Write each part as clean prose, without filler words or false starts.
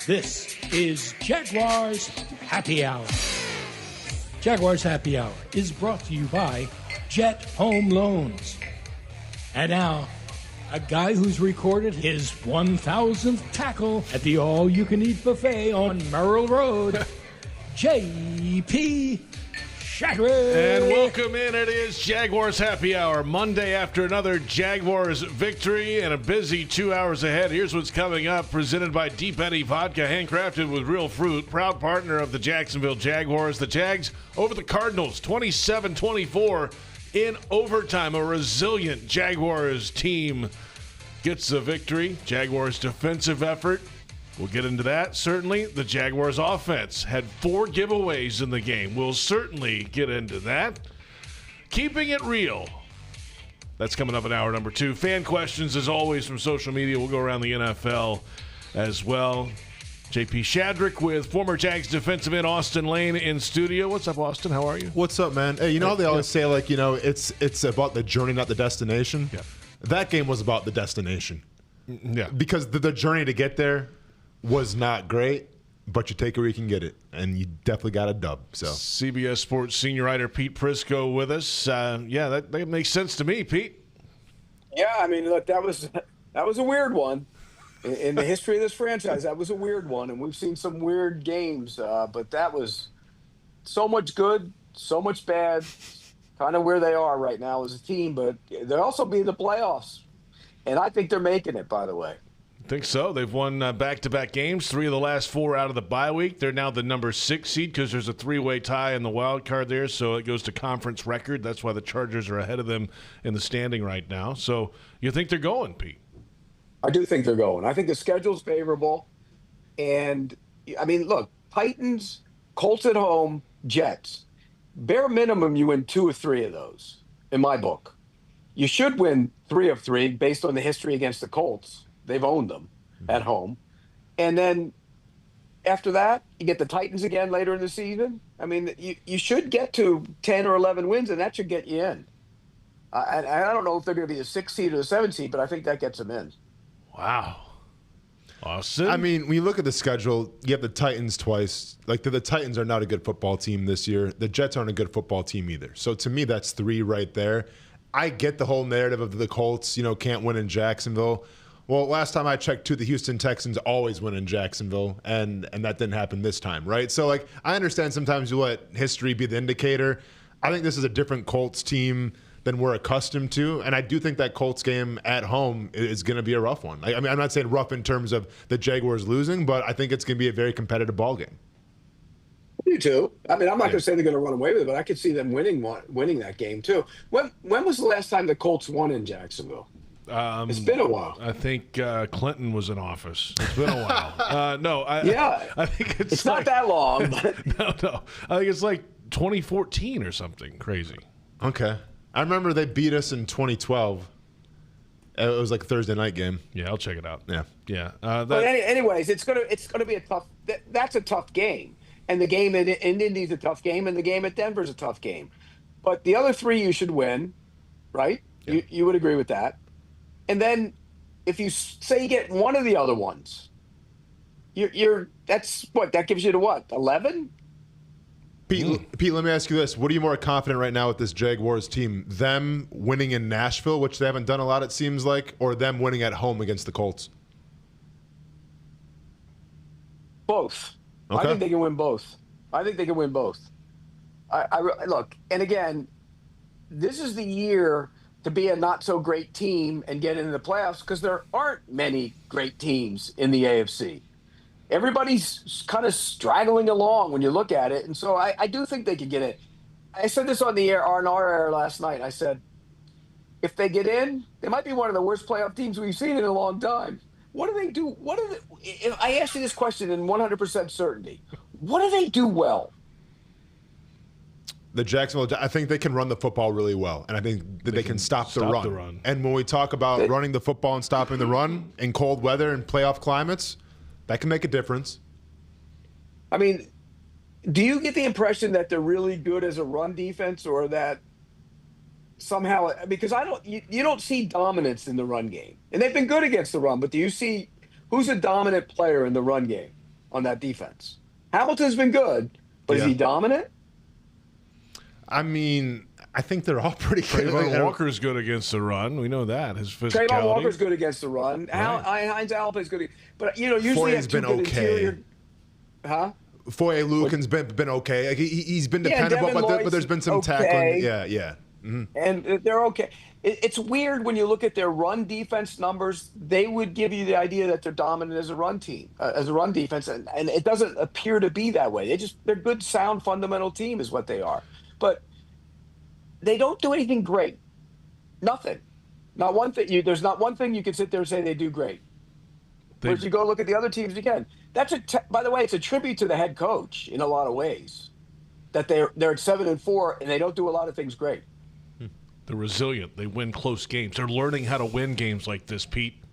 This is Jaguars Happy Hour. Jaguars Happy Hour is brought to you by Jet Home Loans. And now, a guy who's recorded his 1,000th tackle at the all-you-can-eat buffet on Merrill Road, J.P. Shadwick. And welcome in. It is Jaguars Happy Hour, Monday after another Jaguars victory and a busy 2 hours ahead. Here's what's coming up, presented by Deep Eddy Vodka, handcrafted with real fruit, proud partner of the Jacksonville Jaguars. The Jags over the Cardinals, 27-24 in overtime. A resilient Jaguars team gets the victory. Jaguars defensive effort, we'll get into that, certainly. The Jaguars offense had 4 giveaways in the game. We'll certainly get into that. Keeping it real. That's coming up in hour number 2. Fan questions, as always, from social media. We'll go around the NFL as well. JP Shadrick with former Jags defensive end Austin Lane in studio. What's up, Austin? How are you? What's up, man? Hey, you know how they always say, like, you know, it's about the journey, not the destination? Yeah. That game was about the destination. Yeah. Because the journey to get there was not great, but you take it where you can get it, and you definitely got a dub. So CBS Sports senior writer Pete Prisco with us. That makes sense to me, Pete. Yeah, I mean, look, that was a weird one. In the history of this franchise, that was a weird one, and we've seen some weird games, but that was so much good, so much bad, kind of where they are right now as a team, but they'll also be in the playoffs, and I think they're making it, by the way. I think so. They've won back-to-back games, 3 of the last 4 out of the bye week. They're now the number 6 seed because there's a 3-way tie in the wild card there, so it goes to conference record. That's why the Chargers are ahead of them in the standing right now. So you think they're going, Pete? I do think they're going. I think the schedule's favorable. And, I mean, look, Titans, Colts at home, Jets. Bare minimum, you win 2 or 3 of those, in my book. You should win 3 of 3 based on the history against the Colts. They've owned them at home. And then after that, you get the Titans again later in the season. I mean, you should get to 10 or 11 wins, and that should get you in. I don't know if they're going to be the 6th seed or the 7th seed, but I think that gets them in. Wow. Austin? I mean, when you look at the schedule, you have the Titans twice. Like, the Titans are not a good football team this year. The Jets aren't a good football team either. So, to me, that's 3 right there. I get the whole narrative of the Colts, you know, can't win in Jacksonville. Well, last time I checked, too, the Houston Texans always win in Jacksonville, and that didn't happen this time, right? So, like, I understand sometimes you let history be the indicator. I think this is a different Colts team than we're accustomed to, and I do think that Colts game at home is going to be a rough one. I mean, I'm not saying rough in terms of the Jaguars losing, but I think it's going to be a very competitive ball game. You too. I mean, I'm not going to say they're going to run away with it, but I could see them winning that game too. When was the last time the Colts won in Jacksonville? It's been a while. I think Clinton was in office. It's been a while. No, I think it's not that long. But... No. I think it's like 2014 or something crazy. Okay. I remember they beat us in 2012. It was like a Thursday night game. Yeah, I'll check it out. Yeah. But anyways, it's gonna be a tough. That's a tough game, and the game in Indy's a tough game, and the game at Denver's a tough game. But the other 3 you should win, right? Yeah. You would agree with that. And then if you say you get one of the other ones, that gives you to what, 11? Pete, let me ask you this. What are you more confident right now with this Jaguars team? Them winning in Nashville, which they haven't done a lot, it seems like, or them winning at home against the Colts? Both. Okay. I think they can win both. Look, and again, this is the year to be a not-so-great team and get into the playoffs because there aren't many great teams in the AFC. Everybody's kind of straggling along when you look at it, and so I do think they could get it. I said this on our air last night. I said, if they get in, they might be one of the worst playoff teams we've seen in a long time. What do they do? If I ask you this question in 100% certainty, what do they do well? The Jacksonville, I think they can run the football really well, and I think that they can stop the run. And when we talk about running the football and stopping the run in cold weather and playoff climates, that can make a difference. I mean, do you get the impression that they're really good as a run defense, or that somehow, because you don't see dominance in the run game, and they've been good against the run, but do you see Who's a dominant player in the run game on that defense? Hamilton's been good, but is he dominant? I mean, I think they're all pretty good. Trayvon Walker's good against the run. We know that. His physicality. Trayvon Walker's good against the run. Right. Hines Alpin's good. But, usually Foye's been okay. interior. Huh? Foye Lucan's been okay. Like he's been dependable, but there's been some tackling. Yeah. Mm-hmm. And they're okay. It's weird when you look at their run defense numbers. They would give you the idea that they're dominant as a run team, as a run defense, and it doesn't appear to be that way. They're good, sound, fundamental team is what they are. But they don't do anything great. Nothing. Not one thing. There's not one thing you can sit there and say they do great. Whereas you go look at the other teams again. By the way, it's a tribute to the head coach in a lot of ways. That they're at 7-4 and they don't do a lot of things great. They're resilient. They win close games. They're learning how to win games like this, Pete.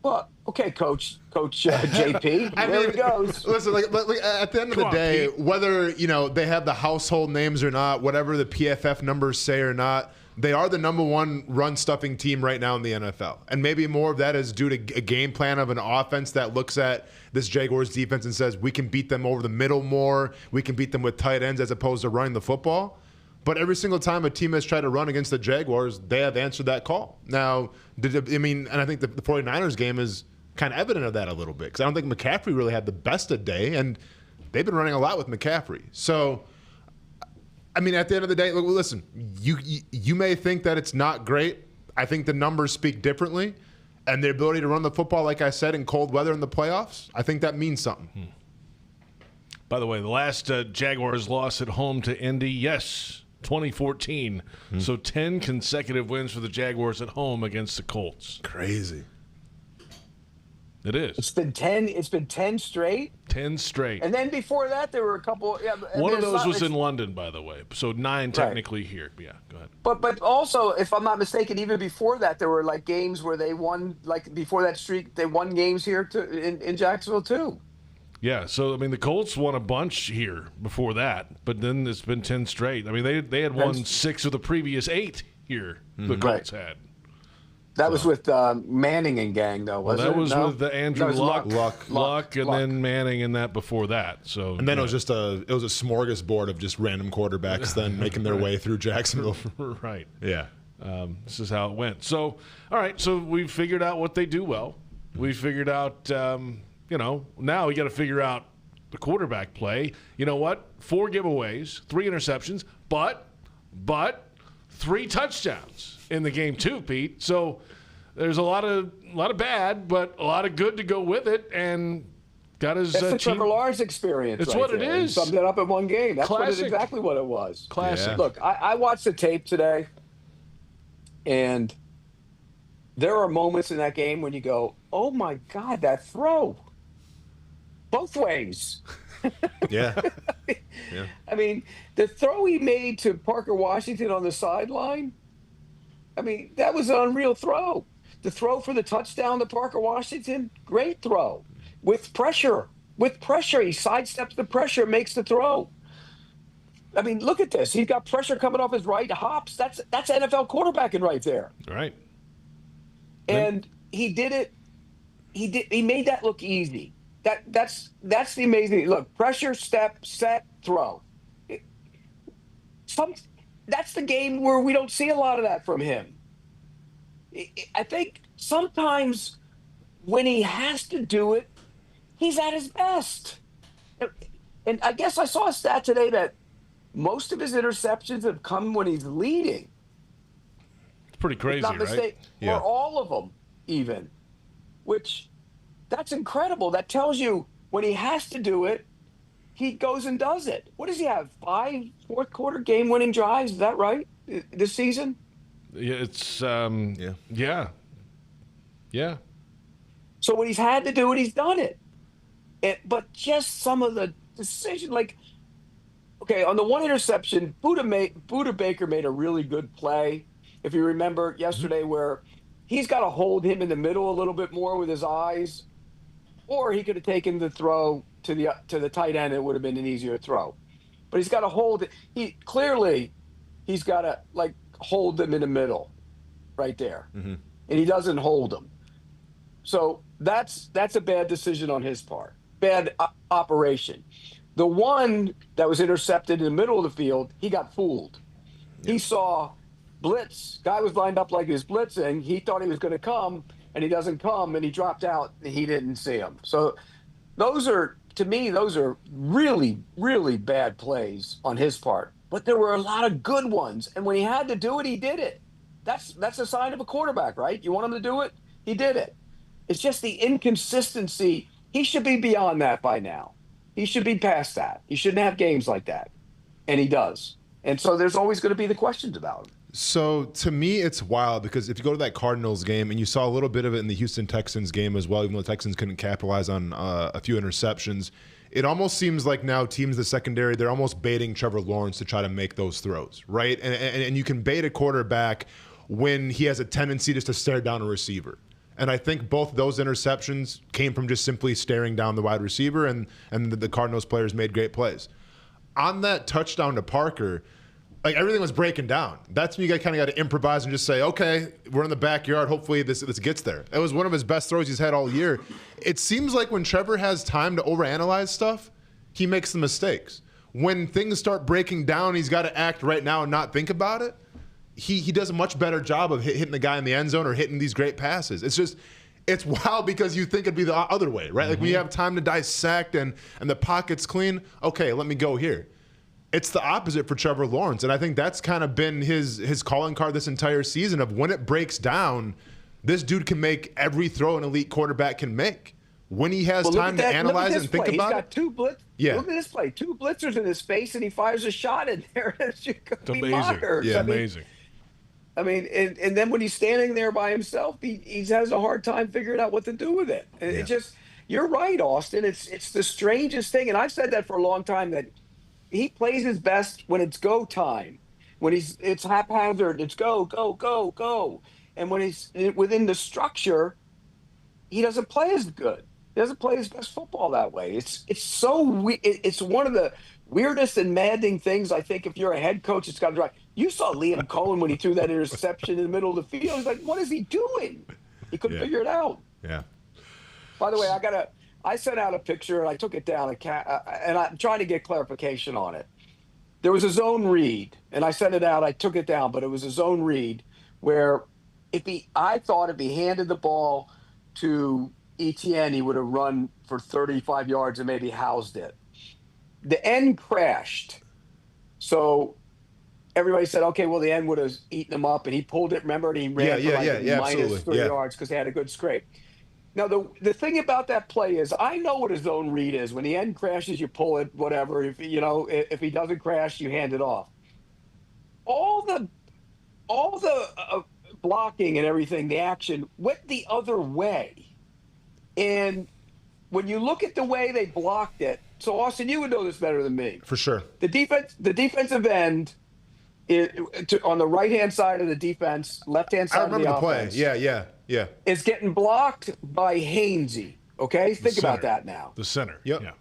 Well, okay, Coach JP. There he goes. Listen, like at the end of the day, Pete. Whether they have the household names or not, whatever the PFF numbers say or not, they are the number one run-stuffing team right now in the NFL. And maybe more of that is due to a game plan of an offense that looks at this Jaguars defense and says, we can beat them over the middle more, we can beat them with tight ends as opposed to running the football. But every single time a team has tried to run against the Jaguars, they have answered that call. Now, and I think the 49ers game is kind of evident of that a little bit because I don't think McCaffrey really had the best of day, and they've been running a lot with McCaffrey. So, I mean, at the end of the day, listen, you may think that it's not great. I think the numbers speak differently, and the ability to run the football, like I said, in cold weather in the playoffs, I think that means something. By the way, the last Jaguars loss at home to Indy, yes, 2014. So 10 consecutive wins for the Jaguars at home against the Colts. Crazy. It is. It's been 10 straight. 10 straight. And then before that, there were a couple. Yeah, one of those was in London, by the way. So 9 technically here. Yeah, go ahead. But also, if I'm not mistaken, even before that, there were like games where they won. Like before that streak, they won games here in Jacksonville too. Yeah, so I mean the Colts won a bunch here before that, but then it's been 10 straight. I mean they had won 6 of the previous 8 here. The Colts had. That was with Manning and gang, though, wasn't it? That was with the Andrew Luck, and Luck. then Manning and that before that. So and then it was a smorgasbord of just random quarterbacks then making their way through Jacksonville. Right. Yeah. This is how it went. So all right, so we figured out what they do well. We figured out. Now we got to figure out the quarterback play. You know what? 4 giveaways, 3 interceptions, but 3 touchdowns in the game too, Pete. So there's a lot of bad, but a lot of good to go with it, and got his. That's the Trevor Lawrence experience. It's right what there. it is. He summed it up in one game. That's exactly what it was. Classic. Yeah. Look, I watched the tape today, and there are moments in that game when you go, "Oh my God, that throw!" Both ways. Yeah. I mean, the throw he made to Parker Washington on the sideline, I mean, that was an unreal throw. The throw for the touchdown to Parker Washington, great throw. With pressure. He sidesteps the pressure, makes the throw. I mean, look at this. He's got pressure coming off his right, hops. That's NFL quarterbacking right there. Right. And he did it. He made that look easy. That's the amazing. Look, pressure, step, set, throw. That's the game where we don't see a lot of that from him. I think sometimes when he has to do it, he's at his best. And I guess I saw a stat today that most of his interceptions have come when he's leading. It's pretty crazy, right? Yeah. Or all of them, even. Which, that's incredible. That tells you when he has to do it, he goes and does it. What does he have? 5 fourth-quarter game-winning drives? Is that right? This season? Yeah, it's yeah. So when he's had to do it, he's done it. But just some of the decision, like, okay, on the one interception, Buda Baker made a really good play. If you remember yesterday, where he's got to hold him in the middle a little bit more with his eyes, or he could have taken the throw to the tight end. It would have been an easier throw, but he's got to hold it. He's got to hold them in the middle, right there, and he doesn't hold them. So that's a bad decision on his part. Bad operation. The one that was intercepted in the middle of the field, he got fooled. He saw blitz. Guy was lined up like he was blitzing. He thought he was going to come, and he doesn't come, and he dropped out, and he didn't see him. So to me, those are really, really bad plays on his part. But there were a lot of good ones, and when he had to do it, he did it. That's a sign of a quarterback, right? You want him to do it? He did it. It's just the inconsistency. He should be beyond that by now. He should be past that. He shouldn't have games like that. And he does. And so there's always going to be the questions about him. So to me, it's wild because if you go to that Cardinals game, and you saw a little bit of it in the Houston Texans game as well, even though the Texans couldn't capitalize on a few interceptions, it almost seems like now teams, the secondary, they're almost baiting Trevor Lawrence to try to make those throws, right? And you can bait a quarterback when he has a tendency just to stare down a receiver. And I think both those interceptions came from just simply staring down the wide receiver, and the Cardinals players made great plays. On that touchdown to Parker, like everything was breaking down. That's when you kind of got to improvise and just say, okay, we're in the backyard. Hopefully this gets there. It was one of his best throws he's had all year. It seems like when Trevor has time to overanalyze stuff, he makes the mistakes. When things start breaking down, he's got to act right now and not think about it. He does a much better job of hitting the guy in the end zone or hitting these great passes. It's wild because you think it'd be the other way, right? Like when you have time to dissect and the pocket's clean, okay, let me go here. It's the opposite for Trevor Lawrence, and I think that's kind of been his calling card this entire season of when it breaks down, this dude can make every throw an elite quarterback can make. When he has time to analyze it and think about it. He's got two blitz. Yeah. Look at this play. Two blitzers in his face, and he fires a shot in there. It's amazing. Yeah, amazing. I mean, and then when he's standing there by himself, he has a hard time figuring out what to do with it. And it just, you're right, Austin. It's the strangest thing. And I've said that for a long time, that he plays his best when it's go time. When it's haphazard, it's go, go, go, go. And when he's within the structure, he doesn't play as good. He doesn't play his best football that way. It's so it's one of the weirdest and maddening things. I think if you're a head coach, it's got to drive. You saw Liam Cohen when he threw that interception in the middle of the field. He's like, what is he doing? He couldn't figure it out. Yeah. By the way, I sent out a picture and I took it down and I'm trying to get clarification on it. There was a zone read, and I sent it out. I took it down, but it was a zone read where I thought if he handed the ball to ETN, he would have run for 35 yards and maybe housed it. The end crashed. So everybody said, okay, well, the end would have eaten him up, and he pulled it, remember, and he ran for minus 3 yards because they had a good scrape. Now, the thing about that play is I know what a zone read is. When the end crashes, you pull it, whatever. If he doesn't crash, you hand it off. All the blocking and everything, the action went the other way. And when you look at the way they blocked it, so Austin, you would know this better than me. For sure. The defensive end on the right-hand side of the defense, left-hand side of the offense. I remember the play. Yeah. Is getting blocked by Hainsey. Okay? Think about that now. The center. Yep. Yeah.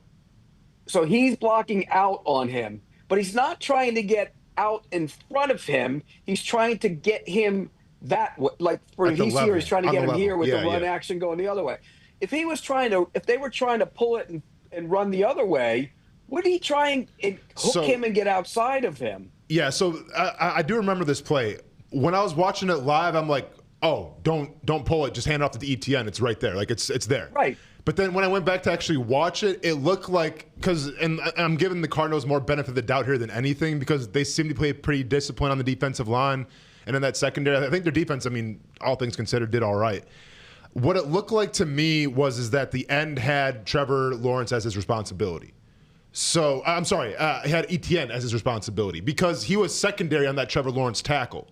So he's blocking out on him, but he's not trying to get out in front of him. He's trying to get him that way. Like for he's here, he's trying to get him here with the run action going the other way. If they were trying to pull it and run the other way, would he try and hook him and get outside of him? Yeah, so I do remember this play. When I was watching it live, I'm like, oh, don't pull it. Just hand it off to the ETN. It's right there. Like, it's there. Right. But then when I went back to actually watch it, it looked like – and I'm giving the Cardinals more benefit of the doubt here than anything because they seem to play pretty disciplined on the defensive line. And in that secondary, I think their defense, I mean, all things considered, did all right. What it looked like to me is that the end had Trevor Lawrence as his responsibility. So, I'm sorry, he had ETN as his responsibility because he was secondary on that Trevor Lawrence tackle.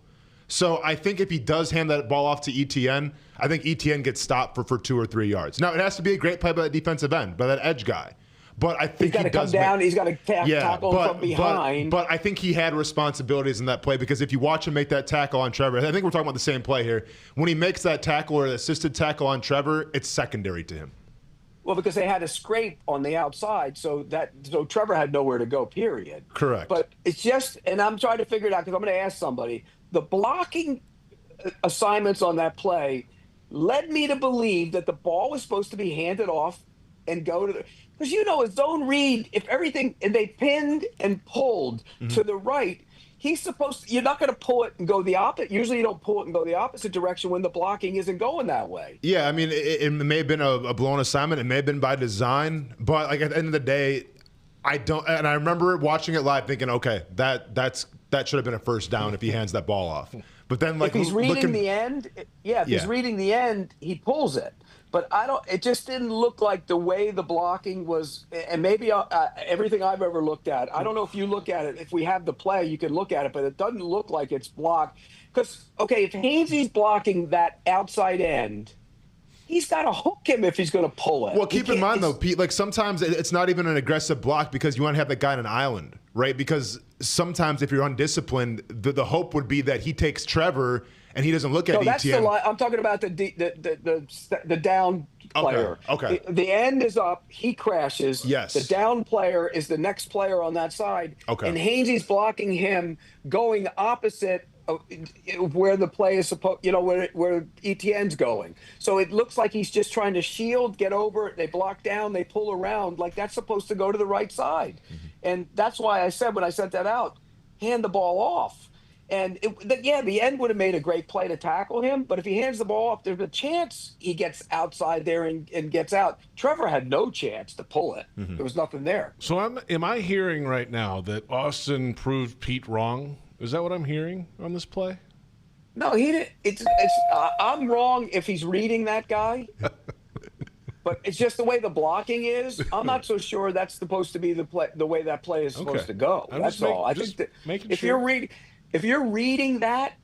So I think if he does hand that ball off to ETN, I think ETN gets stopped for 2 or 3 yards. Now, it has to be a great play by that defensive end, by that edge guy. But I think he's got to come down. He's got to tackle from behind. But I think he had responsibilities in that play because if you watch him make that tackle on Trevor, I think we're talking about the same play here. When he makes that tackle or the assisted tackle on Trevor, it's secondary to him. Well, because they had a scrape on the outside, so Trevor had nowhere to go, period. Correct. But it's just, and I'm trying to figure it out because I'm going to ask somebody, the blocking assignments on that play led me to believe that the ball was supposed to be handed off and go to the, because a zone read, if everything, and they pinned and pulled to the right, he's supposed to, you're not going to pull it and go the opposite. Usually you don't pull it and go the opposite direction when the blocking isn't going that way. Yeah, I mean, it may have been a blown assignment. It may have been by design. But, like, at the end of the day, I remember watching it live thinking, okay, that should have been a first down if he hands that ball off. But then, like, if he's reading the end, he's reading the end, he pulls it. But it just didn't look like the way the blocking was, and maybe everything I've ever looked at. I don't know if you look at it. If we have the play, you can look at it, but it doesn't look like it's blocked. Because, okay, if Hainsey's blocking that outside end, he's got to hook him if he's going to pull it. Well, keep in mind, though, Pete, like sometimes it's not even an aggressive block because you want to have that guy on an island, right? Because sometimes if you're undisciplined, the hope would be that he takes Trevor and he doesn't look at ETN. That's the line. I'm talking about the down player. Okay. The end is up. He crashes. Yes. The down player is the next player on that side. Okay. And Hainsey's blocking him, going opposite of where the play is supposed, where ETN's going. So it looks like he's just trying to shield, get over it. They block down, they pull around. Like that's supposed to go to the right side. And that's why I said when I sent that out, hand the ball off. And the end would have made a great play to tackle him. But if he hands the ball off, there's a chance he gets outside there and gets out. Trevor had no chance to pull it. There was nothing there. So am I hearing right now that Austin proved Pete wrong? Is that what I'm hearing on this play? No, he didn't. I'm wrong if he's reading that guy. But it's just the way the blocking is. I'm not so sure that's supposed to be the way that play is supposed to go. That's all. I think that if you're reading that,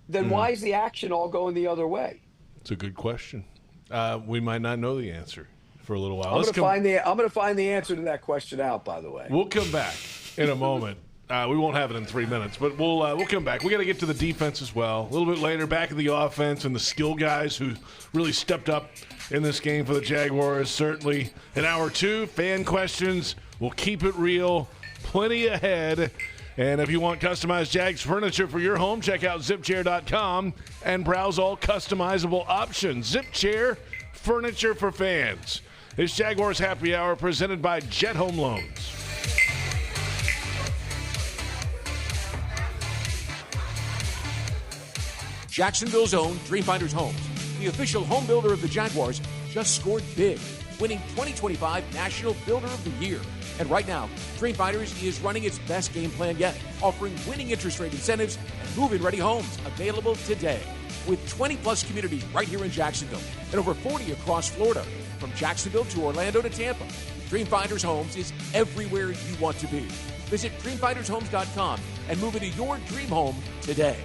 then why is the action all going the other way? It's a good question. We might not know the answer for a little while. I'm going to find the answer to that question out, by the way. We'll come back in a moment. We won't have it in 3 minutes, but we'll come back. We got to get to the defense as well. A little bit later, back of the offense and the skill guys who really stepped up in this game for the Jaguars. Certainly in hour 2, fan questions. We'll keep it real. Plenty ahead. And if you want customized Jags furniture for your home, check out zipchair.com and browse all customizable options. ZipChair, furniture for fans. It's Jaguars Happy Hour presented by Jet Home Loans. Jacksonville's own Dreamfinders Homes, the official home builder of the Jaguars, just scored big, winning 2025 National Builder of the Year. And right now, Dreamfinders is running its best game plan yet, offering winning interest rate incentives and move-in ready homes available today. With 20-plus communities right here in Jacksonville and over 40 across Florida, from Jacksonville to Orlando to Tampa, Dreamfinders Homes is everywhere you want to be. Visit dreamfindershomes.com and move into your dream home today.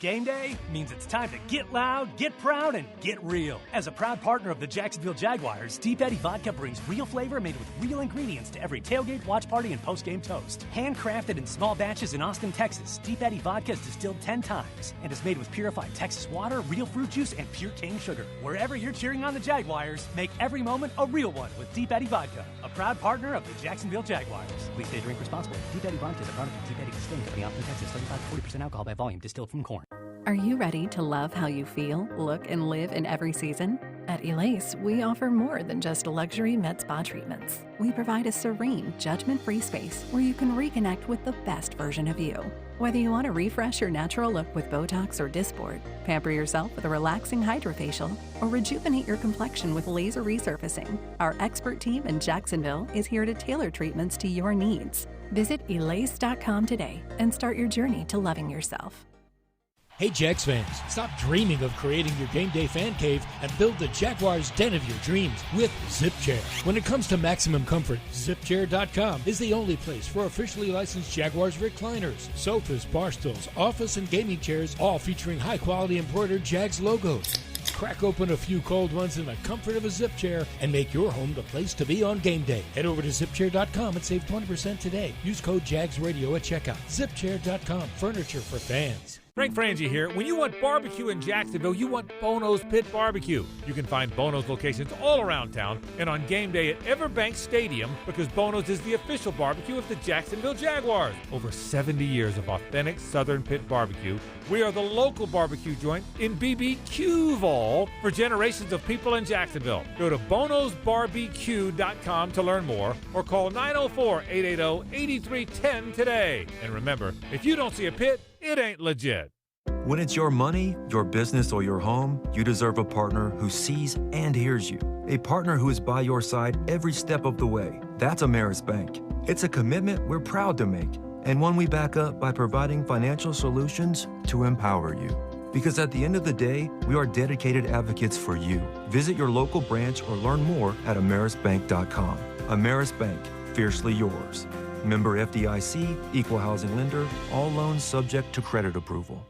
Game day means it's time to get loud, get proud, and get real. As a proud partner of the Jacksonville Jaguars, Deep Eddy Vodka brings real flavor made with real ingredients to every tailgate, watch party, and post-game toast. Handcrafted in small batches in Austin, Texas, Deep Eddy Vodka is distilled 10 times and is made with purified Texas water, real fruit juice, and pure cane sugar. Wherever you're cheering on the Jaguars, make every moment a real one with Deep Eddy Vodka, a proud partner of the Jacksonville Jaguars. Please stay drink responsibly. Deep Eddy Vodka is a product of Deep Eddy Distilling Company, Austin, Texas, 35 to 40% alcohol by volume, distilled from corn. Are you ready to love how you feel, look, and live in every season? At Elace, we offer more than just luxury med spa treatments. We provide a serene, judgment-free space where you can reconnect with the best version of you. Whether you want to refresh your natural look with Botox or Dysport, pamper yourself with a relaxing hydrofacial, or rejuvenate your complexion with laser resurfacing, our expert team in Jacksonville is here to tailor treatments to your needs. Visit Elace.com today and start your journey to loving yourself. Hey, Jags fans, stop dreaming of creating your game day fan cave and build the Jaguars den of your dreams with ZipChair. When it comes to maximum comfort, ZipChair.com is the only place for officially licensed Jaguars recliners, sofas, bar stools, office and gaming chairs, all featuring high-quality embroidered Jags logos. Crack open a few cold ones in the comfort of a ZipChair and make your home the place to be on game day. Head over to ZipChair.com and save 20% today. Use code JagsRadio at checkout. ZipChair.com, furniture for fans. Frank Frangie here. When you want barbecue in Jacksonville, you want Bono's Pit Barbecue. You can find Bono's locations all around town and on game day at Everbank Stadium because Bono's is the official barbecue of the Jacksonville Jaguars. Over 70 years of authentic Southern Pit Barbecue. We are the local barbecue joint in BBQval for generations of people in Jacksonville. Go to bonosbarbecue.com to learn more or call 904-880-8310 today. And remember, if you don't see a pit, it ain't legit. When it's your money, your business, or your home, you deserve a partner who sees and hears you. A partner who is by your side every step of the way. That's Ameris Bank. It's a commitment we're proud to make, and one we back up by providing financial solutions to empower you. Because at the end of the day, we are dedicated advocates for you. Visit your local branch or learn more at amerisbank.com. Ameris Bank, fiercely yours. Member FDIC, equal housing lender, all loans subject to credit approval.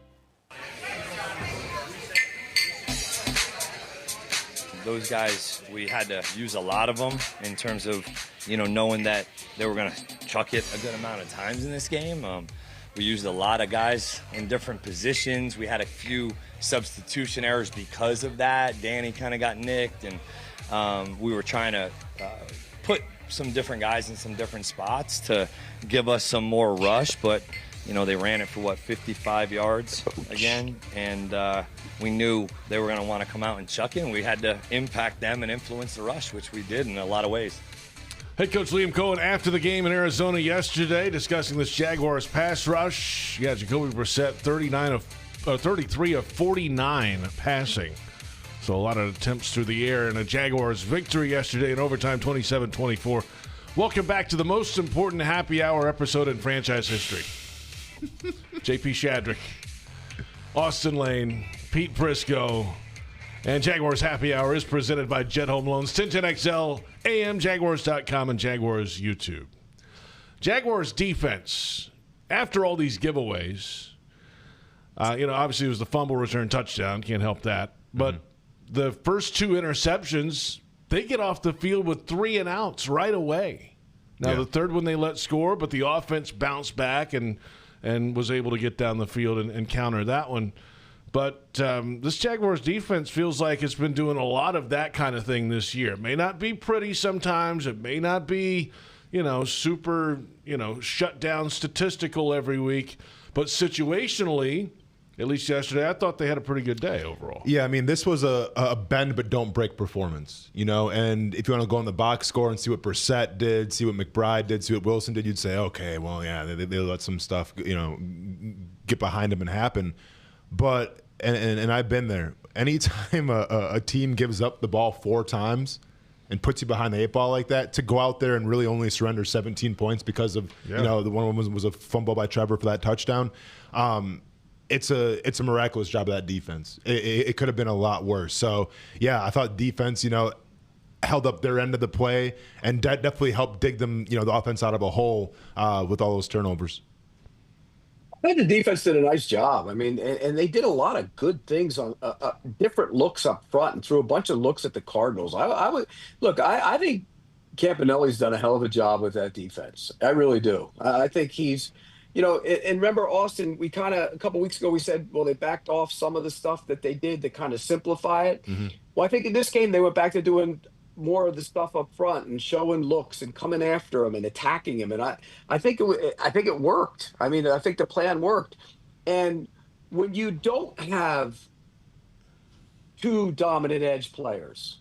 Those guys, we had to use a lot of them in terms of, knowing that they were going to chuck it a good amount of times in this game. We used a lot of guys in different positions. We had a few substitution errors because of that. Danny kind of got nicked, and we were trying to put some different guys in some different spots to give us some more rush, but they ran it for 55 yards again, and we knew they were going to want to come out and chuck it, and we had to impact them and influence the rush, which we did in a lot of ways. Head coach Liam Cohen after the game in Arizona yesterday discussing this Jaguars pass rush. Yeah, Jacoby Brissett 33 of 49 passing. So a lot of attempts through the air, and a Jaguars victory yesterday in overtime, 27-24. Welcome back to the most important happy hour episode in franchise history. JP Shadrick, Austin Lane, Pete Prisco, and Jaguars Happy Hour is presented by Jet Home Loans, 1010XL, AM, Jaguars.com, and Jaguars YouTube. Jaguars defense, after all these giveaways, obviously it was the fumble return touchdown, can't help that, but the first two interceptions, they get off the field with 3 and outs right away. Now, the third one they let score, but the offense bounced back and was able to get down the field and counter that one. But this Jaguars defense feels like it's been doing a lot of that kind of thing this year. It may not be pretty sometimes. It may not be, super, shut down statistical every week. But situationally, at least yesterday, I thought they had a pretty good day overall. Yeah, I mean, this was a bend but don't break performance, and if you want to go on the box score and see what Brissett did, see what McBride did, see what Wilson did, you'd say, okay, well, yeah, they let some stuff, get behind them and happen. But, and I've been there, anytime a team gives up the ball 4 times and puts you behind the 8 ball like that, to go out there and really only surrender 17 points because of, the one was a fumble by Trevor for that touchdown, it's a miraculous job of that defense. It could have been a lot worse. So, yeah, I thought defense, held up their end of the play and definitely helped dig them, the offense out of a hole with all those turnovers. I think the defense did a nice job. I mean, and they did a lot of good things on different looks up front and threw a bunch of looks at the Cardinals. I think Campanelli's done a hell of a job with that defense. I really do. I think he's – and remember, Austin, we a couple weeks ago, we said, well, they backed off some of the stuff that they did to kind of simplify it. Mm-hmm. Well, I think in this game, they went back to doing more of the stuff up front and showing looks and coming after him and attacking him. And I think it worked. I mean, I think the plan worked. And when you don't have 2 dominant edge players,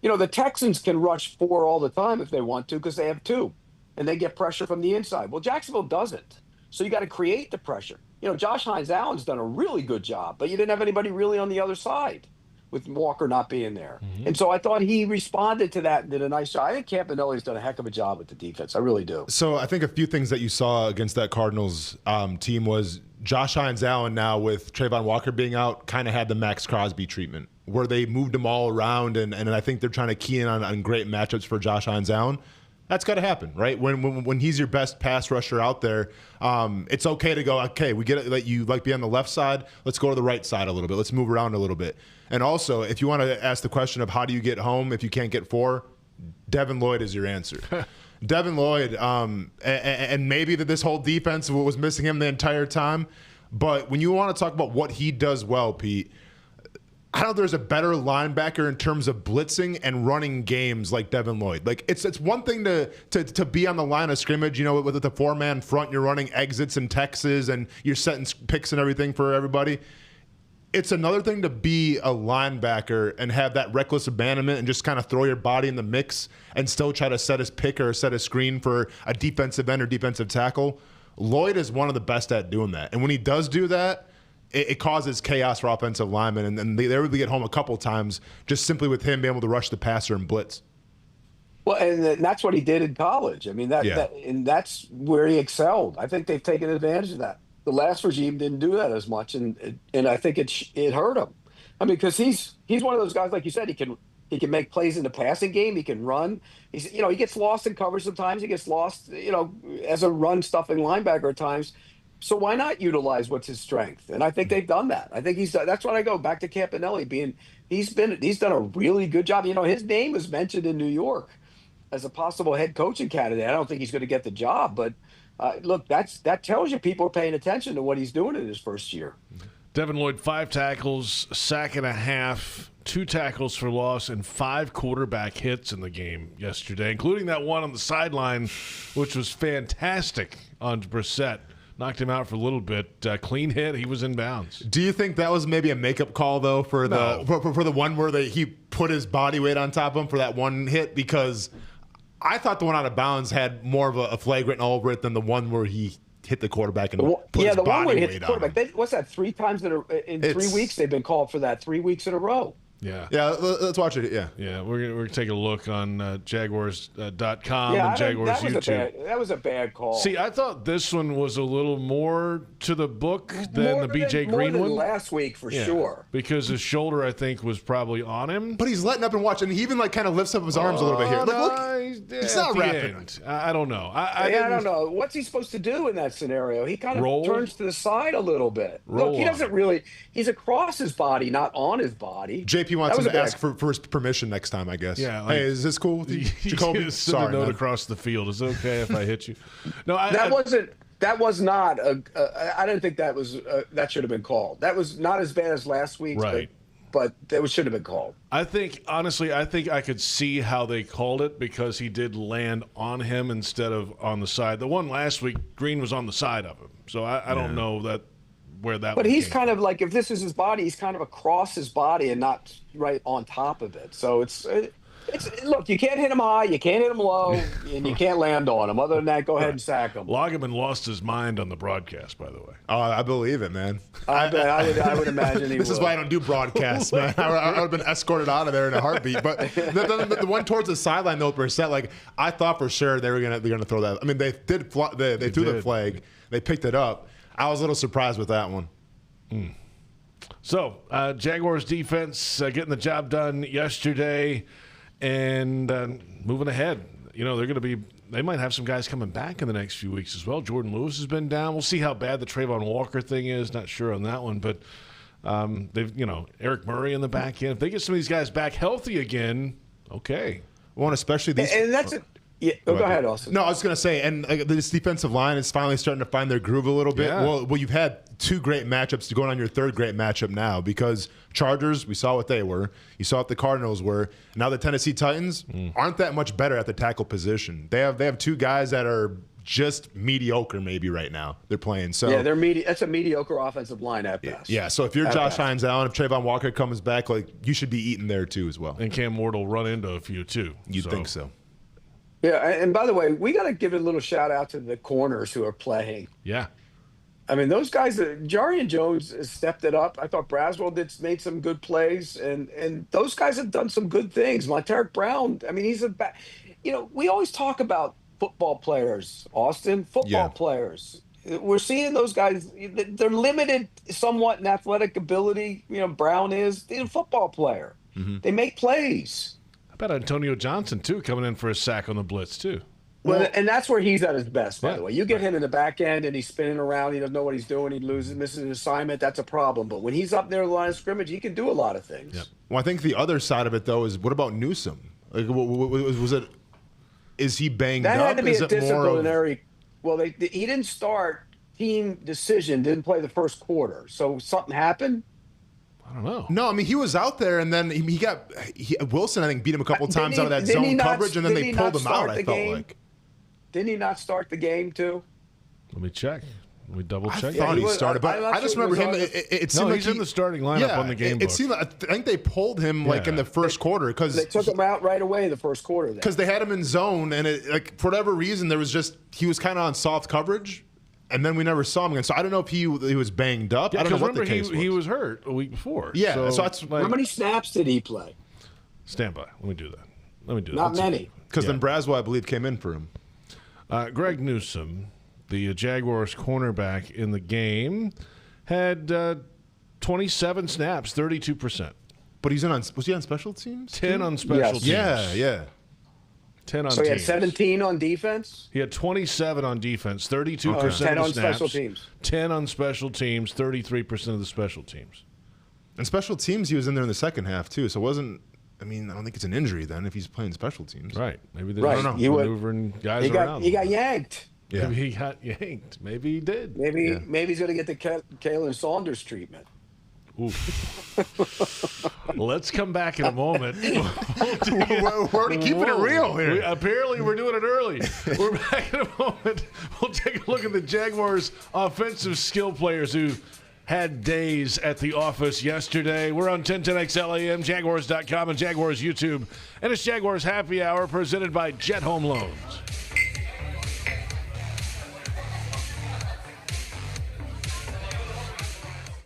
the Texans can rush 4 all the time if they want to because they have 2 and they get pressure from the inside. Well, Jacksonville doesn't. So you got to create the pressure. Josh Hines-Allen's done a really good job, but you didn't have anybody really on the other side with Walker not being there. Mm-hmm. And so I thought he responded to that and did a nice job. I think Campanelli's done a heck of a job with the defense. I really do. So I think a few things that you saw against that Cardinals team was Josh Hines-Allen now with Trayvon Walker being out kind of had the Max Crosby treatment where they moved them all around, and I think they're trying to key in on great matchups for Josh Hines-Allen. That's got to happen, right? When he's your best pass rusher out there, it's okay to go, okay, we get it, that you like be on the left side, let's go to the right side a little bit. Let's move around a little bit. And also, if you want to ask the question of how do you get home if you can't get 4, Devin Lloyd is your answer. Devin Lloyd, and maybe that this whole defense was missing him the entire time, But when you want to talk about what he does well, Pete, I don't know if there's a better linebacker in terms of blitzing and running games like Devin Lloyd. Like it's one thing to be on the line of scrimmage, with the 4-man front, you're running exits and Texas and you're setting picks and everything for everybody. It's another thing to be a linebacker and have that reckless abandonment and just kind of throw your body in the mix and still try to set his pick or set a screen for a defensive end or defensive tackle. Lloyd is one of the best at doing that. And when he does do that, it causes chaos for offensive linemen. And they really get home a couple times just simply with him being able to rush the passer and blitz. Well, and that's what he did in college. I mean, and that's where he excelled. I think they've taken advantage of that. The last regime didn't do that as much, and I think it hurt him. I mean, because he's one of those guys, like you said, he can make plays in the passing game. He can run. He gets lost in coverage sometimes. He gets lost, as a run stuffing linebacker at times. So why not utilize what's his strength? And I think they've done that. I think that's when I go back to Campanelli he's done a really good job. His name was mentioned in New York as a possible head coaching candidate. I don't think he's going to get the job, but look, that tells you people are paying attention to what he's doing in his first year. Devin Lloyd, 5 tackles, sack and a half, 2 tackles for loss, and 5 quarterback hits in the game yesterday, including that one on the sideline, which was fantastic on Brissett. Knocked him out for a little bit. Clean hit. He was in bounds. Do you think that was maybe a makeup call, though, for the one where he put his body weight on top of him for that one hit? Because I thought the one out of bounds had more of a flagrant over it than the one where he hit the quarterback and put his body weight on him. The one where he hit the quarterback. What's that, 3 times in 3 weeks? They've been called for that 3 weeks in a row. Yeah. Yeah, let's watch it. Yeah. Yeah, we're going to take a look on Jaguars.com and Jaguars YouTube. That was a bad call. See, I thought this one was a little more to the book than the BJ Green more one. than last week, for sure. Because his shoulder, I think, was probably on him. But he's letting up and watching. He even kind of lifts up his arms a little bit here. Look, he's not wrapping. I don't know. I don't know. What's he supposed to do in that scenario? He kind of turns to the side a little bit. Look, he doesn't really. He's across his body, not on his body. JP wants him to ask for his permission next time, I guess. Yeah. Hey, is this cool with you, Jacoby? Sorry, note across the field. Is it okay if I hit you? No, That was not I didn't think that was that should have been called. That was not as bad as last week's, right? But that should have been called. I think I could see how they called it because he did land on him instead of on the side. The one last week, Green was on the side of him, so I don't know where that. But he's kind of like, if this is his body, he's kind of across his body and not right on top of it. So it's look, you can't hit him high, you can't hit him low, and you can't land on him. Other than that, go ahead and sack him. Loggeman lost his mind on the broadcast, by the way. Oh, I believe it, man. I would imagine he This is why I don't do broadcasts, man. I would have been escorted out of there in a heartbeat. But the one towards the sideline, though, Brissett, I thought for sure they were gonna throw that. I mean, they did. They threw the flag. They picked it up. I was a little surprised with that one. So, Jaguars defense getting the job done yesterday. And moving ahead, they might have some guys coming back in the next few weeks as well. Jordan Lewis has been down. We'll see how bad the Trayvon Walker thing is. Not sure on that one, but they've, Eric Murray in the back end. If they get some of these guys back healthy again, okay. Well, and especially these. And that's it. Yeah, go ahead, Austin. No, I was going to say, and this defensive line is finally starting to find their groove a little bit. Yeah. Well, you've had 2 great matchups going on your 3rd great matchup now because Chargers, we saw what they were. You saw what the Cardinals were. Now the Tennessee Titans aren't that much better at the tackle position. They have 2 guys that are just mediocre maybe right now. They're playing. So yeah, that's a mediocre offensive line at best. Yeah, so if you're Josh Hines Allen, if Trayvon Walker comes back, you should be eating there too as well. And Cam Ward will run into a few too. You'd think so. Yeah, and by the way, we got to give a little shout out to the corners who are playing. Yeah. I mean, those guys, Jarian Jones has stepped it up. I thought Braswell made some good plays, and those guys have done some good things. Monteric Brown, I mean, he's we always talk about football players, Austin, players. We're seeing those guys, they're limited somewhat in athletic ability. Brown is a football player. Mm-hmm. They make plays. How about Antonio Johnson, too, coming in for a sack on the blitz, too? Well, and that's where he's at his best, by the way. You get him in the back end and he's spinning around. He doesn't know what he's doing. He misses an assignment. That's a problem. But when he's up there in the line of scrimmage, he can do a lot of things. Yep. Well, I think the other side of it, though, is what about Newsome? Is he banged up? That had to be a disciplinary. Well, he didn't start. team decision, didn't play the first quarter. So something happened? I don't know. No, I mean, he was out there, and then Wilson, I think, beat him a couple times out of that zone coverage, and then they pulled him out, I felt like. Didn't he not start the game, too? Let me check. Let me double check. I thought he started, but I just remember him. It seemed like he's in the starting lineup on the game book. It seemed like, I think they pulled him in the first quarter because they took him out right away the first quarter. Because they had him in zone, and for whatever reason, he was kind of on soft coverage, and then we never saw him again. So I don't know if he was banged up. I don't know what the case was. He was hurt a week before. Yeah, so that's how many snaps did he play? Stand by. Let me do that. Not many. Because then Braswell, I believe, came in for him. Greg Newsome, the Jaguars cornerback in the game, had 27 snaps, 32%. But was he on special teams? 10 on special teams. Yeah. 10 on So he had 17 on defense? He had 27 on defense, 32% 10 of on snaps, special teams. 10 on special teams, 33% of the special teams. And special teams, he was in there in the second half, too. So it wasn't, I don't think it's an injury then if he's playing special teams. Right. Maybe they're maneuvering guys around. He got yanked. Yeah. Maybe he got yanked. Maybe he did. Maybe he's going to get the Kalen Saunders treatment. Let's come back in a moment. We're already keeping it real here. Apparently, we're doing it early. We're back in a moment. We'll take a look at the Jaguars' offensive skill players who had days at the office yesterday. We're on 1010XL AM, Jaguars.com, and Jaguars YouTube. And it's Jaguars Happy Hour presented by Jet Home Loans.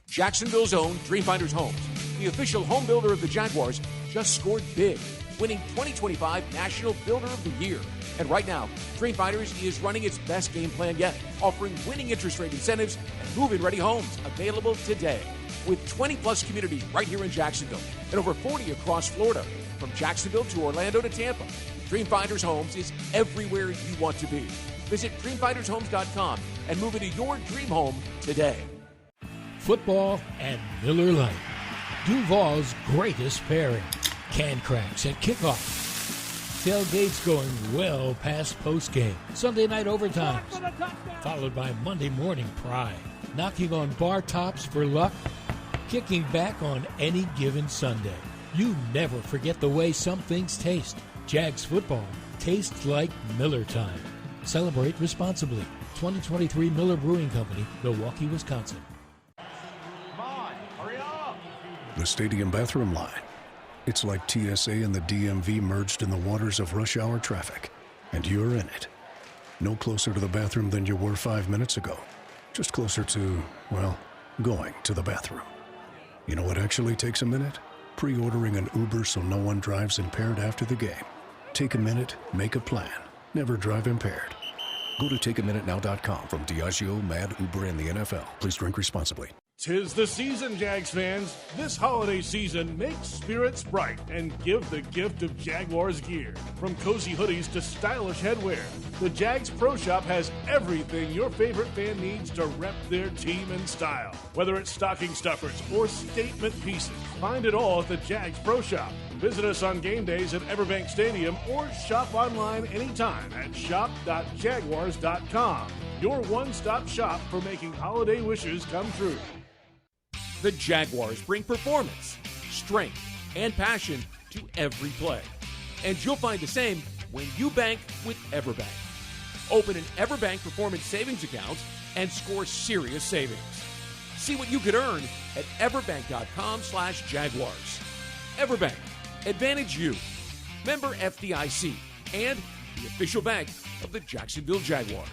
Jacksonville's own Dreamfinders Homes, the official home builder of the Jaguars, just scored big, winning 2025 National Builder of the Year. And right now, Dreamfinders is running its best game plan yet, offering winning interest rate incentives and move-in ready homes available today. With 20-plus communities right here in Jacksonville and over 40 across Florida, from Jacksonville to Orlando to Tampa, Dreamfinders Homes is everywhere you want to be. Visit DreamfindersHomes.com and move into your dream home today. Football and Miller Lite. Duval's greatest pairing. Can cracks at kickoff. Tailgates going well past postgame. Sunday night overtimes. Followed by Monday morning pride. Knocking on bar tops for luck. Kicking back on any given Sunday. You never forget the way some things taste. Jags football tastes like Miller time. Celebrate responsibly. 2023 Miller Brewing Company, Milwaukee, Wisconsin. The stadium bathroom line. It's like TSA and the DMV merged in the waters of rush hour traffic, and you're in it. No closer to the bathroom than you were 5 minutes ago. Just closer to, well, going to the bathroom. You know what actually takes a minute? Pre-ordering an Uber so no one drives impaired after the game. Take a minute, make a plan. Never drive impaired. Go to takeaminutenow.com. From Diageo, Mad, Uber, and the NFL. Please drink responsibly. 'Tis the season, Jags fans. This holiday season, make spirits bright and give the gift of Jaguars gear. From cozy hoodies to stylish headwear, the Jags Pro Shop has everything your favorite fan needs to rep their team in style. Whether it's stocking stuffers or statement pieces, find it all at the Jags Pro Shop. Visit us on game days at Everbank Stadium or shop online anytime at shop.jaguars.com. Your one-stop shop for making holiday wishes come true. The Jaguars bring performance, strength, and passion to every play. And you'll find the same when you bank with Everbank. Open an Everbank Performance Savings account and score serious savings. See what you could earn at everbank.com/Jaguars. Everbank, advantage you. Member FDIC and the official bank of the Jacksonville Jaguars.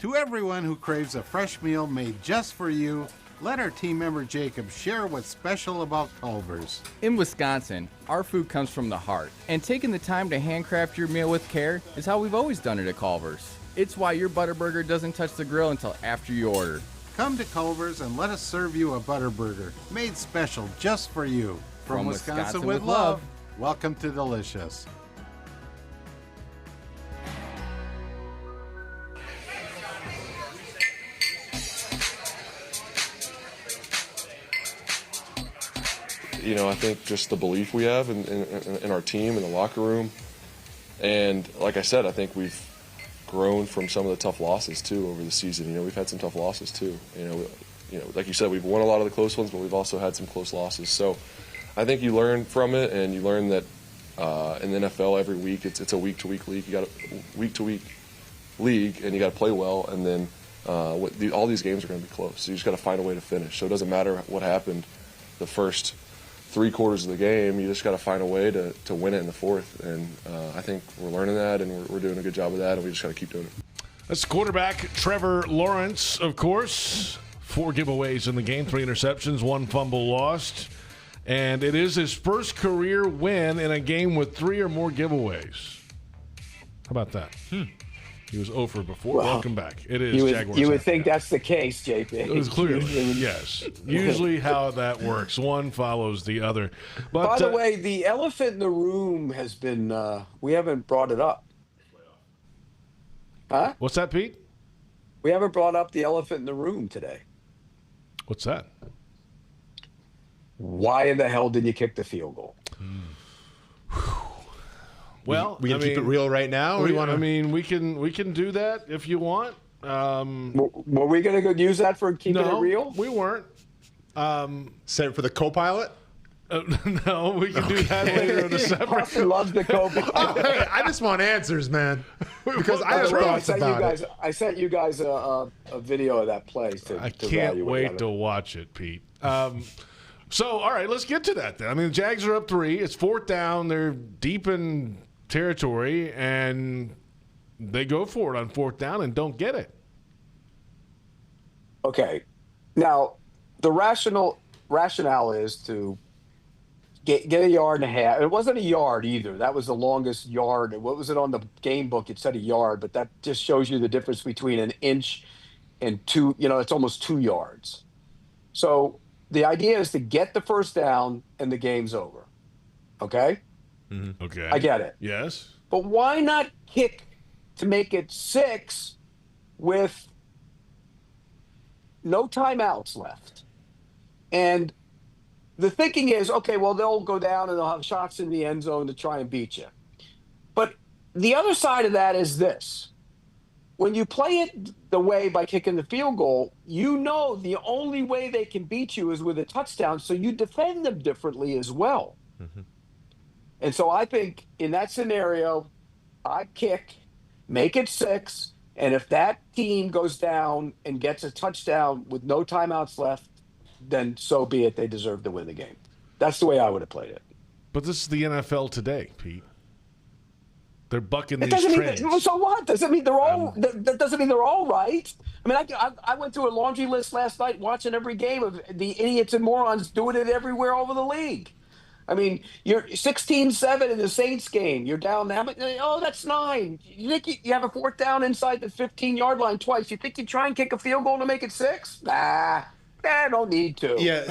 To everyone who craves a fresh meal made just for you, let our team member Jacob share what's special about Culver's. In Wisconsin, our food comes from the heart, and taking the time to handcraft your meal with care is how we've always done it at Culver's. It's why your Butterburger doesn't touch the grill until after you order. Come to Culver's and let us serve you a Butterburger, made special just for you. From Wisconsin with love, welcome to Delicious. You know, I think just the belief we have in our team, in the locker room. And like I said, I think we've grown from some of the tough losses too over the season. We've had some tough losses too. Like you said, we've won a lot of the close ones, but we've also had some close losses. So I think you learn from it, and you learn that in the NFL every week it's a week-to-week league. You got a week-to-week league, and you got to play well, and then all these games are going to be close. So you just got to find a way to finish. So it doesn't matter what happened the first 3 quarters of the game. You just got to find a way to win it in the fourth. And I think we're learning that, and we're doing a good job of that, and we just got to keep doing it. That's quarterback Trevor Lawrence, of course. 4 giveaways in the game, 3 interceptions, 1 fumble lost. And it is his first career win in a game with 3 or more giveaways. How about that? He was 0 for before. Well, welcome back. It is Jaguars. You would think that's the case, JP. It was clearly, yes. Usually how that works. One follows the other. But, by the way, the elephant in the room has been, we haven't brought it up. Huh? What's that, Pete? We haven't brought up the elephant in the room today. What's that? Why in the hell did you kick the field goal? Well, we can keep it real right now. We can do that if you want. Were we going to use that for keeping it real? We weren't. Save it for the co-pilot. No, we can do that later in a separate. Austin loves the co-pilot. Hey, I just want answers, man, because I have thoughts about it. I sent you guys a video of that play. I can't wait to watch it, Pete. So, all right, let's get to that then. I mean, the Jags are up 3. It's 4th down. They're deep in territory, and they go for it on 4th down and don't get it. Okay. Now, the rationale is to get a yard and a half. It wasn't a yard either. That was the longest yard. What was it on the game book? It said a yard, but that just shows you the difference between an inch and 2. It's almost 2 yards. So the idea is to get the first down and the game's over. Okay? Mm-hmm. Okay. I get it. Yes. But why not kick to make it 6 with no timeouts left? And the thinking is, okay, well, they'll go down and they'll have shots in the end zone to try and beat you. But the other side of that is this. When you play it the way by kicking the field goal, the only way they can beat you is with a touchdown, so you defend them differently as well. Mm-hmm. And so I think in that scenario, I kick, make it 6, and if that team goes down and gets a touchdown with no timeouts left, then so be it. They deserve to win the game. That's the way I would have played it. But this is the NFL today, Pete. They're bucking these trends. So what? Does it mean they're all? That doesn't mean they're all right. I mean, I went through a laundry list last night, watching every game of the idiots and morons doing it everywhere over the league. I mean, you're 16-7 in the Saints game. You're down that much. Oh, that's 9. You think you have a 4th down inside the 15-yard line twice? You think you try and kick a field goal to make it 6? Nah. Don't need to. Yeah.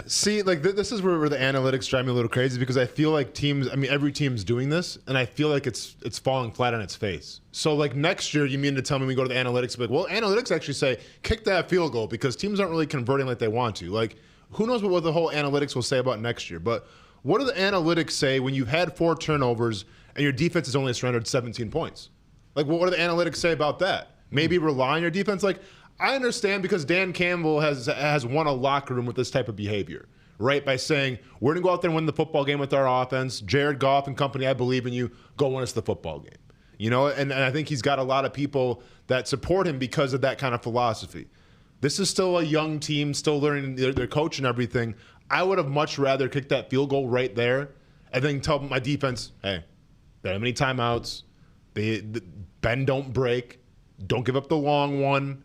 See, this is where the analytics drive me a little crazy, because I feel like every team's doing this, and I feel like it's falling flat on its face. So, next year, you mean to tell me we go to the analytics, analytics actually say, kick that field goal, because teams aren't really converting like they want to. Who knows what the whole analytics will say about next year. But what do the analytics say when you've had 4 turnovers and your defense has only surrendered 17 points? What do the analytics say about that? Maybe rely on your defense? I understand, because Dan Campbell has won a locker room with this type of behavior, right? By saying, we're going to go out there and win the football game with our offense. Jared Goff and company, I believe in you. Go win us the football game. And I think he's got a lot of people that support him because of that kind of philosophy. This is still a young team, still learning their coach and everything. I would have much rather kicked that field goal right there and then tell my defense, hey, there are many timeouts. Bend, don't break. Don't give up the long one.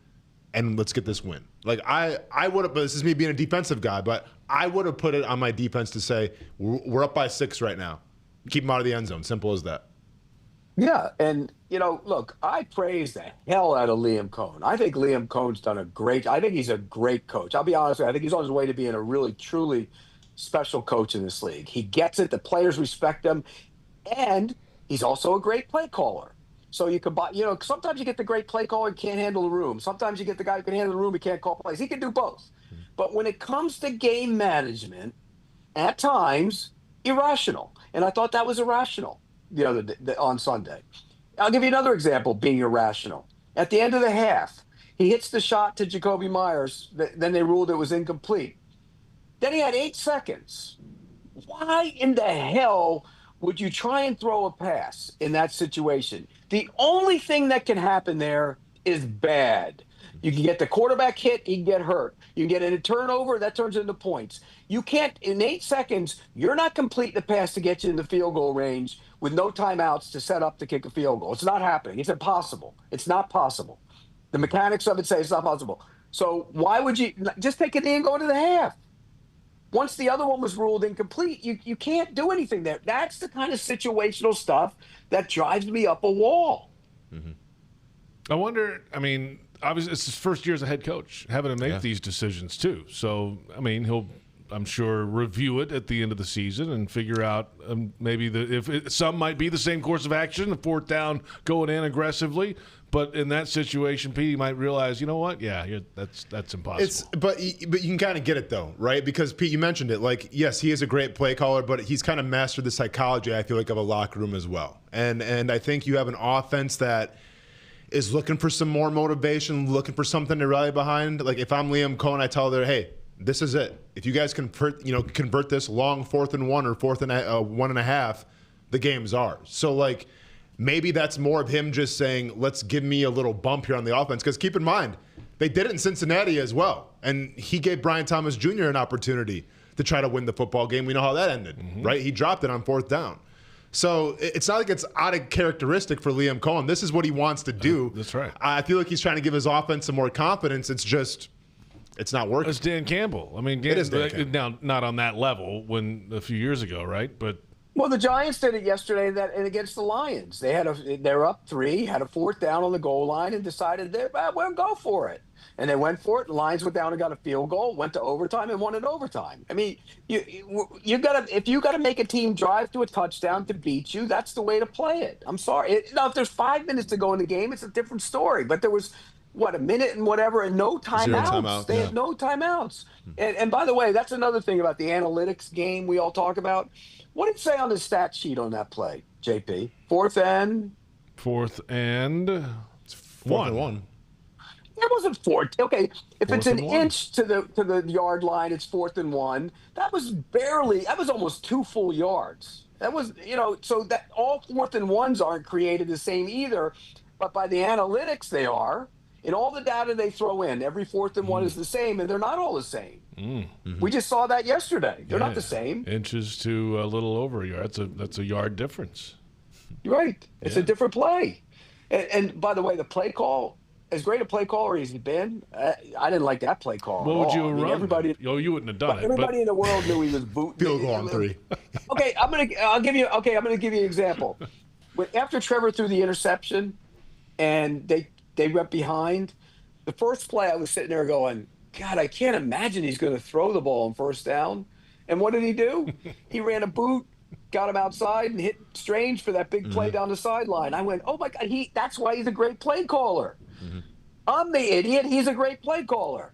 And let's get this win. I would have, but this is me being a defensive guy, but I would have put it on my defense to say, we're up by 6 right now. Keep them out of the end zone. Simple as that. Yeah, and, look, I praise the hell out of Liam Cohen. I think Liam Cohen's done I think he's a great coach. I'll be honest with you. I think he's on his way to being a really, truly special coach in this league. He gets it. The players respect him. And he's also a great play caller. So you could buy, sometimes you get the great play caller and can't handle the room. Sometimes you get the guy who can handle the room and can't call plays. He can do both. But when it comes to game management, at times, irrational. And I thought that was irrational on Sunday. I'll give you another example being irrational. At the end of the half, he hits the shot to Jacoby Myers. Then they ruled it was incomplete. Then he had 8 seconds. Why in the hell would you try and throw a pass in that situation? The only thing that can happen there is bad. You can get the quarterback hit, he can get hurt. You can get a turnover, that turns into points. You can't, in 8 seconds, you're not completing the pass to get you in the field goal range with no timeouts to set up to kick a field goal. It's not happening. It's impossible. It's not possible. The mechanics of it say it's not possible. So why would you just take a knee and go to the half? Once the other one was ruled incomplete, you can't do anything there. That's the kind of situational stuff that drives me up a wall. Mm-hmm. I wonder, I mean, obviously it's his first year as a head coach, having to make these decisions too. So, I mean, he'll, I'm sure, review it at the end of the season and figure out maybe some might be the same course of action, the fourth down going in aggressively. But in that situation, Pete, you might realize, you know what? Yeah, that's impossible. But you can kind of get it, though, right? Because, Pete, you mentioned it. Like, yes, he is a great play caller, but he's kind of mastered the psychology, I feel like, of a locker room as well. And I think you have an offense that is looking for some more motivation, looking for something to rally behind. Like, if I'm Liam Cohen, I tell her, hey, this is it. If you guys convert this long 4th and 1 or 4th and 1.5, the game's ours. So, like, maybe that's more of him just saying, let's give me a little bump here on the offense. Because keep in mind, they did it in Cincinnati as well. And he gave Brian Thomas Jr. an opportunity to try to win the football game. We know how that ended, right? He dropped it on 4th down. So it's not like it's out of characteristic for Liam Cohen. This is what he wants to do. That's right. I feel like he's trying to give his offense some more confidence. It's just, it's not working. It's Dan Campbell. I mean, it is Dan Campbell. Now, not on that level a few years ago, right? But well, the Giants did it yesterday and against the Lions. They're up 3, had a 4th down on the goal line, and decided we'll go for it. And they went for it. The Lions went down and got a field goal, went to overtime, and won in overtime. I mean, if you got to make a team drive to a touchdown to beat you, that's the way to play it. I'm sorry. Now, if there's 5 minutes to go in the game, it's a different story. But there was a minute and whatever, and no timeouts. They had no timeouts. And by the way, that's another thing about the analytics game we all talk about. What did it say on the stat sheet on that play, JP? 4th and 1. It wasn't 4. Okay, if it's an inch to the yard line, it's 4th and 1. That was almost 2 full yards. That was, so that all 4th and 1s aren't created the same either, but by the analytics they are. In all the data they throw in, every 4th and 1 is the same, and they're not all the same. Mm-hmm. We just saw that yesterday. They're not the same. Inches to a little over a yard. That's a yard difference. You're right. It's a different play. And by the way, the play call, as great a play caller as he's been, I didn't like that play call. What would you have run? Everybody, you wouldn't have done it. Everybody in the world knew he was booting. Field goal on 3. Okay, I'm gonna give you an example. After Trevor threw the interception, and they went behind. The first play, I was sitting there going, God, I can't imagine he's going to throw the ball on 1st down. And what did he do? He ran a boot, got him outside, and hit Strange for that big play down the sideline. I went, oh, my God, that's why he's a great play caller. I'm the idiot. He's a great play caller.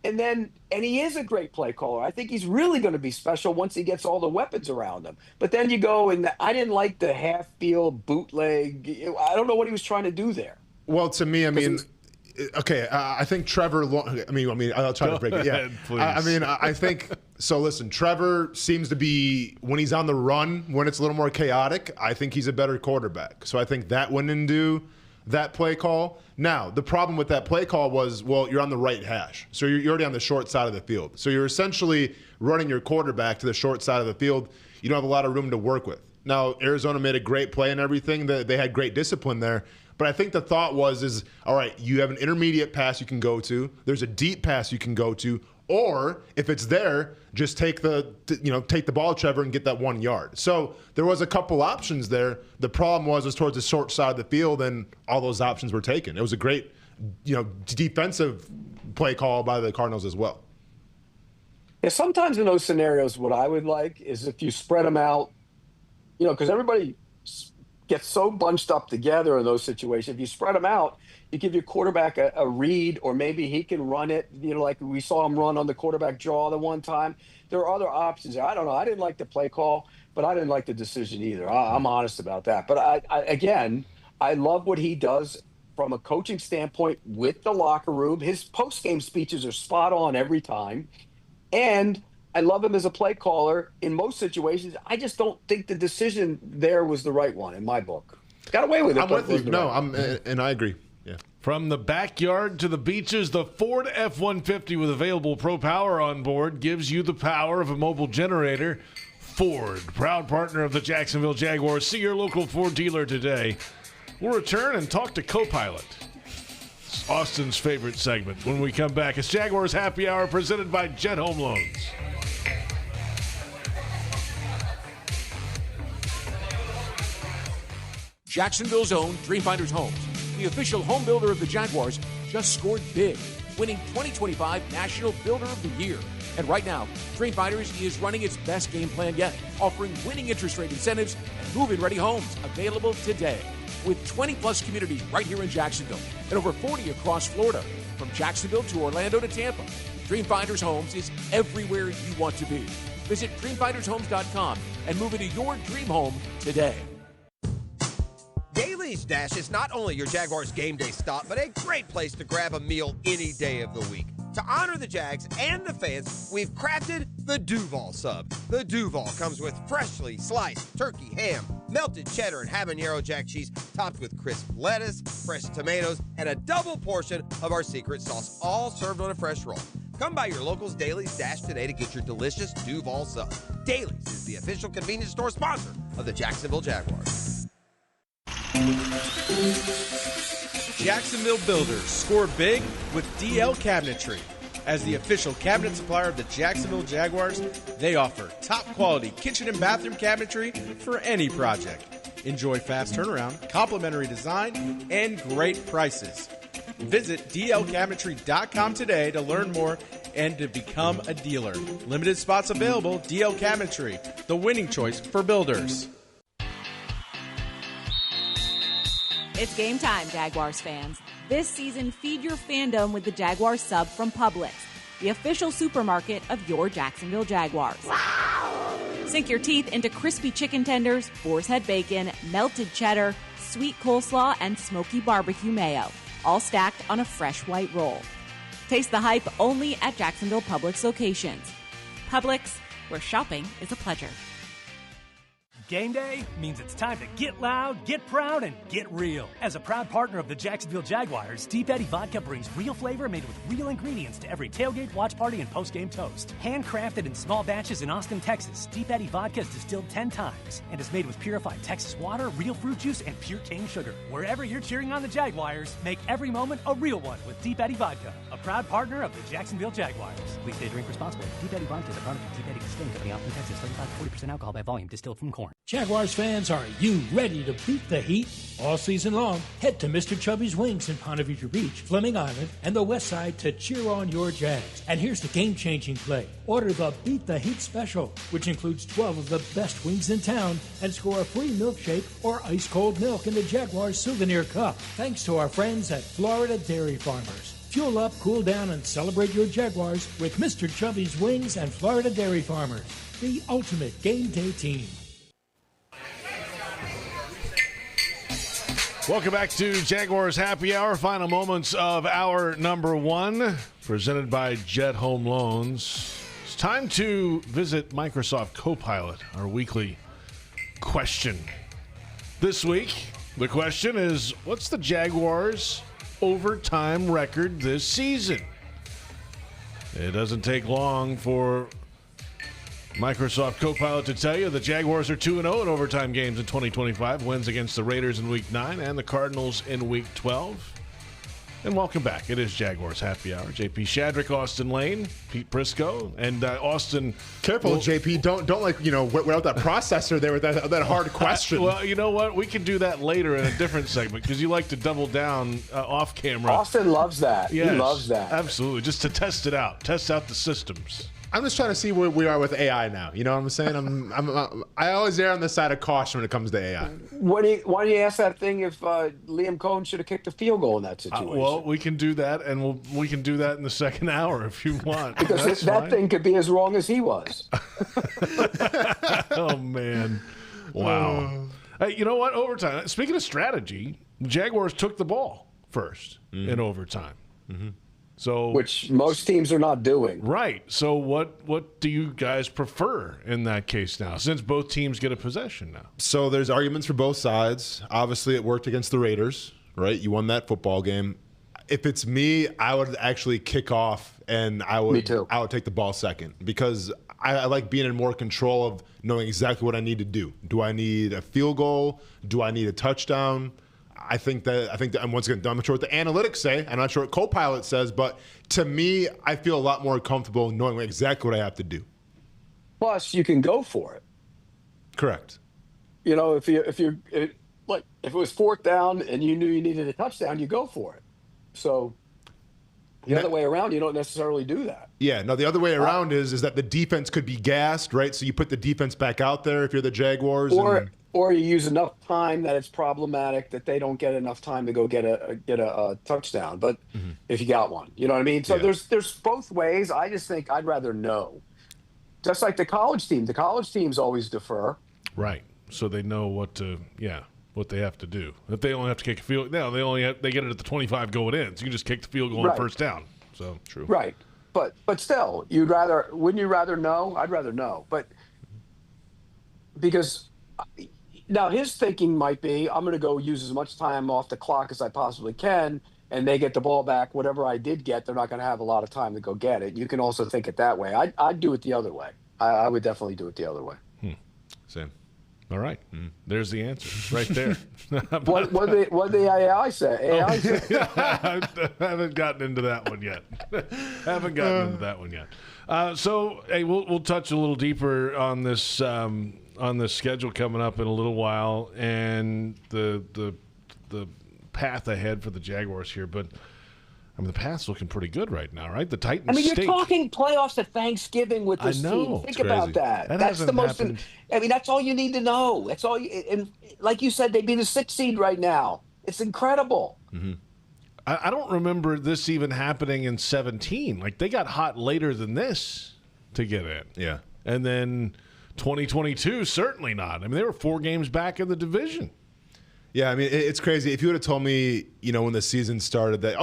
And he is a great play caller. I think he's really going to be special once he gets all the weapons around him. But then you go, and I didn't like the half-field bootleg. I don't know what he was trying to do there. Well, to me, I mean, okay, I think Trevor. I mean, I'll try to break it. Yeah, I think so. Listen, Trevor seems to be, when he's on the run, when it's a little more chaotic, I think he's a better quarterback. So I think that went into that play call. Now, the problem with that play call was, well, you're on the right hash, so you're already on the short side of the field. So you're essentially running your quarterback to the short side of the field. You don't have a lot of room to work with. Now, Arizona made a great play and everything. They had great discipline there. But I think the thought was, all right, you have an intermediate pass you can go to. There's a deep pass you can go to. Or if it's there, just take the ball, Trevor, and get that 1 yard. So there was a couple options there. The problem was towards the short side of the field, and all those options were taken. It was a great, defensive play call by the Cardinals as well. Yeah, sometimes in those scenarios, what I would like is if you spread them out, because everybody gets so bunched up together in those situations. If you spread them out, you give your quarterback a read, or maybe he can run it, like we saw him run on the quarterback draw the one time. There are other options. I don't know. I didn't like the play call, but I didn't like the decision either. I'm honest about that. But I love what he does from a coaching standpoint with the locker room. His post-game speeches are spot on every time. And I love him as a play caller in most situations. I just don't think the decision there was the right one in my book. Got away with it. I'm with you. No, and I agree. Yeah. From the backyard to the beaches, the Ford F-150 with available Pro Power on board gives you the power of a mobile generator. Ford, proud partner of the Jacksonville Jaguars. See your local Ford dealer today. We'll return and talk to co-pilot. It's Austin's favorite segment. When we come back, it's Jaguars Happy Hour presented by Jet Home Loans. Jacksonville's own Dreamfinders Homes, the official home builder of the Jaguars, just scored big, winning 2025 National Builder of the Year. And right now, Dreamfinders is running its best game plan yet, offering winning interest rate incentives and move-in ready homes available today. With 20-plus communities right here in Jacksonville and over 40 across Florida, from Jacksonville to Orlando to Tampa, Dreamfinders Homes is everywhere you want to be. Visit dreamfindershomes.com and move into your dream home today. Daly's Dash is not only your Jaguars game day stop, but a great place to grab a meal any day of the week. To honor the Jags and the fans, we've crafted the Duval Sub. The Duval comes with freshly sliced turkey, ham, melted cheddar, and habanero jack cheese, topped with crisp lettuce, fresh tomatoes, and a double portion of our secret sauce, all served on a fresh roll. Come by your local's Daly's Dash today to get your delicious Duval Sub. Daly's is the official convenience store sponsor of the Jacksonville Jaguars. Jacksonville Builders scored big with DL Cabinetry. As the official cabinet supplier of the Jacksonville Jaguars, they offer top-quality kitchen and bathroom cabinetry for any project. Enjoy fast turnaround, complimentary design, and great prices. Visit dlcabinetry.com today to learn more and to become a dealer. Limited spots available. DL Cabinetry, the winning choice for builders. It's game time, Jaguars fans. This season, feed your fandom with the Jaguars Sub from Publix, the official supermarket of your Jacksonville Jaguars. Wow. Sink your teeth into crispy chicken tenders, boar's head bacon, melted cheddar, sweet coleslaw, and smoky barbecue mayo, all stacked on a fresh white roll. Taste the hype only at Jacksonville Publix locations. Publix, where shopping is a pleasure. Game day means it's time to get loud, get proud, and get real. As a proud partner of the Jacksonville Jaguars, Deep Eddy Vodka brings real flavor made with real ingredients to every tailgate, watch party, and post-game toast. Handcrafted in small batches in Austin, Texas, Deep Eddy Vodka is distilled 10 times and is made with purified Texas water, real fruit juice, and pure cane sugar. Wherever you're cheering on the Jaguars, make every moment a real one with Deep Eddy Vodka, a proud partner of the Jacksonville Jaguars. Please stay drink responsibly. Deep Eddy Vodka is a product of Deep Eddy Distilling Company, Austin, Texas. 35 to 40% alcohol by volume, distilled from corn. Jaguars fans, are you ready to beat the heat? All season long, head to Mr. Chubby's Wings in Ponte Vedra Beach, Fleming Island, and the West Side to cheer on your Jags. And here's the game-changing play. Order the Beat the Heat Special, which includes 12 of the best wings in town, and score a free milkshake or ice-cold milk in the Jaguars Souvenir Cup. Thanks to our friends at Florida Dairy Farmers. Fuel up, cool down, and celebrate your Jaguars with Mr. Chubby's Wings and Florida Dairy Farmers, the ultimate game day team. Welcome back to Jaguars Happy Hour. Final moments of hour number one, presented by Jet Home Loans. It's time to visit Microsoft Copilot, our weekly question. This week, the question is, what's the Jaguars' overtime record this season? It doesn't take long for Microsoft Copilot to tell you the Jaguars are 2-0 in overtime games in 2025. Wins against the Raiders in Week 9 and the Cardinals in Week 12. And welcome back. It is Jaguars Happy Hour. JP Shadrick, Austin Lane, Pete Prisco, and Austin. Careful, JP. Don't wear out that processor there with that hard question. Well, you know what? We can do that later in a different segment because you like to double down off camera. Austin loves that. Yes, he loves that. Absolutely. Just to test it out. Test out the systems. I'm just trying to see where we are with AI now. You know what I'm saying? I always err on the side of caution when it comes to AI. Why don't you ask that thing if Liam Cohen should have kicked a field goal in that situation? Well, we can do that, and we can do that in the second hour if you want. Because that thing could be as wrong as he was. Oh, man. Wow. Hey, you know what? Overtime. Speaking of strategy, the Jaguars took the ball first in overtime. Mm-hmm. So, which most teams are not doing. Right. So what do you guys prefer in that case now, since both teams get a possession now? So there's arguments for both sides. Obviously, it worked against the Raiders, right? You won that football game. If it's me, I would actually kick off, and I would take the ball second, because I like being in more control of knowing exactly what I need to do. Do I need a field goal? Do I need a touchdown? I think that and once again, I'm not sure what the analytics say. I'm not sure what Copilot says, but to me, I feel a lot more comfortable knowing exactly what I have to do. Plus, you can go for it. Correct. You know, if it was fourth down and you knew you needed a touchdown, you go for it. So the other way around, you don't necessarily do that. Yeah, no, the other way around is that the defense could be gassed, right? So you put the defense back out there if you're the Jaguars, or you use enough time that it's problematic that they don't get enough time to go get a touchdown. But if you got one, you know what I mean? So there's both ways. I just think I'd rather know. Just like the college team. The college teams always defer. Right. So they know what they have to do. If they only have to kick a field, they get it at the 25 going in. So you can just kick the field goal on first down. So true. Right. But still, wouldn't you rather know? I'd rather know. But because now his thinking might be, I'm going to go use as much time off the clock as I possibly can, and they get the ball back. Whatever I did get, they're not going to have a lot of time to go get it. You can also think it that way. I'd do it the other way. I would definitely do it the other way. Same. All right. There's the answer right there. What the AI say? I haven't gotten into that one yet. So, hey, we'll touch a little deeper on this schedule coming up in a little while, and the path ahead for the Jaguars here. But I mean, the path's looking pretty good right now, right? The Titans. I mean, you're talking playoffs at Thanksgiving with this team. Think about that. That's the most. I mean, that's all you need to know. That's all. And like you said, they'd be the 6th seed right now. It's incredible. Mm-hmm. I don't remember this even happening in 2017. Like, they got hot later than this to get in. Yeah. And then 2022, certainly not. I mean, they were 4 games back in the division. Yeah, I mean, it's crazy. If you would have told me, when the season started that,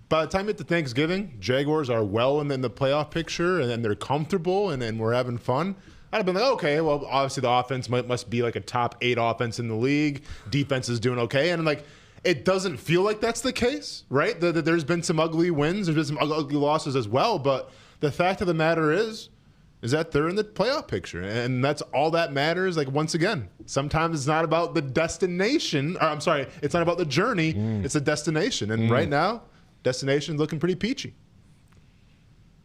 by the time you get to Thanksgiving, Jaguars are well in the playoff picture, and they're comfortable, and we're having fun, I'd have been like, okay, well, obviously the offense must be like a top 8 offense in the league. Defense is doing okay. And, it doesn't feel like that's the case, right? There's been some ugly wins. There's been some ugly losses as well. But the fact of the matter is that they're in the playoff picture. And that's all that matters. Once again, sometimes it's not about the destination. It's not about the journey. It's a destination. And right now, destination's looking pretty peachy.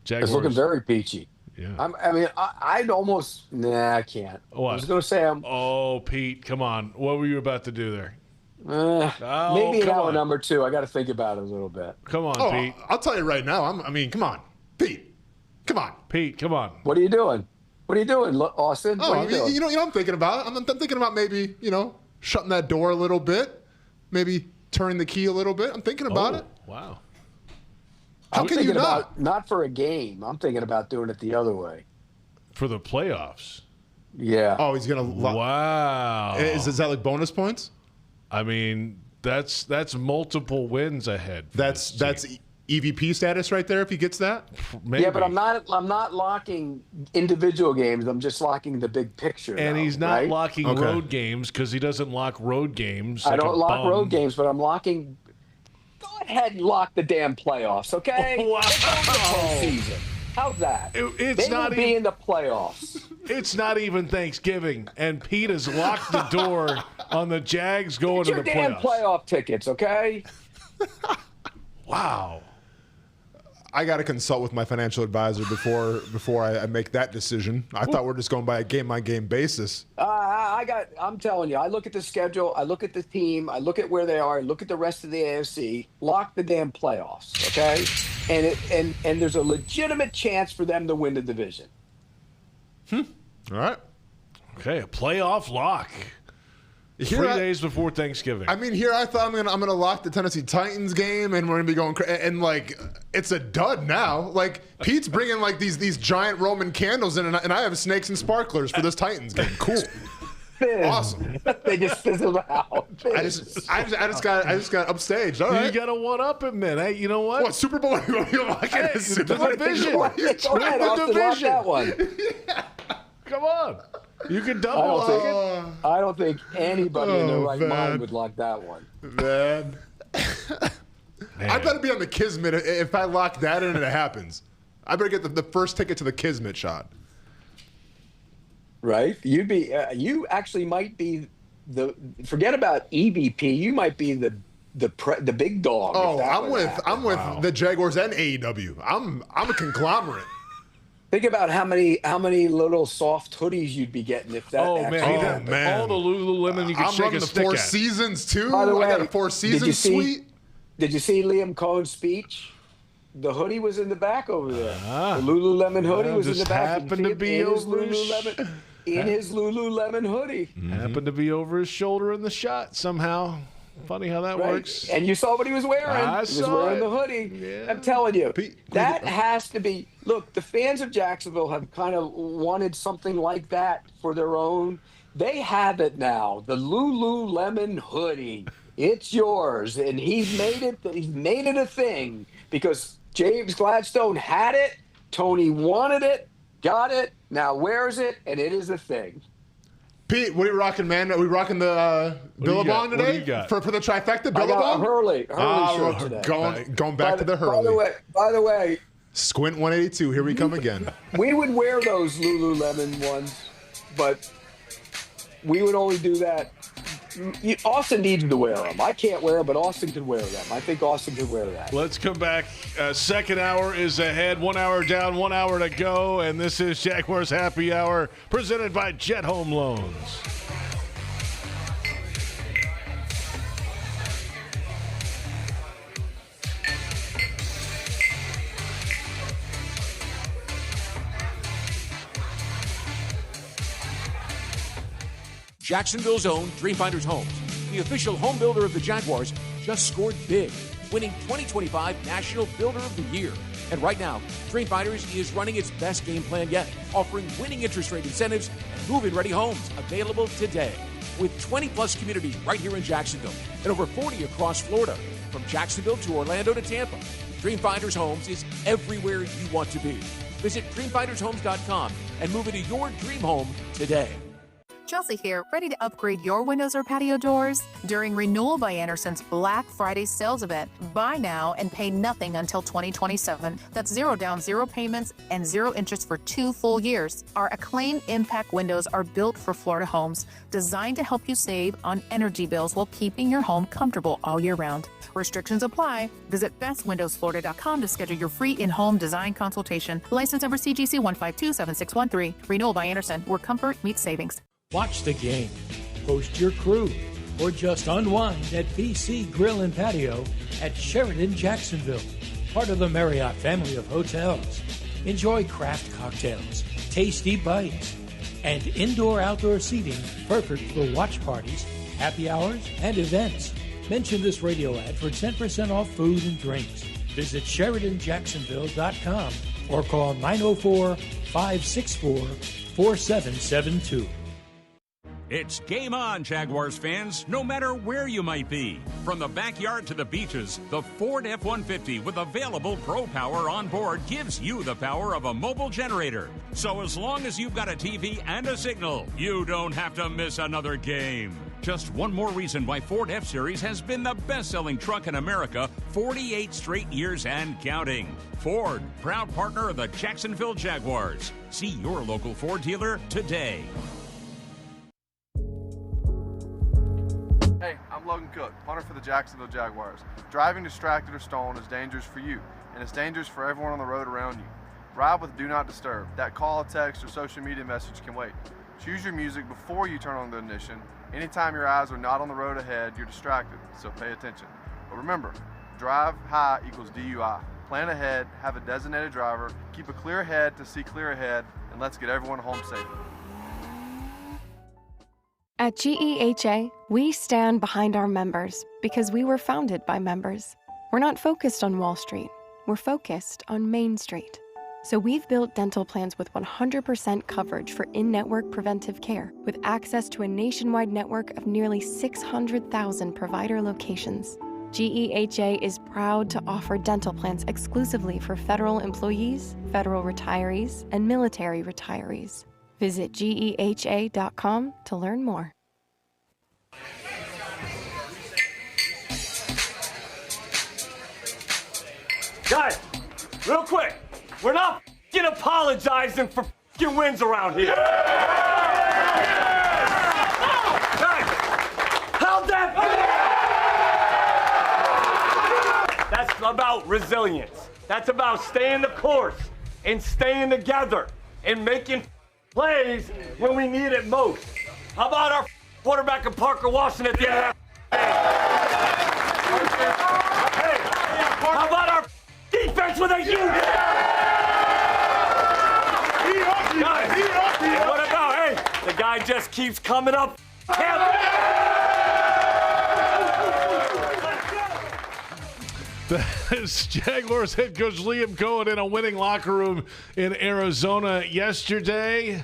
Jaguars. It's looking very peachy. Yeah. I'd almost. I can't. What? I was going to say Oh, Pete, come on. What were you about to do there? Maybe an hour number 2. I got to think about it a little bit. Come on, Pete. I'll tell you right now. come on, Pete. Come on, Pete. Come on. What are you doing? Austin? Oh, what are you doing? I'm thinking about. I'm thinking about maybe shutting that door a little bit, maybe turning the key a little bit. I'm thinking about it. Wow. How can you not? Not for a game. I'm thinking about doing it the other way. For the playoffs. Yeah. Oh, he's gonna. Wow. Is that like bonus points? I mean, that's multiple wins ahead. That's EVP status right there if he gets that. Maybe. Yeah, but I'm not locking individual games. I'm just locking the big picture. And now, he's not locking road games because he doesn't lock road games. I don't lock road games, but I'm locking. Go ahead and lock the damn playoffs, okay? Wow. Season. How's that? It's they not will be in the playoffs. It's not even Thanksgiving, and Pete has locked the door on the Jags going to the playoffs. Get your damn playoff tickets, okay? Wow. I got to consult with my financial advisor before I make that decision. I thought we're just going by a game-by-game basis. I'm telling you, I look at the schedule, I look at the team, I look at where they are, I look at the rest of the AFC. Lock the damn playoffs, okay? And there's a legitimate chance for them to win the division. All right. Okay, a playoff lock. 3 days before Thanksgiving. I mean, here I thought I'm gonna lock the Tennessee Titans game, and we're gonna be going and it's a dud now. Pete's bringing these giant Roman candles in, and I have snakes and sparklers for this Titans game. Cool. Awesome. They just fizzled out. I just got upstaged. All right. You got to one-up him then. Hey, you know what? What, Super Bowl? Hey, the division. Go ahead, Austin, lock that one. Come on. You can double lock it. I don't think anybody in their right mind would lock that one. Man. I better be on the Kismet if I lock that in and it happens. I better get the first ticket to the Kismet shot. Right? You'd be. You actually might be forget about EVP. You might be the big dog. Oh, I'm with the Jaguars and AEW. I'm a conglomerate. Think about how many little soft hoodies you'd be getting if that. Oh man, all the Lululemon you can shake a stick at. Four Seasons too. By the way, I got a Four Seasons suite. Did you see Liam Cohen's speech? The hoodie was in the back over there. The Lululemon hoodie was in the back. Happened to be over his Lululemon hoodie. Happened to be over his shoulder in the shot somehow. Funny how that works. And you saw what he was wearing. He was wearing the hoodie. Yeah. I'm telling you, that has to be. Look, the fans of Jacksonville have kind of wanted something like that for their own. They have it now. The Lululemon hoodie. It's yours, and he's made it a thing because James Gladstone had it. Tony wanted it, got it, now wears it, and it is a thing. Pete, what are you rocking, man? Are we rocking the Billabong today for the trifecta? Billabong? Hurley shirt today. Going back to the Hurley. By the way, Squint 182. Here we come again. We would wear those Lululemon ones, but we would only do that. Austin needs to wear them. I can't wear them, but Austin could wear them. I think Austin could wear that. Let's come back. Second hour is ahead. 1 hour down, 1 hour to go. And this is Jaguars Happy Hour presented by Jet Home Loans. Jacksonville's own Dreamfinders Homes, the official home builder of the Jaguars, just scored big, winning 2025 National Builder of the Year. And right now, Dreamfinders is running its best game plan yet, offering winning interest rate incentives and move-in ready homes available today. With 20-plus communities right here in Jacksonville and over 40 across Florida, from Jacksonville to Orlando to Tampa, Dreamfinders Homes is everywhere you want to be. Visit dreamfindershomes.com and move into your dream home today. Chelsea here, ready to upgrade your windows or patio doors? During Renewal by Anderson's Black Friday sales event, buy now and pay nothing until 2027. That's 0 down, 0 payments, and 0 interest for 2 full years. Our Acclaim Impact windows are built for Florida homes, designed to help you save on energy bills while keeping your home comfortable all year round. Restrictions apply. Visit bestwindowsflorida.com to schedule your free in-home design consultation. License number CGC 1527613. Renewal by Anderson, where comfort meets savings. Watch the game, host your crew, or just unwind at BC Grill and Patio at Sheridan Jacksonville, part of the Marriott family of hotels. Enjoy craft cocktails, tasty bites, and indoor-outdoor seating perfect for watch parties, happy hours, and events. Mention this radio ad for 10% off food and drinks. Visit SheridanJacksonville.com or call 904-564-4772. It's game on, Jaguars fans, no matter where you might be. From the backyard to the beaches, the Ford F-150 with available Pro Power on board gives you the power of a mobile generator. So as long as you've got a TV and a signal, you don't have to miss another game. Just one more reason why Ford F-Series has been the best-selling truck in America 48 straight years and counting. Ford, proud partner of the Jacksonville Jaguars. See your local Ford dealer today. Hey, I'm Logan Cook, punter for the Jacksonville Jaguars. Driving distracted or stolen is dangerous for you, and it's dangerous for everyone on the road around you. Ride with Do Not Disturb. That call, text, or social media message can wait. Choose your music before you turn on the ignition. Anytime your eyes are not on the road ahead, you're distracted, so pay attention. But remember, drive high equals DUI. Plan ahead, have a designated driver, keep a clear head to see clear ahead, and let's get everyone home safe. At GEHA, we stand behind our members because we were founded by members. We're not focused on Wall Street. We're focused on Main Street. So we've built dental plans with 100% coverage for in-network preventive care, with access to a nationwide network of nearly 600,000 provider locations. GEHA is proud to offer dental plans exclusively for federal employees, federal retirees, and military retirees. Visit GEHA.com to learn more. Guys, real quick, we're not f***ing apologizing for f***ing wins around here. Guys, how'd that feel? That's about resilience. That's about staying the course and staying together and making plays when we need it most. How about our quarterback and Parker Washington at the end of that? Hey, how about our defense with a unit? Guys, what about, hey, the guy just keeps coming up. That is Jaguars head coach Liam Cohen in a winning locker room in Arizona yesterday.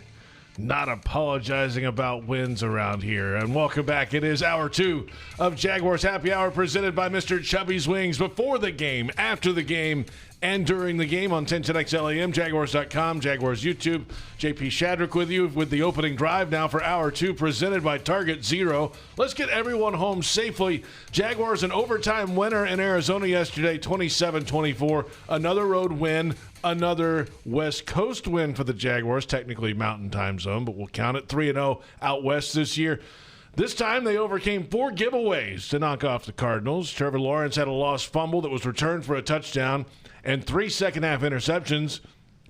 Not apologizing about wins around here. And welcome back. It is hour 2 of Jaguars Happy Hour presented by Mr. Chubby's Wings. Before the game, after the game, and during the game on 1010XLAM, Jaguars.com, Jaguars YouTube. JP Shadrick with you with the opening drive now for hour 2 presented by Target Zero. Let's get everyone home safely. Jaguars an overtime winner in Arizona yesterday, 27-24. Another road win. Another West Coast win for the Jaguars, technically Mountain Time Zone, but we'll count it 3-0 out west this year. This time they overcame 4 giveaways to knock off the Cardinals. Trevor Lawrence had a lost fumble that was returned for a touchdown and 3 second-half interceptions,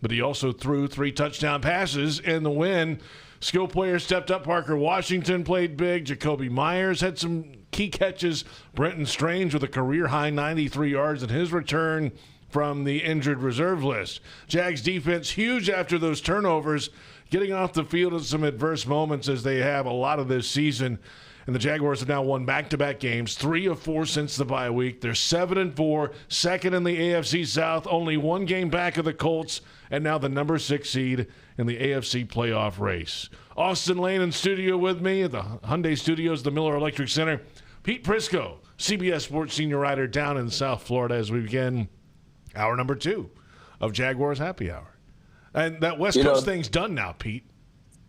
but he also threw 3 touchdown passes in the win. Skill players stepped up. Parker Washington played big. Jacoby Myers had some key catches. Brenton Strange with a career-high 93 yards in his return from the injured reserve list. Jags defense huge after those turnovers, getting off the field in some adverse moments as they have a lot of this season. And the Jaguars have now won back-to-back games, 3 of 4 since the bye week. They're 7-4, second in the AFC South, only 1 game back of the Colts, and now the number 6 seed in the AFC playoff race. Austin Lane in studio with me at the Hyundai Studios, the Miller Electric Center. Pete Prisco, CBS Sports senior writer down in South Florida as we begin hour number 2 of Jaguars Happy Hour. And that West Coast thing's done now, Pete.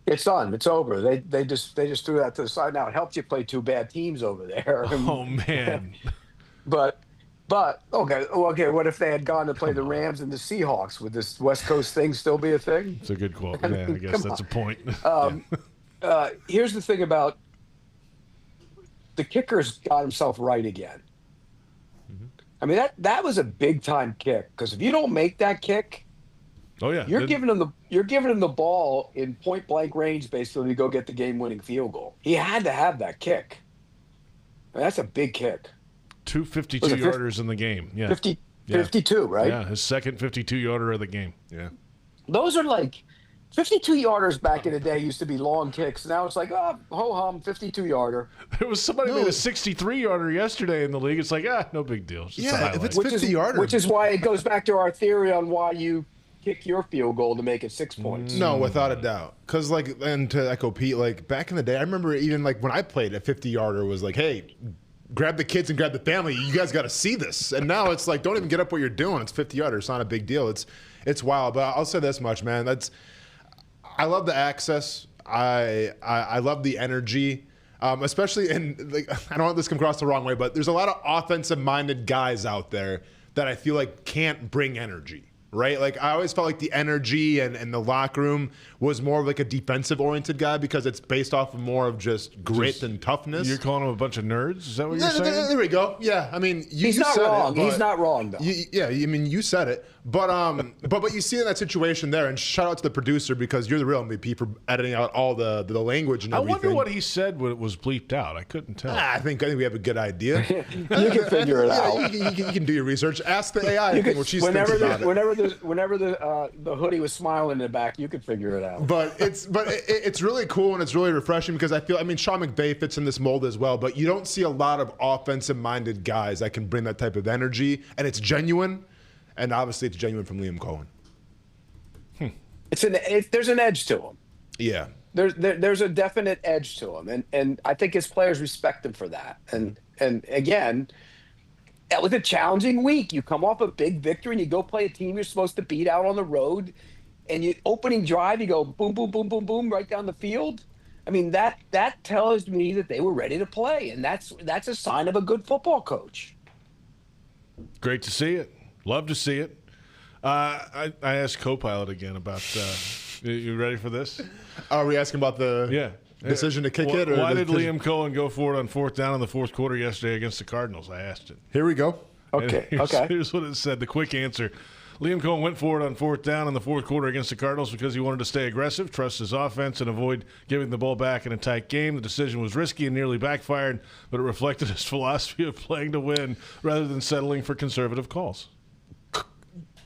It's done. It's over. They just threw that to the side. Now it helped you play 2 bad teams over there. Oh man. but okay. What if they had gone to play the Rams and the Seahawks? Would this West Coast thing still be a thing? It's a good quote. Yeah, I guess that's a point. Here's the thing about the kicker's got himself right again. Mm-hmm. I mean that was a big time kick because if you don't make that kick. Oh yeah, you're giving him the ball in point blank range basically to go get the game winning field goal. He had to have that kick. That's a big kick. 2 52-yarders in the game. Yeah, 52, right? Yeah, his second 52-yarder of the game. Yeah, those are like 52-yarders back in the day used to be long kicks. Now it's like ho hum 52-yarder. There was somebody made a 63-yarder yesterday in the league. It's like no big deal. It's if it's 50-yarder, which is why it goes back to our theory on why you kick your field goal to make it 6 points. No, without a doubt. Because, and to echo Pete, back in the day, I remember even, when I played, a 50-yarder was like, hey, grab the kids and grab the family. You guys got to see this. And now it's like, don't even get up what you're doing. It's 50-yarder. It's not a big deal. It's wild. But I'll say this much, man. I love the access. I love the energy. Especially in, I don't want this to come across the wrong way, but there's a lot of offensive-minded guys out there that I feel like can't bring energy. Right? I always felt like the energy and the locker room was more of a defensive-oriented guy because it's based off of more of just grit and toughness. You're calling them a bunch of nerds? Is that what you're saying? There we go. Yeah. I mean, he's not wrong. He's not wrong, though. You said it. But you see in that situation there, and shout out to the producer because you're the real MVP for editing out all the language and everything. I wonder what he said when it was bleeped out. I couldn't tell. I think we have a good idea. You can figure it out. You can do your research. Ask the AI what she's thinking about it. Whenever the hoodie was smiling in the back, you could figure it out. But it's really cool and it's really refreshing because Sean McVay fits in this mold as well. But you don't see a lot of offensive-minded guys that can bring that type of energy, and it's genuine. And obviously, it's genuine from Liam Cohen. There's an edge to him. Yeah. There's a definite edge to him, and I think his players respect him for that. And again, that was a challenging week. You come off a big victory and you go play a team you're supposed to beat out on the road, and you opening drive, you go boom, boom, boom, boom, boom right down the field. I mean, that tells me that they were ready to play, and that's a sign of a good football coach. Great to see it. Love to see it. I asked Copilot again about. You ready for this? Are we asking about the decision to kick it? Or why did Liam Cohen go for it on 4th down in the 4th quarter yesterday against the Cardinals? I asked it. Here we go. Okay. Here's what it said. The quick answer. Liam Cohen went for it on 4th down in the 4th quarter against the Cardinals because he wanted to stay aggressive, trust his offense, and avoid giving the ball back in a tight game. The decision was risky and nearly backfired, but it reflected his philosophy of playing to win rather than settling for conservative calls.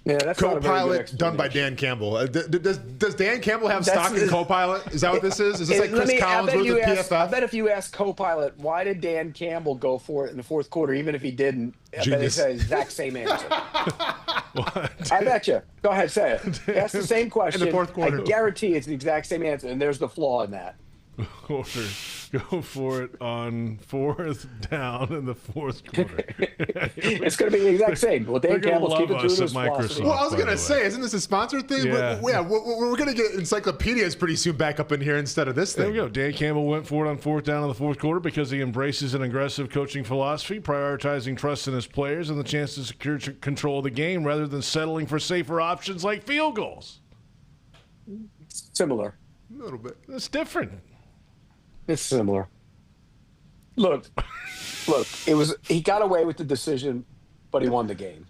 Yeah, that's Copilot done by Dan Campbell. Does Dan Campbell have stock in Copilot? Is that what this is? Is this like Chris Collinsworth with PFF? I bet if you ask Copilot, why did Dan Campbell go for it in the 4th quarter, even if he didn't, I bet he said the exact same answer. I bet you. Go ahead, say it. Ask the same question. In the 4th quarter. I guarantee it's the exact same answer, and there's the flaw in that. Quarter. Go for it on 4th down in the 4th quarter. It's going to be the exact same. Well, Dan Campbell's keeping true to his philosophy. Well, I was going to say, isn't this a sponsored thing? Yeah. We're going to get encyclopedias pretty soon back up in here instead of this thing. There we go. Dan Campbell went for it on 4th down in the 4th quarter because he embraces an aggressive coaching philosophy, prioritizing trust in his players and the chance to secure control of the game rather than settling for safer options like field goals. Similar. A little bit. It's different. It's similar. Look, he got away with the decision, but he won the game.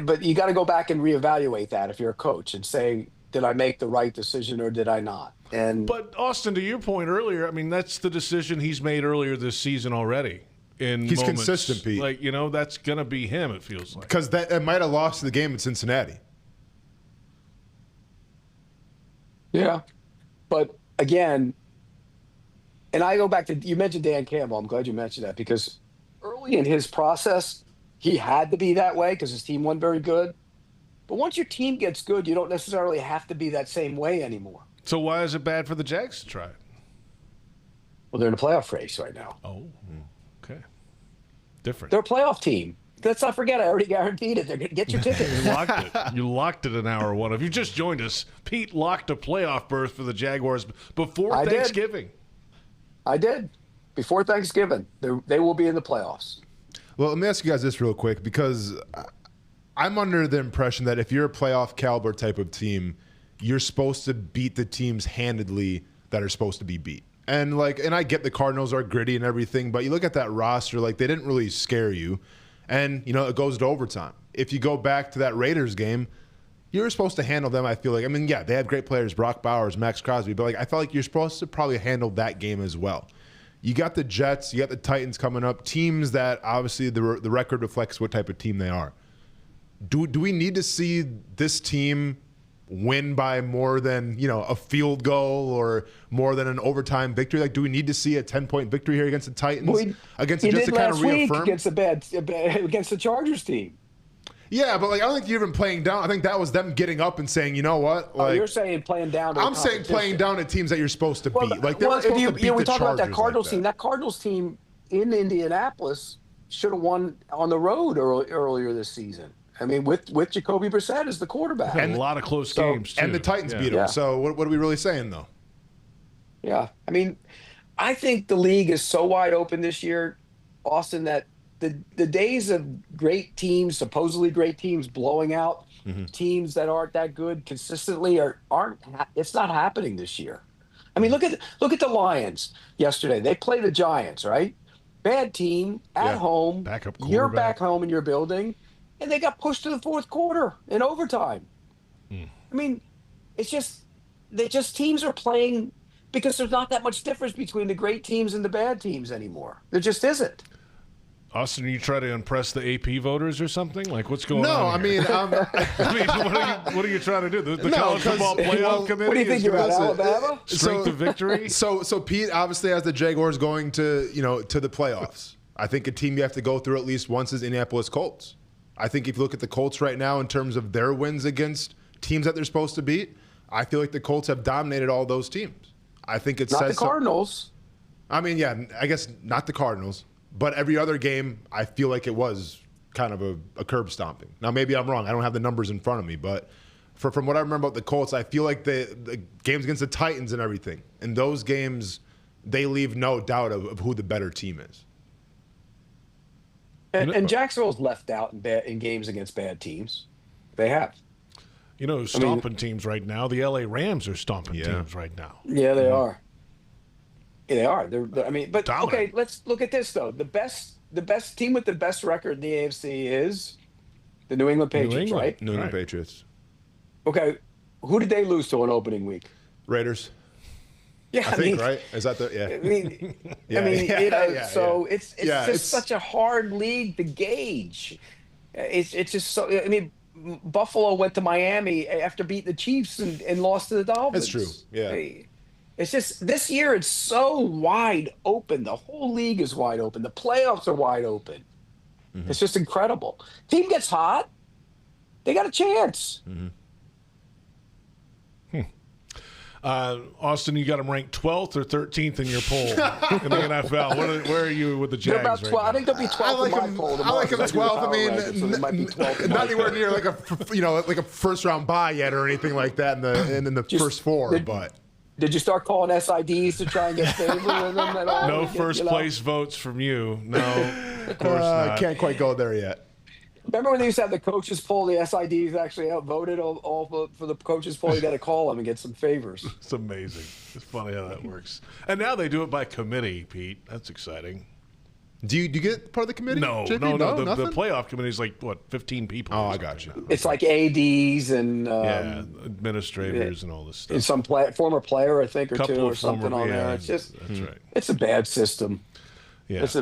But you got to go back and reevaluate that if you're a coach and say, did I make the right decision or did I not? But Austin, to your point earlier, I mean, that's the decision he's made earlier this season already. He's consistent, Pete. Like, that's going to be him, it feels like. Because it might have lost the game in Cincinnati. Yeah. But again, and I go back to, you mentioned Dan Campbell. I'm glad you mentioned that because early in his process, he had to be that way because his team wasn't very good. But once your team gets good, you don't necessarily have to be that same way anymore. So why is it bad for the Jags to try it? Well, they're in a playoff race right now. Oh, okay. Different. They're a playoff team. Let's not forget, I already guaranteed it. They're going to get your ticket. You locked it in hour one. If you just joined us, Pete locked a playoff berth for the Jaguars before Thanksgiving. I did. Before Thanksgiving, they will be in the playoffs. Well, let me ask you guys this real quick because I'm under the impression that if you're a playoff caliber type of team, you're supposed to beat the teams handedly that are supposed to be beat. And I get the Cardinals are gritty and everything, but you look at that roster, they didn't really scare you. And, it goes to overtime. If you go back to that Raiders game, you're supposed to handle them, I feel like. I mean, yeah, they have great players, Brock Bowers, Max Crosby, but I felt like you're supposed to probably handle that game as well. You got the Jets, you got the Titans coming up, teams that obviously the record reflects what type of team they are. Do we need to see this team win by more than, a field goal or more than an overtime victory? Do we need to see a 10-point victory here against the Titans? Against the Jets to kind of reaffirm? Against the Chargers team. Yeah, but I don't think you're even playing down. I think that was them getting up and saying, you know what? You're saying playing down. I'm saying playing down to teams that you're supposed to beat. They were supposed to beat we the talk about that Chargers Cardinals team. That Cardinals team in Indianapolis should have won on the road earlier this season. I mean, with Jacoby Brissett as the quarterback. And a lot of close games, too. And the Titans beat them. So what are we really saying, though? Yeah. I mean, I think the league is so wide open this year, Austin, that the days of great teams, supposedly great teams, blowing out teams that aren't that good consistently it's not happening this year. I mean, look at the Lions yesterday. They play the Giants, right? Bad team at home. You're back home in your building, and they got pushed to the 4th quarter in overtime. I mean, it's just teams are playing because there's not that much difference between the great teams and the bad teams anymore. There just isn't. Austin, you try to impress the AP voters or something? What's going on? No, I mean, what are you trying to do? The college football playoff committee? What do you think you're at, Alabama? Strength of victory? So Pete obviously has the Jaguars going to the playoffs. I think a team you have to go through at least once is Indianapolis Colts. I think if you look at the Colts right now in terms of their wins against teams that they're supposed to beat, I feel like the Colts have dominated all those teams. I think it Not says the Cardinals. I mean, yeah, I guess not the Cardinals, but every other game, I feel like it was kind of a curb stomping. Now, maybe I'm wrong. I don't have the numbers in front of me, but from what I remember about the Colts, I feel like the games against the Titans and everything, in those games, they leave no doubt of who the better team is. And Jacksonville's left out in games against bad teams. They have. You know, stomping teams right now. The LA Rams are stomping teams right now. Yeah, they are. Yeah, they are. But dominant. Okay, let's look at this though. The best team with the best record in the AFC is the New England Patriots, right? New England Patriots. Okay, who did they lose to on opening week? Raiders. Yeah, I think, right? Is that the It's just such a hard league to gauge. It's just so. I mean, Buffalo went to Miami after beating the Chiefs and lost to the Dolphins. That's true. Yeah. It's just this year it's so wide open. The whole league is wide open. The playoffs are wide open. Mm-hmm. It's just incredible. Team gets hot, they got a chance. Mm-hmm. Austin, you got them ranked 12th or 13th in your poll in the NFL. Where are you with the Jags? They're about 12. Right I think they'll be 12 in my poll. I like them 12th. I mean, so they might be 12. Not anywhere near like a first round bye yet or anything like that in the first four. But did you start calling SIDs to try and get favor with them at all? No first place votes from you. No, of course not. I can't quite go there yet. Remember when they used to have the coaches poll? The SIDs actually outvoted all for the coaches poll. You got to call them and get some favors. It's amazing. It's funny how that works. And now they do it by committee, Pete. That's exciting. Do you get part of the committee? No, JP? no. The playoff committee is like, 15 people? Oh, I got you. It's like ADs and administrators and all this stuff. And some former player, I think, or two or something on there. It's just, that's right. It's a bad system. Yeah. It's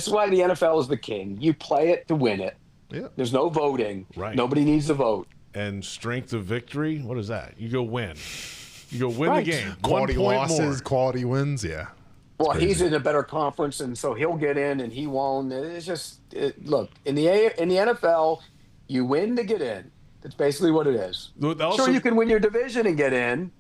why the NFL is the king. You play it to win it. Yeah. There's no voting. Right. Nobody needs to vote. And strength of victory, what is that? You go win. You go win the game. Quality 1 point losses, more. quality wins. Yeah. Well, he's in a better conference, and so he'll get in, and he won't. It's just look in the NFL, you win to get in. That's basically what it is. Also, sure, you can win your division and get in,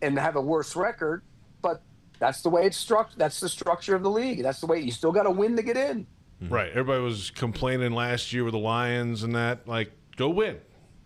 and have a worse record, but that's the way it's structured. That's the structure of the league. That's the way you still got to win to get in. Right. Everybody was complaining last year with the Lions and that. Like, go win.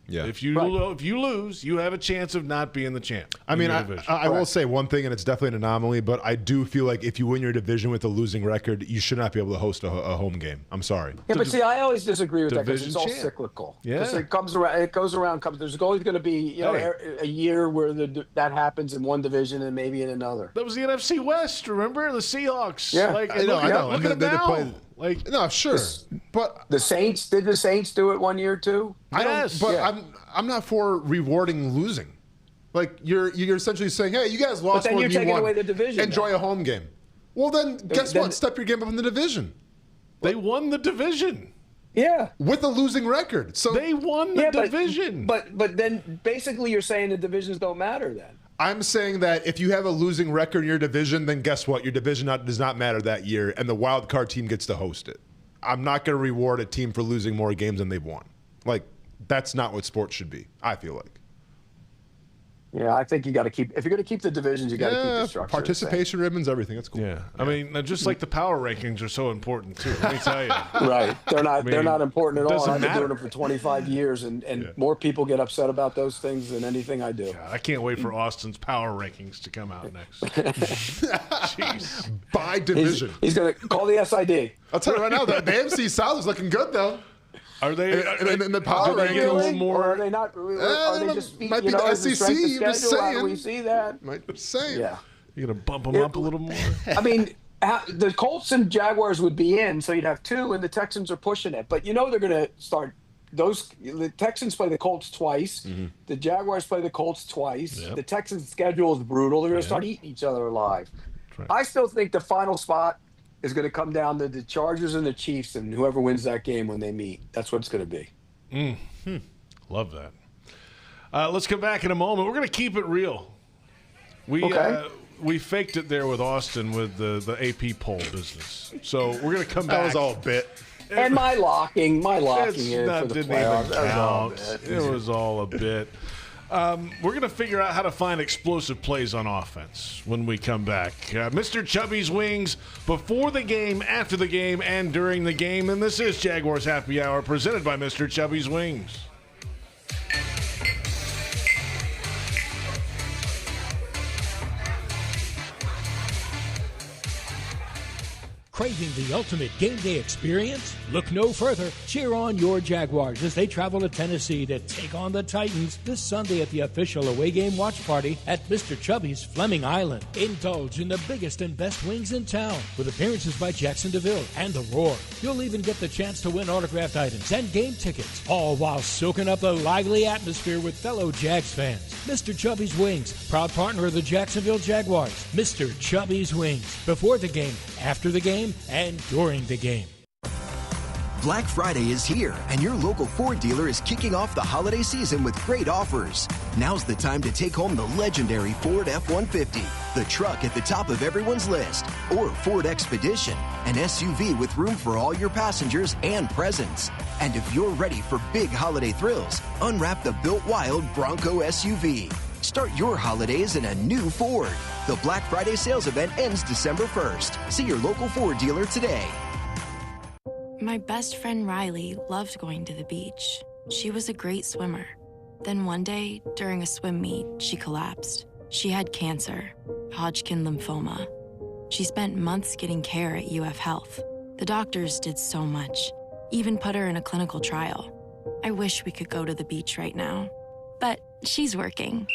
Yeah. If you lose, you have a chance of not being the champ. I mean, I will say one thing, and it's definitely an anomaly, but I do feel like if you win your division with a losing record, you should not be able to host a home game. I'm sorry. Yeah, but see, I always disagree with that because it's all cyclical. Yeah. Because it comes around, it goes around, comes. There's always going to be a year where that happens in one division and maybe in another. That was the NFC West, remember? The Seahawks. Yeah, like, I know. Look at them now. No, sure, but the Saints did the Saints do it 1 year too? I'm not for rewarding losing. Like you're essentially saying, hey, you guys lost, but then more you're than you taking won. away the division. Enjoy a home game. Well, then guess what? Step your game up in the division. They won the division. Yeah, with a losing record. So they won the division. But then basically you're saying the divisions don't matter then. I'm saying that if you have a losing record in your division, then guess what? Your division does not matter that year, and the wild card team gets to host it. I'm not going to reward a team for losing more games than they've won. Like, that's not what sports should be, I feel like. Yeah, I think you got to keep. If you're going to keep the divisions, you got to keep the structure. Participation ribbons, everything. That's cool. Yeah, I mean, just like the power rankings are so important too. Let me tell you. Right, they're not. They're not important at all. I've been doing them for 25 years, and more people get upset about those things than anything I do. God, I can't wait for Austin's power rankings to come out next. Jeez. By division. He's going to call the SID. I'll tell you right now, the AFC South is looking good though. Are they in the power rankings? a little more? Or are they not? Are they just might be the SEC? You're just saying. How do we see that? Might be saying. Yeah. You're gonna bump them up a little more. I mean, the Colts and Jaguars would be in, so you'd have two, and the Texans are pushing it. But they're going to start. The Texans play the Colts twice. Mm-hmm. The Jaguars play the Colts twice. Yep. The Texans' schedule is brutal. They're going to start eating each other alive. Right. I still think the final spot is going to come down to the Chargers and the Chiefs, and whoever wins that game when they meet. That's what it's going to be. Love that. Let's come back in a moment. We're going to keep it real. We faked it there with Austin with the AP poll business. So we're going to come back. That was all a bit. And my locking in for the didn't playoffs. even count. It was all a bit. We're going to figure out how to find explosive plays on offense when we come back. Mr. Chubby's Wings before the game, after the game, and during the game. And this is Jaguars Happy Hour presented by Mr. Chubby's Wings. Craving the ultimate game day experience? Look no further. Cheer on your Jaguars as they travel to Tennessee to take on the Titans this Sunday at the official away game watch party at Mr. Chubby's Fleming Island. Indulge in the biggest and best wings in town with appearances by Jackson DeVille and The Roar. You'll even get the chance to win autographed items and game tickets, all while soaking up the lively atmosphere with fellow Jags fans. Mr. Chubby's Wings, proud partner of the Jacksonville Jaguars. Mr. Chubby's Wings, before the game, after the game, and during the game. Black Friday is here, and your local Ford dealer is kicking off the holiday season with great offers. Now's the time to take home the legendary Ford F-150, the truck at the top of everyone's list, or Ford Expedition, an SUV with room for all your passengers and presents. And if you're ready for big holiday thrills, unwrap the Built Wild Bronco SUV. Start your holidays in a new Ford. The Black Friday sales event ends December 1st. See your local Ford dealer today. My best friend Riley loved going to the beach. She was a great swimmer. Then one day, during a swim meet, she collapsed. She had cancer, Hodgkin lymphoma. She spent months getting care at UF Health. The doctors did so much, even put her in a clinical trial. I wish we could go to the beach right now. But she's working.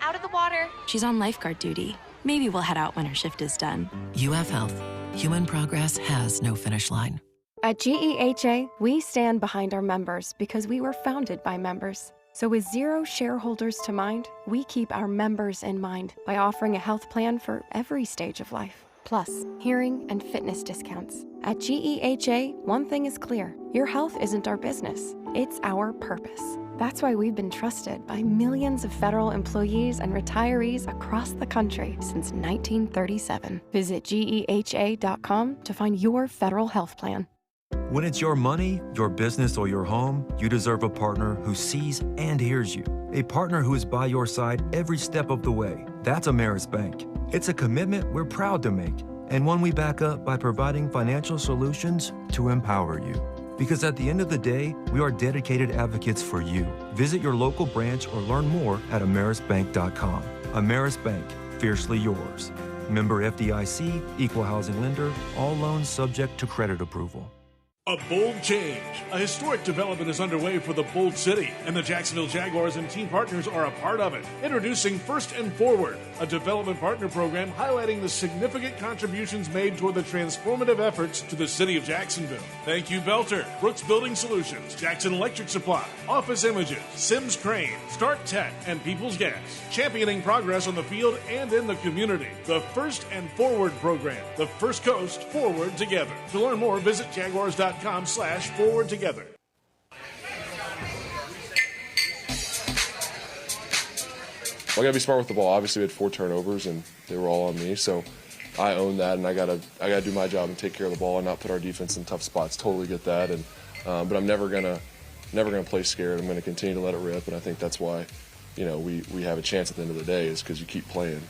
Out of the water. She's on lifeguard duty. Maybe we'll head out when her shift is done. UF Health. Human progress has no finish line. At GEHA, we stand behind our members because we were founded by members. So with zero shareholders to mind, we keep our members in mind by offering a health plan for every stage of life. Plus, hearing and fitness discounts. At GEHA, one thing is clear. Your health isn't our business. It's our purpose. That's why we've been trusted by millions of federal employees and retirees across the country since 1937. Visit GEHA.com to find your federal health plan. When it's your money, your business, or your home, you deserve a partner who sees and hears you. A partner who is by your side every step of the way. That's Ameris Bank. It's a commitment we're proud to make, and one we back up by providing financial solutions to empower you. Because at the end of the day, we are dedicated advocates for you. Visit your local branch or learn more at amerisbank.com. Ameris Bank, fiercely yours. Member FDIC, equal housing lender, all loans subject to credit approval. A bold change. A historic development is underway for the Bold City, and the Jacksonville Jaguars and team partners are a part of it. Introducing First and Forward, a development partner program highlighting the significant contributions made toward the transformative efforts to the city of Jacksonville. Thank you, Belter, Brooks Building Solutions, Jackson Electric Supply, Office Images, Sims Crane, Start Tech, and People's Gas. Championing progress on the field and in the community. The First and Forward program. The First Coast Forward Together. To learn more, visit jaguars.com/forward together. I got to be smart with the ball. Obviously, we had 4 turnovers, and they were all on me. So I own that, and I gotta do my job and take care of the ball and not put our defense in tough spots. Totally get that, and but I'm never gonna play scared. I'm gonna continue to let it rip, and I think that's why, we have a chance at the end of the day is because you keep playing.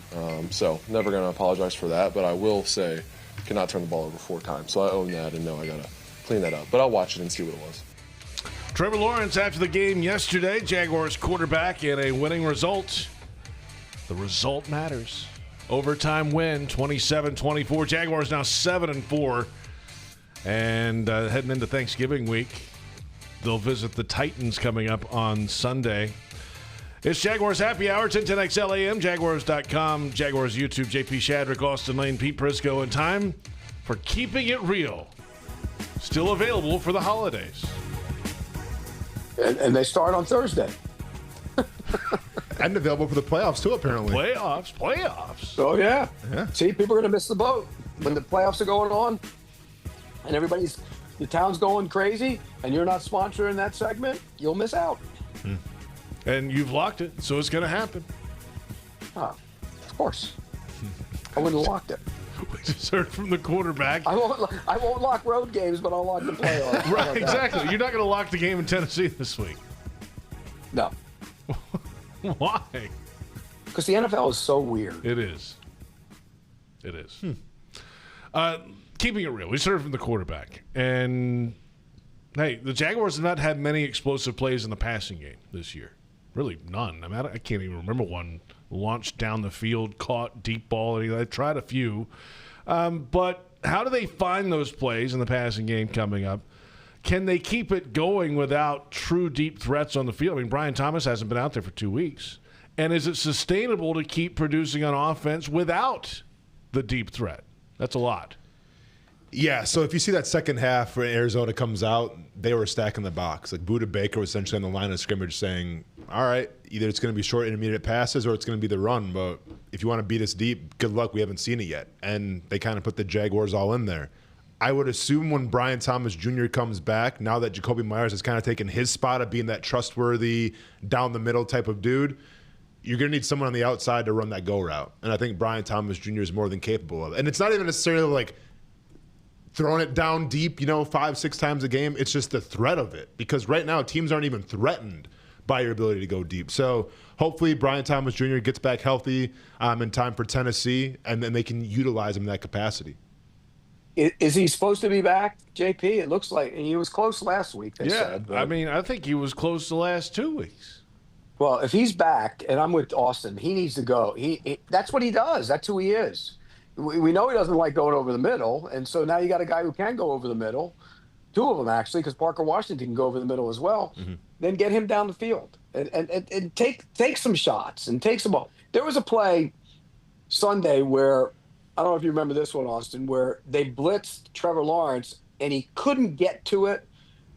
So never gonna apologize for that, but I will say cannot turn the ball over 4 times. So I own that, and know I gotta clean that up. But I'll watch it and see what it was. Trevor Lawrence after the game yesterday, Jaguars quarterback, and a winning result. The result matters. Overtime win, 27-24. Jaguars now 7-4. And heading into Thanksgiving week, they'll visit the Titans coming up on Sunday. It's Jaguars Happy Hour, 1010XL AM, Jaguars.com, Jaguars YouTube, JP Shadrick, Austin Lane, Pete Prisco, and time for Keeping It Real. Still available for the holidays. And they start on Thursday. And available for the playoffs, too, apparently. Playoffs. Oh, yeah. See, people are going to miss the boat when the playoffs are going on and the town's going crazy and you're not sponsoring that segment, you'll miss out. And you've locked it, so it's going to happen. Of course. I wouldn't have locked it. We just heard from the quarterback. I won't lock road games, but I'll lock the playoffs. Right, exactly. You're not going to lock the game in Tennessee this week. No. Why? Because the NFL is so weird. It is. It is. Keeping it real, we heard from the quarterback. And, hey, the Jaguars have not had many explosive plays in the passing game this year. Really, none. I mean, I can't even remember one launched down the field, caught, deep ball. I tried a few. But how do they find those plays in the passing game coming up? Can they keep it going without true deep threats on the field? I mean, Brian Thomas hasn't been out there for 2 weeks. And is it sustainable to keep producing on offense without the deep threat? That's a lot. Yeah, so if you see that second half when Arizona comes out, they were stacking the box. Like Budda Baker was essentially on the line of scrimmage saying, all right, either it's going to be short intermediate passes or it's going to be the run, but if you want to beat us deep, good luck, we haven't seen it yet. And they kind of put the Jaguars all in there. I would assume when Brian Thomas Jr. comes back, now that Jacoby Myers has kind of taken his spot of being that trustworthy, down-the-middle type of dude, you're going to need someone on the outside to run that go route. And I think Brian Thomas Jr. is more than capable of it. And it's not even necessarily like throwing it down deep, 5-6 times a game. It's just the threat of it. Because right now, teams aren't even threatened by your ability to go deep. So hopefully Brian Thomas Jr. gets back healthy in time for Tennessee, and then they can utilize him in that capacity. Is he supposed to be back, JP? It looks like he was close last week, they said. I mean, I think he was close the last 2 weeks. Well, if he's back, and I'm with Austin, he needs to go. He that's what he does. That's who he is. We know he doesn't like going over the middle, and so now you got a guy who can go over the middle. 2 of them, actually, because Parker Washington can go over the middle as well. Mm-hmm. Then get him down the field and take some shots and take some ball. There was a play Sunday where, I don't know if you remember this one, Austin, where they blitzed Trevor Lawrence, and he couldn't get to it,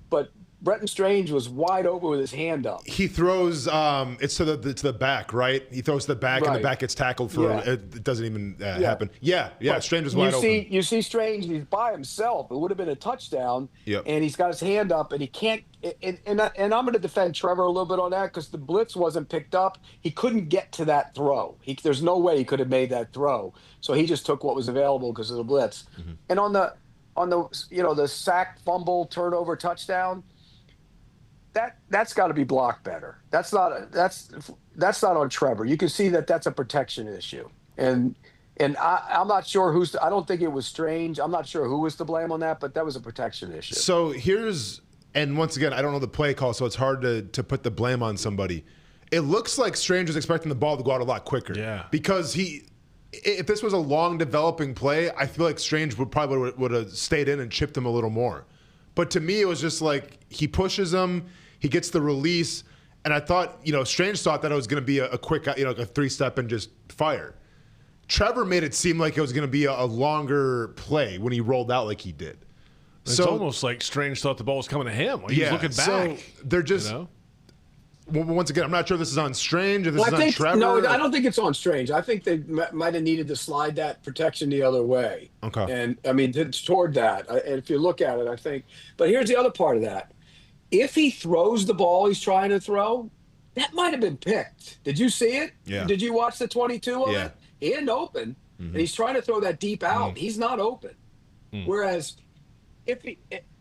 but Bretton Strange was wide open with his hand up. He throws it's to the back, right? He throws to the back, and the back gets tackled for it doesn't even happen. Yeah. But Strange was wide open. You see Strange, he's by himself. It would have been a touchdown, and he's got his hand up, and he can't. And I'm going to defend Trevor a little bit on that because the blitz wasn't picked up. He couldn't get to that throw. There's no way he could have made that throw. So he just took what was available because of the blitz. Mm-hmm. And on the sack, fumble, turnover, touchdown. That's got to be blocked better. That's not on Trevor. You can see that that's a protection issue, and I'm not sure I don't think it was Strange. I'm not sure who was to blame on that, but that was a protection issue. So and once again, I don't know the play call, so it's hard to put the blame on somebody. It looks like Strange was expecting the ball to go out a lot quicker. Yeah. Because if this was a long developing play, I feel like Strange would have stayed in and chipped him a little more. But to me, it was just like he pushes him, he gets the release, and I thought, Strange thought that it was going to be a quick, a 3-step and just fire. Trevor made it seem like it was going to be a longer play when he rolled out like he did. It's almost like Strange thought the ball was coming to him. Like he was looking back. So they're just. Once again, I'm not sure if this is on Strange, if this is on Trevor. No, I don't think it's on Strange. I think they might have needed to slide that protection the other way. Okay. And, I mean, it's toward that. And if you look at it, I think. But here's the other part of that. If he throws the ball he's trying to throw, that might have been picked. Did you see it? Yeah. Did you watch the 22 of it? He isn't open. Mm-hmm. And he's trying to throw that deep out. Mm-hmm. He's not open. Mm-hmm. Whereas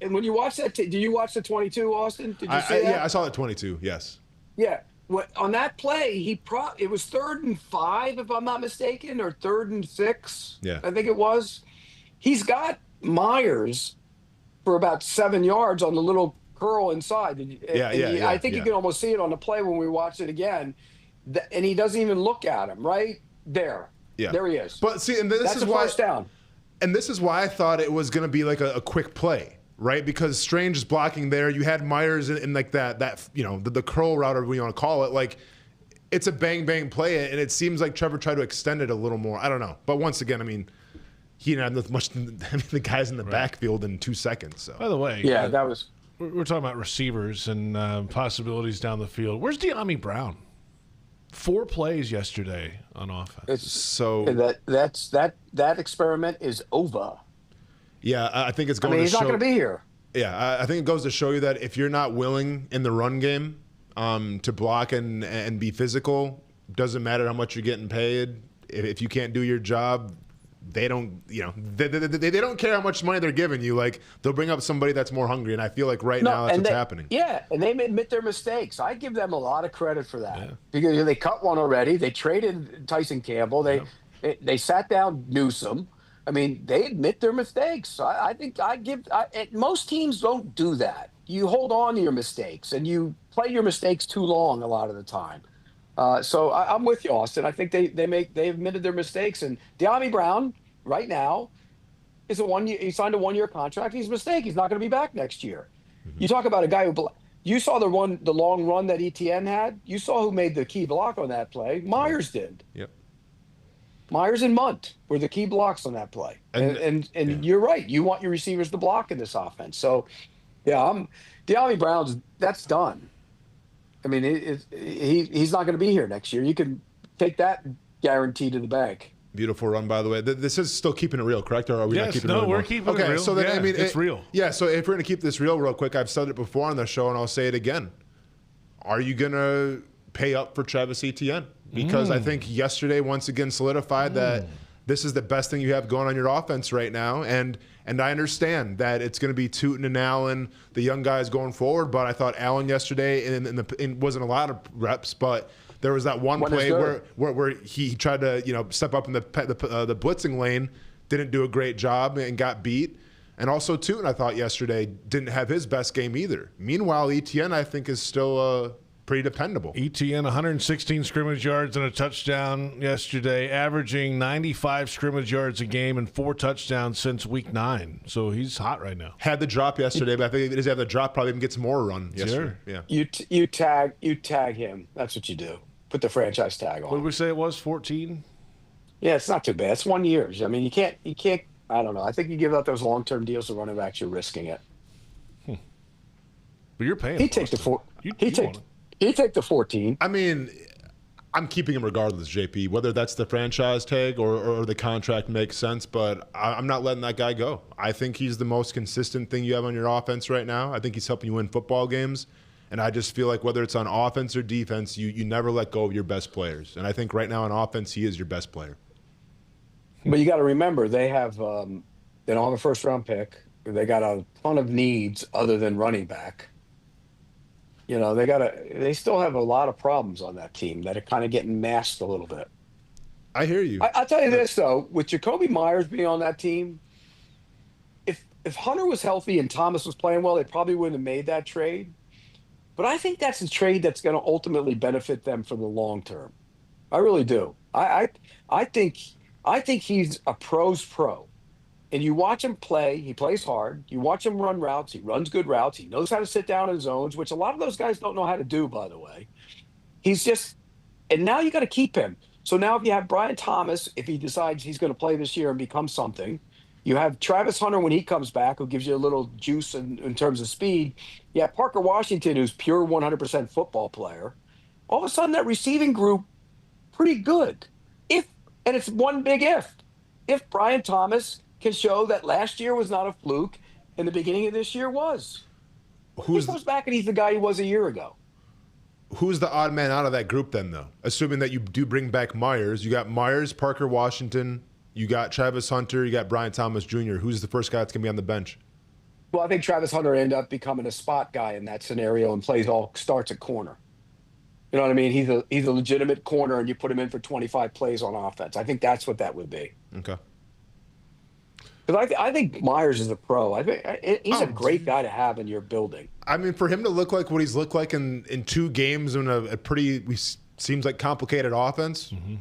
and when you watch that, did you watch the 22, Austin? Did you see that? Yeah, I saw the 22, yes. Yeah. On that play, it was 3rd and 5, if I'm not mistaken, or 3rd and 6. Yeah. I think it was. He's got Myers for about 7 yards on the little curl inside. I think you can almost see it on the play when we watch it again. And he doesn't even look at him, right? There. Yeah. There he is. But see, and that's a first down. And this is why I thought it was going to be like a quick play, right? Because Strange is blocking there. You had Myers in like that the curl route, or what you want to call it. Like, it's a bang play, and it seems like Trevor tried to extend it a little more. I don't know. But once again, I mean, he didn't have much. The guys in the backfield in 2 seconds. So. By the way, that was. We're talking about receivers and possibilities down the field. Where's De'Ami Brown? 4 plays yesterday on offense. That experiment is over. Yeah, I think it's going to show. He's not going to be here. Yeah, I think it goes to show you that if you're not willing in the run game to block and be physical, doesn't matter how much you're getting paid. If you can't do your job, they don't, they don't care how much money they're giving you. Like, they'll bring up somebody that's more hungry, and I feel like now that's what's happening. Yeah, and they admit their mistakes. I give them a lot of credit for that because they cut one already. They traded Tyson Campbell. They sat down Newsom. I mean, they admit their mistakes. I think most teams don't do that. You hold on to your mistakes, and you play your mistakes too long a lot of the time. So I'm with you, Austin. I think they admitted their mistakes. And De'Ami Brown right now is he signed a 1-year contract. He's a mistake. He's not going to be back next year. Mm-hmm. You talk about a guy you saw the long run that ETN had. You saw who made the key block on that play. Myers did. Yep. Myers and Munt were the key blocks on that play. And you're right. You want your receivers to block in this offense. So, yeah, De'Ami Brown's that's done. I mean, he's not going to be here next year. You can take that guarantee to the bank. Beautiful run, by the way. This is still keeping it real, correct? Or are we not keeping it real? No, we're keeping it real. Okay, so then, it's real. Yeah, so if we're going to keep this real quick, I've said it before on the show, and I'll say it again. Are you going to pay up for Travis Etienne? Because I think yesterday once again solidified that this is the best thing you have going on your offense right now. And I understand that it's going to be Tootin and Allen, the young guys going forward. But I thought Allen yesterday, it wasn't a lot of reps, but there was that one play where he tried to step up in the blitzing lane, didn't do a great job and got beat. And also Tootin, I thought yesterday didn't have his best game either. Meanwhile, Etienne I think is still pretty dependable. ETN 116 scrimmage yards and a touchdown yesterday, averaging 95 scrimmage yards a game and 4 touchdowns since week 9. So he's hot right now. Had the drop yesterday, but I think if he doesn't have the drop, probably even gets more run yesterday. Sure. Yeah. You tag him. That's what you do. Put the franchise tag on. What did we say it was? 14? Yeah, it's not too bad. It's 1 year. I mean, you can't. I don't know. I think you give out those long-term deals to running backs, you're risking it. But you're paying. He'd take the 4. He'd take the 14. I mean, I'm keeping him regardless, JP, whether that's the franchise tag or the contract makes sense, but I'm not letting that guy go. I think he's the most consistent thing you have on your offense right now. I think he's helping you win football games, and I just feel like whether it's on offense or defense, you never let go of your best players. And I think right now on offense, he is your best player. But you got to remember, they don't have a first-round pick. They got a ton of needs other than running back. They still have a lot of problems on that team that are kind of getting masked a little bit. I hear you. I'll tell you this, though. With Jacoby Myers being on that team, if Hunter was healthy and Thomas was playing well, they probably wouldn't have made that trade. But I think that's a trade that's going to ultimately benefit them for the long term. I really do. I think he's a pro's pro. And you watch him play, he plays hard. You watch him run routes, he runs good routes. He knows how to sit down in zones, which a lot of those guys don't know how to do, by the way. And now you got to keep him. So now if you have Brian Thomas, if he decides he's going to play this year and become something, you have Travis Hunter when he comes back, who gives you a little juice in terms of speed. You have Parker Washington, who's pure 100% football player. All of a sudden, that receiving group, pretty good. And it's one big if. If Brian Thomas can show that last year was not a fluke and the beginning of this year was. He comes back and he's the guy he was a year ago. Who's the odd man out of that group then, though? Assuming that you do bring back Myers. You got Myers, Parker Washington, you got Travis Hunter, you got Brian Thomas Jr. Who's the first guy that's going to be on the bench? Well, I think Travis Hunter ended up becoming a spot guy in that scenario and starts at corner. You know what I mean? He's a legitimate corner, and you put him in for 25 plays on offense. I think that's what that would be. Okay. Because I think Myers is a pro. I think he's a great guy to have in your building. I mean, for him to look like what he's looked like in 2 games in a pretty seems like complicated offense. Mm-hmm.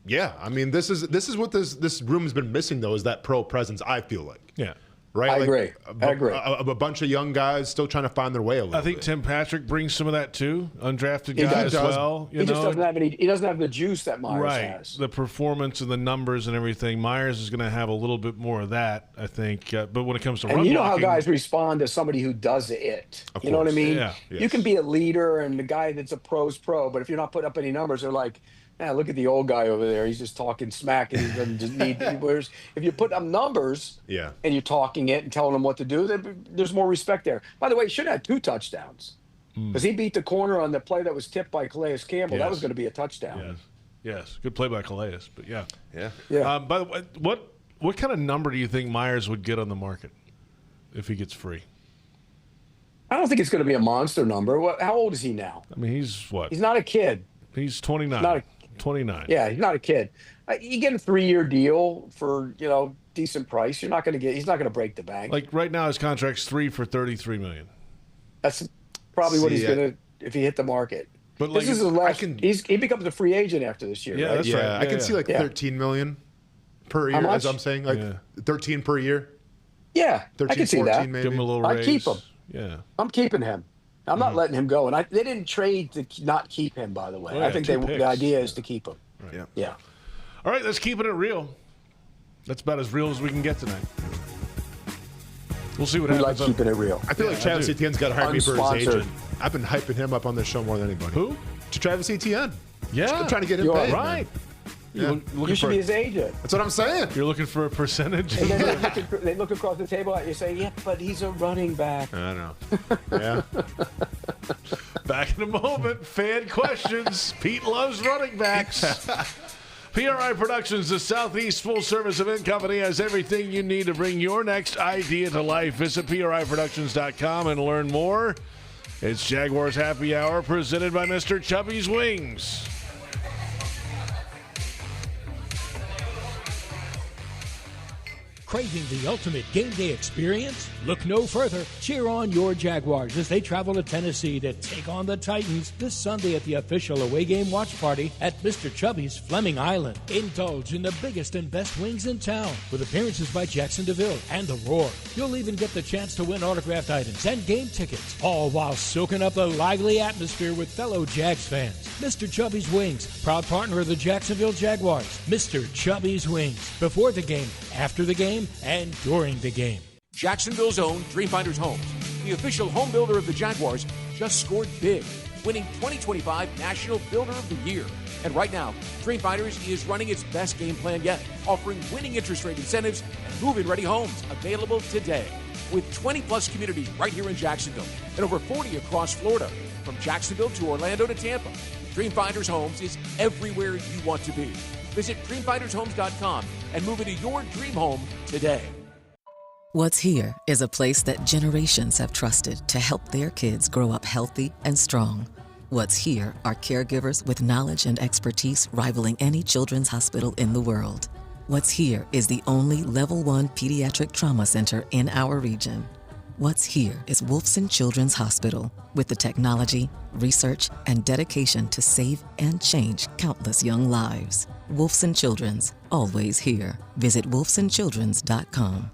Yeah, I mean, this is what this room has been missing though, is that pro presence. I feel like. Yeah. Right? I agree. A bunch of young guys still trying to find their way a little bit. I think Tim Patrick brings some of that too. Undrafted guy as well. He just doesn't have any. He doesn't have the juice that Myers has. The performance and the numbers and everything. Myers is going to have a little bit more of that, I think. But when it comes to run blocking, how guys respond to somebody who does it. You know what I mean? Yeah. Yes. You can be a leader and the guy that's a pro's pro, but if you're not putting up any numbers, they're like, look at the old guy over there. He's just talking smack, and he doesn't just need. Whereas if you put up numbers, and you're talking it and telling them what to do, then there's more respect there. By the way, he should have had 2 touchdowns because he beat the corner on the play that was tipped by Calais Campbell. That was going to be a touchdown. Yes, good play by Calais. But yeah. Yeah. By the way, what What kind of number do you think Myers would get on the market if he gets free? I don't think it's going to be a monster number. How old is he now? I mean, he's what? He's not a kid. He's 29. 29. Yeah, he's not a kid. You get a 3-year deal for, decent price. He's not going to break the bank. Like right now, his contract's 3 for $33 million. That's probably what he's going to, if he hit the market. But this is his last. He becomes a free agent after this year. Yeah, right? that's right. I can see 13 million per year, as I'm saying, 13 per year. Yeah, 13, I can see 14 that. maybe. Give him a little raise. I keep him. Yeah, I'm keeping him. I'm not letting him go. And they didn't trade to not keep him. By the way, Oh, yeah, I think the idea is to keep him. Right. Yeah. All right, let's keep it real. That's about as real as we can get tonight. We'll see what happens. Like keeping it real. I feel like Travis Etienne's got to hire me for his agent. I've been hyping him up on this show more than anybody. Who? To Travis Etienne. Yeah. I'm trying to get him paid. Right. Yeah. You should be his agent. That's what I'm saying. You're looking for a percentage. And then they look across the table at you and say, yeah, but he's a running back. I know. Yeah. Back in a moment. Fan questions. Pete loves running backs. PRI Productions, the Southeast full-service event company, has everything you need to bring your next idea to life. Visit PRIProductions.com and learn more. It's Jaguars Happy Hour, presented by Mr. Chubby's Wings. Craving the ultimate game day experience? Look no further. Cheer on your Jaguars as they travel to Tennessee to take on the Titans this Sunday at the official away game watch party at Mr. Chubby's Fleming Island. Indulge in the biggest and best wings in town with appearances by Jackson DeVille and The Roar. You'll even get the chance to win autographed items and game tickets, all while soaking up the lively atmosphere with fellow Jags fans. Mr. Chubby's Wings, proud partner of the Jacksonville Jaguars. Mr. Chubby's Wings, before the game, after the game, and during the game. Jacksonville's own Dreamfinders Homes, the official home builder of the Jaguars, just scored big, winning 2025 National Builder of the Year. And right now, Dreamfinders is running its best game plan yet, offering winning interest rate incentives and move-in ready homes available today. With 20-plus communities right here in Jacksonville and over 40 across Florida, from Jacksonville to Orlando to Tampa, Dreamfinders Homes is everywhere you want to be. Visit DreamFindersHomes.com and move into your dream home today. What's Here is a place that generations have trusted to help their kids grow up healthy and strong. What's Here are caregivers with knowledge and expertise rivaling any children's hospital in the world. What's Here is the only Level 1 pediatric trauma center in our region. What's Here is Wolfson Children's Hospital, with the technology, research, and dedication to save and change countless young lives. Wolfson Children's, always here. Visit wolfsonchildrens.com.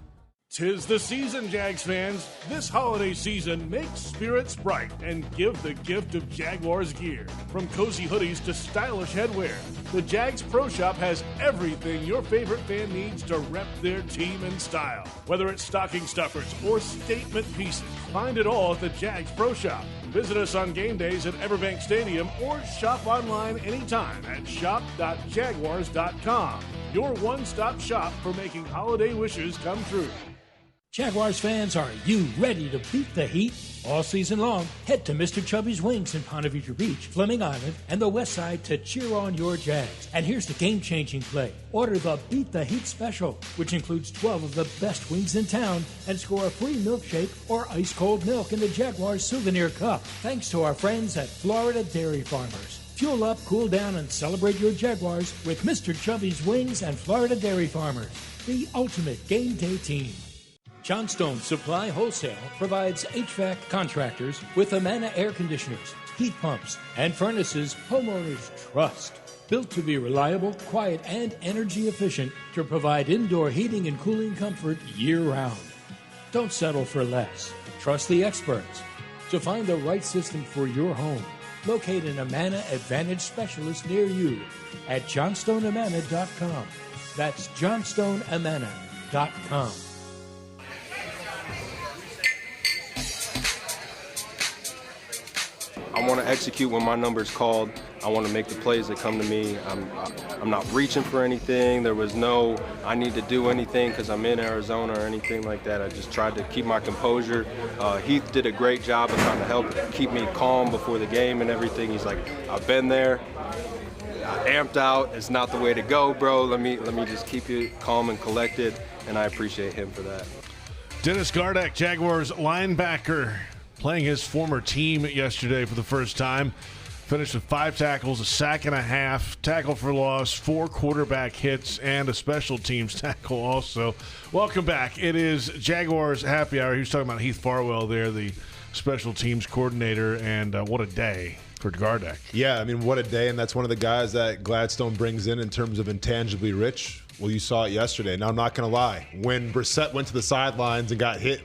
'Tis the season, Jags fans. This holiday season, make spirits bright and give the gift of Jaguars gear. From cozy hoodies to stylish headwear, the Jags Pro Shop has everything your favorite fan needs to rep their team in style. Whether it's stocking stuffers or statement pieces, find it all at the Jags Pro Shop. Visit us on game days at Everbank Stadium or shop online anytime at shop.jaguars.com. Your one-stop shop for making holiday wishes come true. Jaguars fans, are you ready to beat the heat? All season long, head to Mr. Chubby's Wings in Ponte Vedra Beach, Fleming Island, and the West Side to cheer on your Jags. And here's the game-changing play. Order the Beat the Heat Special, which includes 12 of the best wings in town, and score a free milkshake or ice-cold milk in the Jaguars Souvenir Cup, thanks to our friends at Florida Dairy Farmers. Fuel up, cool down, and celebrate your Jaguars with Mr. Chubby's Wings and Florida Dairy Farmers, the ultimate game day team. Johnstone Supply Wholesale provides HVAC contractors with Amana air conditioners, heat pumps, and furnaces homeowners trust. Built to be reliable, quiet, and energy efficient to provide indoor heating and cooling comfort year-round. Don't settle for less. Trust the experts. To find the right system for your home, locate an Amana Advantage specialist near you at johnstoneamana.com. That's johnstoneamana.com. I want to execute when my number's called. I want to make the plays that come to me. I'm not reaching for anything. There was no, I need to do anything because I'm in Arizona or anything like that. I just tried to keep my composure. Heath did a great job of trying to help keep me calm before the game and everything. He's like, I've been there. amped out. It's not the way to go, bro. Let me just keep you calm and collected, and I appreciate him for that. Dennis Gardeck, Jaguars linebacker, playing his former team yesterday for the first time. Finished with 5 tackles, a sack and a half, tackle for loss, 4 quarterback hits, and a special teams tackle also. Welcome back. It is Jaguars Happy Hour. He was talking about Heath Farwell there, the special teams coordinator, and what a day for Gardeck. Yeah, I mean, what a day, and that's one of the guys that Gladstone brings in terms of intangibly rich. Well, you saw it yesterday. Now, I'm not going to lie. When Brissett went to the sidelines and got hit,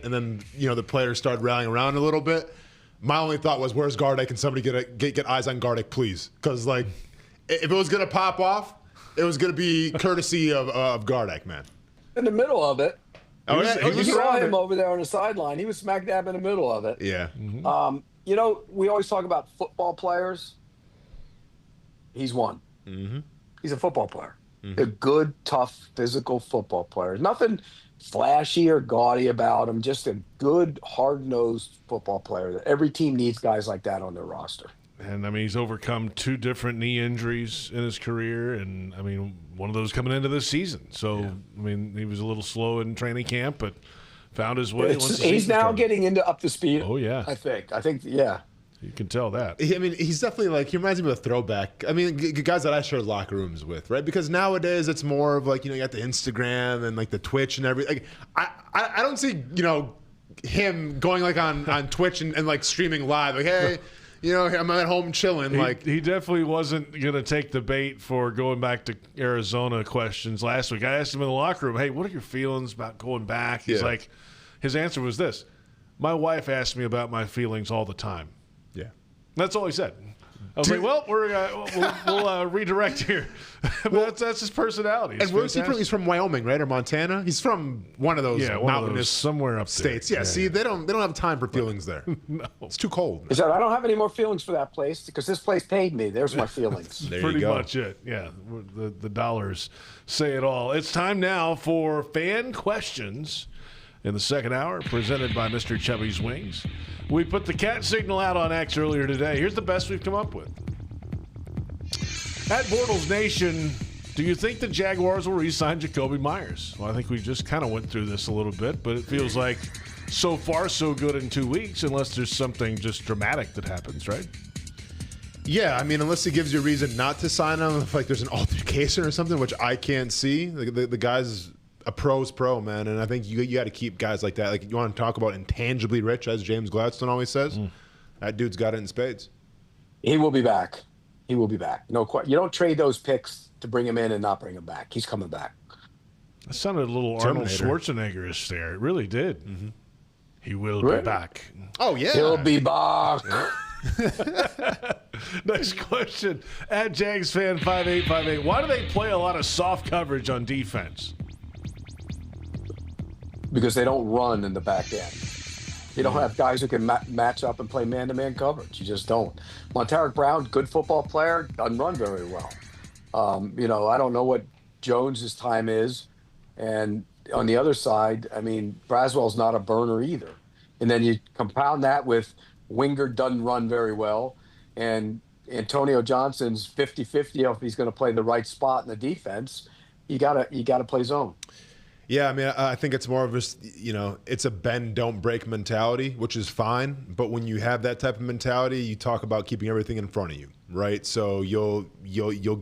and then, the players started rallying around a little bit, my only thought was, where's Gardeck? Can somebody get eyes on Gardeck, please? Because, if it was going to pop off, it was going to be courtesy of Gardeck, man. In the middle of it. Oh, yeah. You saw him over there on the sideline. He was smack dab in the middle of it. Yeah. Mm-hmm. We always talk about football players. He's one. Mm-hmm. He's a football player. Mm-hmm. A good, tough, physical football player. Nothing flashy or gaudy about him. Just a good, hard-nosed football player. That every team needs guys like that on their roster. And, he's overcome 2 different knee injuries in his career. And, one of those coming into this season. So, yeah. He was a little slow in training camp, but found his way. He's now getting into up to speed. Oh, yeah. I think, yeah. You can tell that. He's definitely he reminds me of a throwback. Guys that I shared locker rooms with, right? Because nowadays it's more of you got the Instagram and the Twitch and everything. I don't see, him going on Twitch and streaming live. Hey, I'm at home chilling. He definitely wasn't going to take the bait for going back to Arizona questions last week. I asked him in the locker room, hey, what are your feelings about going back? He's his answer was this: my wife asks me about my feelings all the time. Yeah. That's all he said. I was like, well, we'll redirect here. That's his personality. And where's he from? He's from Wyoming, right, or Montana? He's from one of those mountainous somewhere up states. there. Yeah. See, they don't have time for feelings there. No. It's too cold. He said, I don't have any more feelings for that place because this place paid me. There's my feelings. There pretty you go. much it. Yeah. The dollars say it all. It's time now for fan questions in the second hour, presented by Mr. Chubby's Wings. We put the cat signal out on X earlier today. Here's the best we've come up with. At Bortles Nation, do you think the Jaguars will re-sign Jacoby Myers? Well, I think we just kind of went through this a little bit, but it feels like so far so good in 2 weeks, unless there's something just dramatic that happens, right? Yeah, unless he gives you a reason not to sign him, if there's an altercation or something, which I can't see. The guy's a pro's pro, man, and I think you got to keep guys like that. You want to talk about intangibly rich, as James Gladstone always says. That dude's got it in spades. He will be back. He will be back. No question. You don't trade those picks to bring him in and not bring him back. He's coming back. That sounded a little Arnold Schwarzenegger-ish there. It really did. Mm-hmm. He will be back. Oh, yeah. He'll be back. Next question. At JagsFan5858, why do they play a lot of soft coverage on defense? Because they don't run in the back end. You don't have guys who can match up and play man-to-man coverage. You just don't. Montaric Brown, good football player, doesn't run very well. I don't know what Jones's time is. And on the other side, Braswell's not a burner either. And then you compound that with Wingard doesn't run very well. And Antonio Johnson's 50-50 if he's going to play the right spot in the defense. You gotta play zone. Yeah, I think it's more of just, it's a bend, don't break mentality, which is fine. But when you have that type of mentality, you talk about keeping everything in front of you, right? So you'll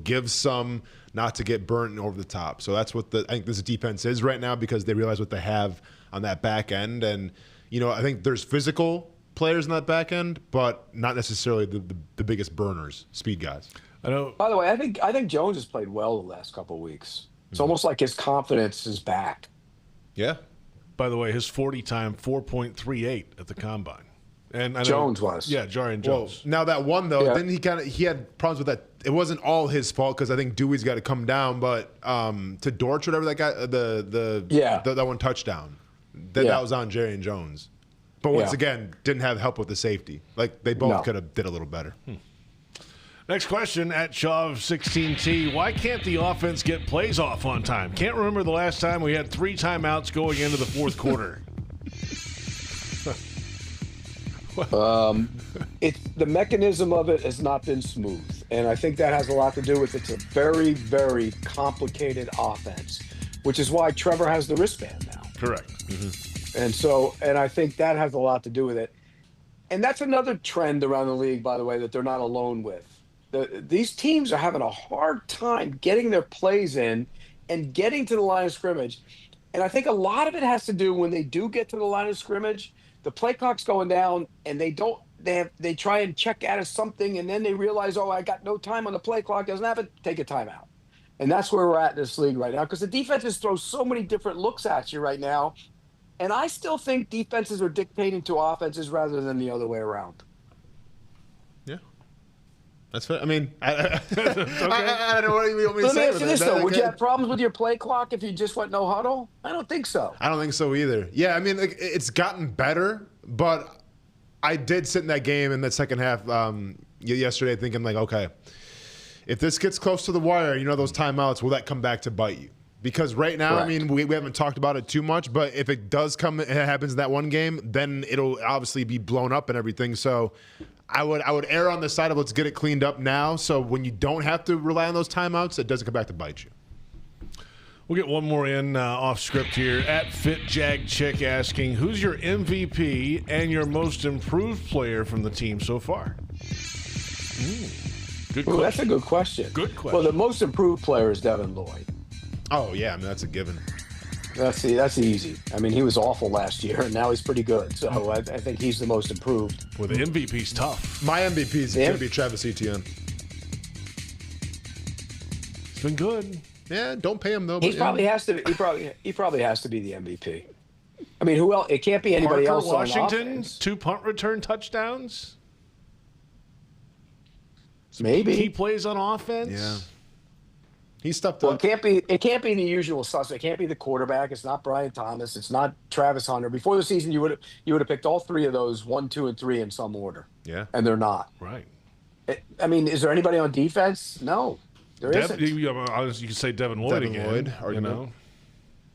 give some not to get burnt over the top. So that's what I think this defense is right now, because they realize what they have on that back end. And, I think there's physical players in that back end, but not necessarily the biggest burners, speed guys. I know. By the way, I think Jones has played well the last couple of weeks. It's almost like his confidence is back. Yeah. By the way, his 40 time 4.38 at the combine. And I know, Jones was. Yeah, Jarian Jones. Now that one though, didn't he had problems with that? It wasn't all his fault, because I think Dewey's got to come down, but to Dortch, whatever that guy, that one touchdown, that was on Jarian Jones. But once again, didn't have help with the safety. They both could have did a little better. Next question at Shaw16T. Why can't the offense get plays off on time? Can't remember the last time we had 3 timeouts going into the fourth quarter. The mechanism of it has not been smooth. And I think that has a lot to do with it's a very, very complicated offense, which is why Trevor has the wristband now. Correct. And I think that has a lot to do with it. And that's another trend around the league, by the way, that they're not alone with. These teams are having a hard time getting their plays in and getting to the line of scrimmage. And I think a lot of it has to do when they do get to the line of scrimmage, the play clock's going down and they try and check out of something and then they realize, oh, I got no time on the play clock, doesn't have it, take a timeout. And that's where we're at in this league right now because the defenses throw so many different looks at you right now. And I still think defenses are dictating to offenses rather than the other way around. Yeah. That's fair. I mean, I don't know what you want me to say. Let me ask you this, though. Would you Okay. have problems with your play clock if you just went no huddle? I don't think so. I don't think so either. Yeah, I mean, like, it's gotten better, but I did sit in that game in the second half yesterday thinking, like, okay, if this gets close to the wire, those timeouts, will that come back to bite you? Because right now, Correct. I mean, we haven't talked about it too much, but if it does come, it happens in that one game, then it'll obviously be blown up and everything. So I would err on the side of let's get it cleaned up now. So when you don't have to rely on those timeouts, it doesn't come back to bite you. We'll get one more in off script here. At FitJagChick asking, who's your MVP and your most improved player from the team so far? Good question. That's a good question. Good question. Well, the most improved player is Devin Lloyd. Oh, yeah. I mean, that's a given. That's easy. I mean, he was awful last year, and now he's pretty good. So I think he's the most improved. Well, the MVP's tough. My MVP is going to be Travis Etienne. It's been good. Yeah, don't pay him though. He probably has to. He probably has to be the MVP. I mean, who else? It can't be anybody Parker else. Washington, on offense. 2 punt return touchdowns. Maybe he plays on offense. Yeah. He stepped Well, up. it can't be the usual suspect. It can't be the quarterback. It's not Brian Thomas. It's not Travis Hunter. Before the season, you would have picked all three of those, 1, 2, and 3 in some order. Yeah. And they're not. Right. I mean, is there anybody on defense? No, there isn't. You can say Devin Lloyd Devin again. Lloyd, you know,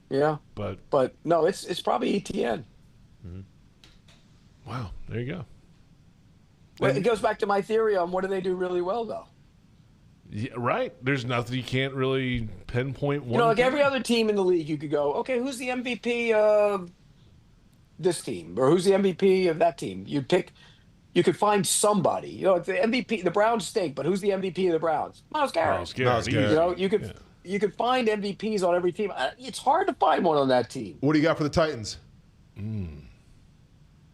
Yeah. but no, it's probably ETN. Wow, there you go. Well, it goes back to my theory on what do they do really well, though. Yeah, right. There's nothing you can't really pinpoint one. You know, like thing. every other team in the league, you could go, okay, who's the MVP of this team, or who's the MVP of that team? You could find somebody. You know, the MVP. The Browns stink, but who's the MVP of the Browns? Myles Garrett. Myles Garrett. You know, you could find MVPs on every team. It's hard to find one on that team. What do you got for the Titans?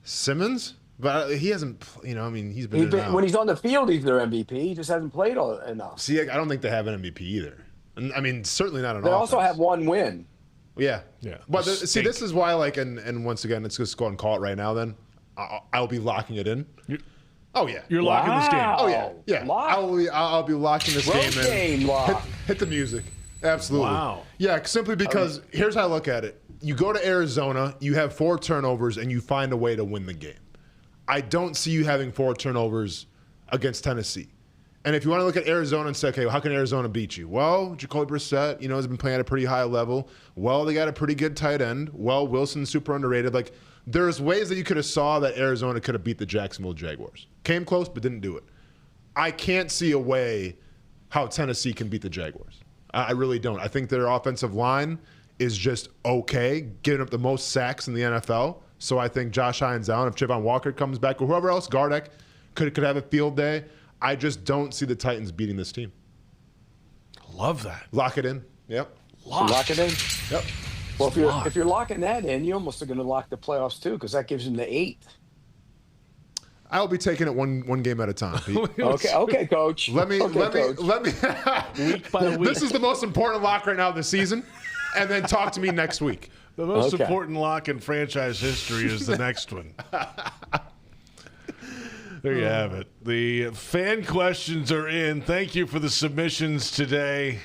Simmons? But he hasn't, he's been in and out. When he's on the field, he's their MVP. He just hasn't played enough. See, I don't think they have an MVP either. And, I mean, certainly not an They offense. also have one win. Yeah. Yeah. But see, this is why, like, and once again, let's just go and call it right now then. I'll be locking it in. Oh, yeah. You're locking this game. Oh, yeah. Yeah. I'll be locking this game in. Lock. Hit the music. Absolutely. Wow. Yeah, simply because here's how I look at it. You go to Arizona, you have 4 turnovers, and you find a way to win the game. I don't see you having 4 turnovers against Tennessee. And if you want to look at Arizona and say, okay, well, how can Arizona beat you? Well, Jacoby Brissett, has been playing at a pretty high level. Well, they got a pretty good tight end. Well, Wilson's super underrated. Like, there's ways that you could have saw that Arizona could have beat the Jacksonville Jaguars. Came close, but didn't do it. I can't see a way how Tennessee can beat the Jaguars. I really don't. I think their offensive line is just okay, giving up the most sacks in the NFL. So I think Josh Hines out. If Trayvon Walker comes back or whoever else, Gardeck could have a field day. I just don't see the Titans beating this team. Love that. Lock it in. Yep. Lock it in. Yep. Well, if you're locking that in, you almost are going to lock the playoffs too, because that gives them the 8th. I'll be taking it one game at a time, Pete. Okay, coach. Let me. Week by week. This is the most important lock right now of the season, and then talk to me next week. The most important lock in franchise history is the next one. There you have it. The fan questions are in. Thank you for the submissions today.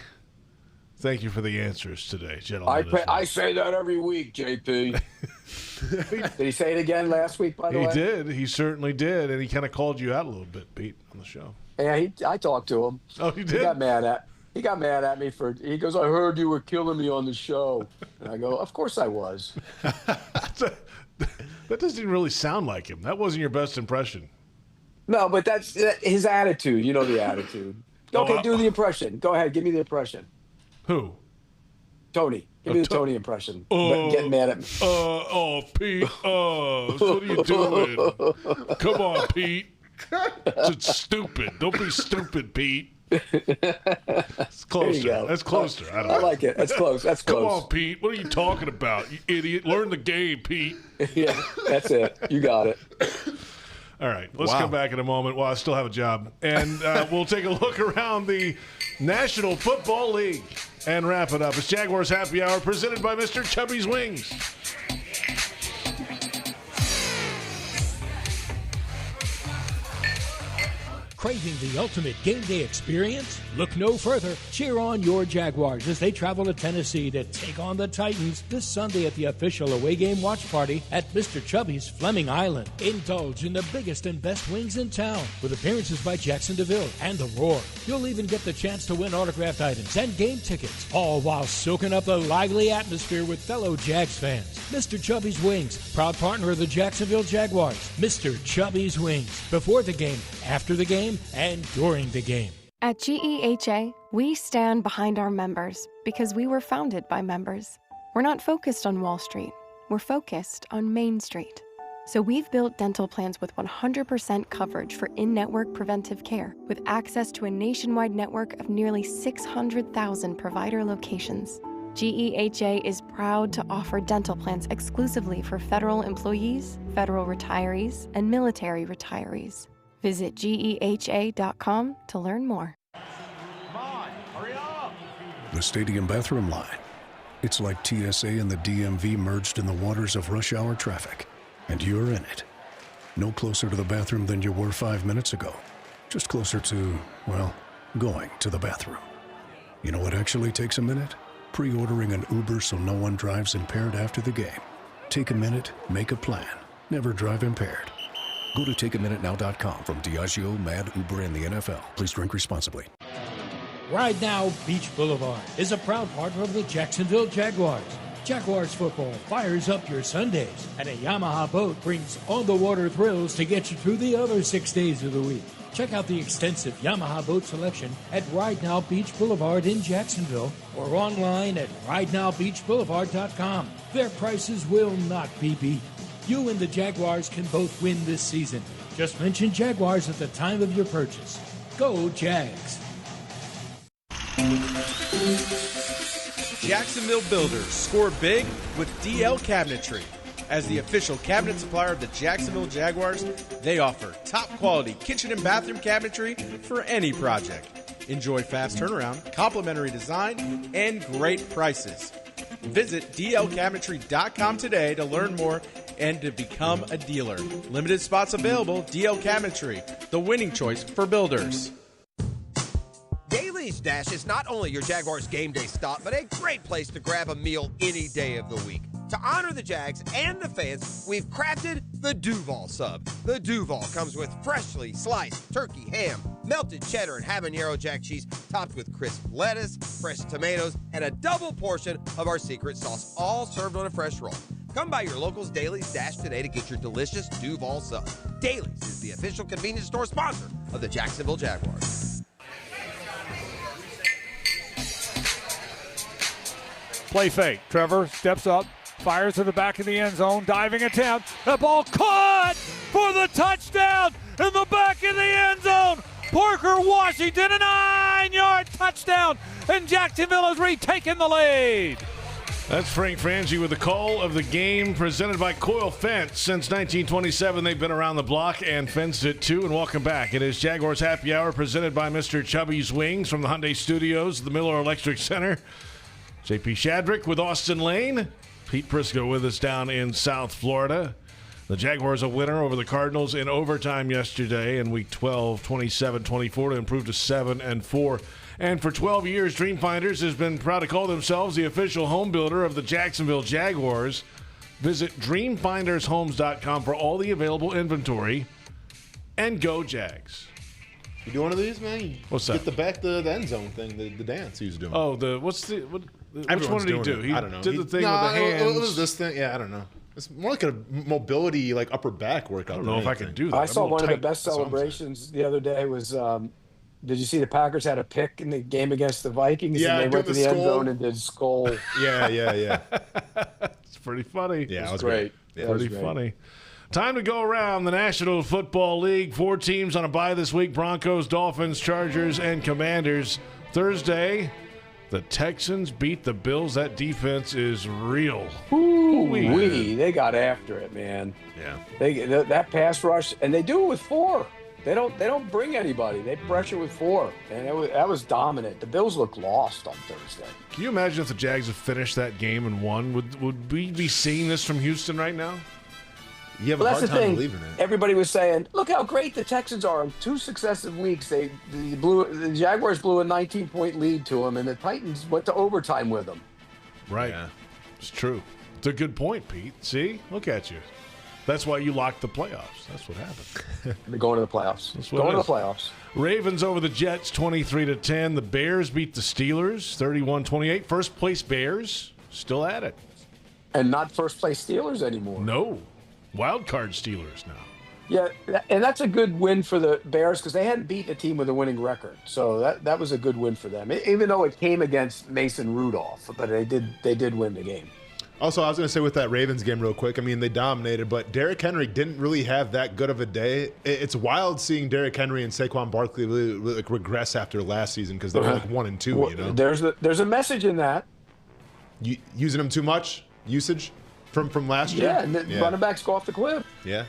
Thank you for the answers today, gentlemen. I say that every week, JP. Did he say it again last week, by the way? He did. He certainly did. And he kind of called you out a little bit, Pete, on the show. Yeah, I talked to him. Oh, you did? He got mad at me he goes, I heard you were killing me on the show. And I go, of course I was. That doesn't even really sound like him. That wasn't your best impression. No, but that's his attitude. You know the attitude. Okay, do the impression. Go ahead. Give me the impression. Who? Tony. Give me the Tony impression. Get mad at me. Pete. What are you doing? Come on, Pete. It's stupid. Don't be stupid, Pete. It's closer. That's closer. I like it. That's close. That's close. Come on, Pete. What are you talking about, you idiot? Learn the game, Pete. Yeah, that's it. You got it. All right, let's come back in a moment while I still have a job. And we'll take a look around the National Football League and wrap it up. It's Jaguars Happy Hour presented by Mr. Chubby's Wings. Craving the ultimate game day experience? Look no further. Cheer on your Jaguars as they travel to Tennessee to take on the Titans this Sunday at the official away game watch party at Mr. Chubby's Fleming Island. Indulge in the biggest and best wings in town with appearances by Jackson DeVille and The Roar. You'll even get the chance to win autographed items and game tickets, all while soaking up the lively atmosphere with fellow Jags fans. Mr. Chubby's Wings, proud partner of the Jacksonville Jaguars. Mr. Chubby's Wings, before the game, after the game, and during the game. At GEHA, we stand behind our members because we were founded by members. We're not focused on Wall Street. We're focused on Main Street. So we've built dental plans with 100% coverage for in-network preventive care with access to a nationwide network of nearly 600,000 provider locations. GEHA is proud to offer dental plans exclusively for federal employees, federal retirees, and military retirees. Visit GEHA.com to learn more. The stadium bathroom line. It's like TSA and the DMV merged in the waters of rush hour traffic, and you're in it. No closer to the bathroom than you were 5 minutes ago. Just closer to, well, going to the bathroom. You know what actually takes a minute? Pre-ordering an Uber so no one drives impaired after the game. Take a minute, make a plan. Never drive impaired. Go to takeaminutenow.com. From Diageo, Mad, Uber, and the NFL. Please drink responsibly. Ride Now Beach Boulevard is a proud partner of the Jacksonville Jaguars. Jaguars football fires up your Sundays, and a Yamaha boat brings on-the-water thrills to get you through the other 6 days of the week. Check out the extensive Yamaha boat selection at Ride Now Beach Boulevard in Jacksonville or online at ridenowbeachboulevard.com. Their prices will not be beat. You and the Jaguars can both win this season. Just mention Jaguars at the time of your purchase. Go Jags! Jacksonville builders score big with DL Cabinetry. As the official cabinet supplier of the Jacksonville Jaguars, they offer top-quality kitchen and bathroom cabinetry for any project. Enjoy fast turnaround, complimentary design, and great prices. Visit dlcabinetry.com today to learn more and to become a dealer. Limited spots available. DL Cabinetry, the winning choice for builders. Daly's Dash is not only your Jaguars game day stop, but a great place to grab a meal any day of the week. To honor the Jags and the fans, we've crafted the Duval Sub. The Duval comes with freshly sliced turkey, ham, melted cheddar, and habanero jack cheese, topped with crisp lettuce, fresh tomatoes, and a double portion of our secret sauce, all served on a fresh roll. Come by your local's Daly's Dash today to get your delicious Duval Sub. Daly's is the official convenience store sponsor of the Jacksonville Jaguars. Play fake. Trevor steps up, fires to the back of the end zone, diving attempt. The ball caught for the touchdown in the back of the end zone. Parker Washington, a 9-yard touchdown, and Jacksonville has retaken the lead. That's Frank Frangie with the call of the game presented by Coil Fence. Since 1927, they've been around the block and fenced it too. And welcome back. It is Jaguars Happy Hour presented by Mr. Chubby's Wings from the Hyundai Studios, the Miller Electric Center. JP Shadrick with Austin Lane. Pete Prisco with us down in South Florida. The Jaguars a winner over the Cardinals in overtime yesterday in Week 12, 27-24 to improve to 7-4. And for 12 years, Dreamfinders has been proud to call themselves the official home builder of the Jacksonville Jaguars. Visit dreamfindershomes.com for all the available inventory. And go Jags. You do one of these, man? What's that? Get the end zone thing, the dance he was doing. Oh, which one did he do? He I don't know. did the thing with the hands. It was this thing. Yeah, I don't know. It's more like a mobility, like upper back workout. I don't know if I can do that. I saw one of the best celebrations the other day was, did you see the Packers had a pick in the game against the Vikings? Yeah, and they went to the end zone and did skull. Yeah. It's pretty funny. Yeah, it was great. Yeah, Pretty funny. Time to go around the National Football League. 4 teams on a bye this week: Broncos, Dolphins, Chargers, and Commanders. Thursday, the Texans beat the Bills. That defense is real. Ooh-wee. They got after it, man. Yeah. That pass rush, and they do it with 4. They don't bring anybody. They pressure with 4, and that was dominant. The Bills looked lost on Thursday. Can you imagine if the Jags have finished that game and won? Would we be seeing this from Houston right now? You have Well, a that's hard the time thing. believing it. Everybody was saying, "Look how great the Texans are." In 2 successive weeks, the Jaguars blew a 19-point lead to them, and the Titans went to overtime with them. Right. Yeah. It's true. It's a good point, Pete. See? Look at you. That's why you locked the playoffs. That's what happened. They're going to the playoffs. That's what Going it to is. the playoffs. Ravens over the Jets 23-10. The Bears beat the Steelers 31-28. First place Bears still at it. And not first place Steelers anymore. No. Wild card Steelers now. Yeah, and that's a good win for the Bears because they hadn't beaten a team with a winning record. So that was a good win for them, even though it came against Mason Rudolph. But they did win the game. Also, I was going to say with that Ravens game real quick, I mean, they dominated, but Derrick Henry didn't really have that good of a day. It's wild seeing Derrick Henry and Saquon Barkley really regress after last season because they were like 1 and 2, Well, you know? There's a message in that. Using them too much? Usage from last year? Yeah, and the running backs go off the cliff. Yeah.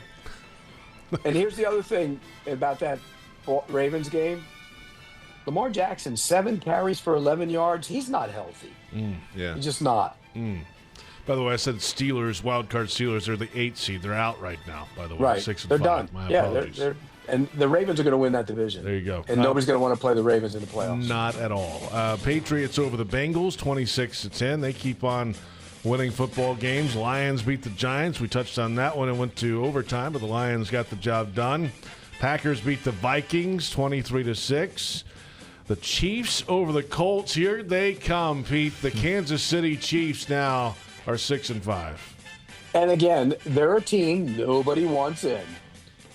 And here's the other thing about that Ravens game. Lamar Jackson, 7 carries for 11 yards. He's not healthy. Yeah. He's just not. By the way, I said Steelers, wild card Steelers. They're the 8th seed. They're out right now, by the way. Right. 6 and They're 5. done. My Yeah, apologies. and the Ravens are going to win that division. There you go. And nobody's going to want to play the Ravens in the playoffs. Not at all. Patriots over the Bengals 26-10. They keep on winning football games. Lions beat the Giants. We touched on that one and went to overtime, but the Lions got the job done. Packers beat the Vikings 23-6. The Chiefs over the Colts. Here they come, Pete. The Kansas City Chiefs now are 6-5. And again, they're a team nobody wants in.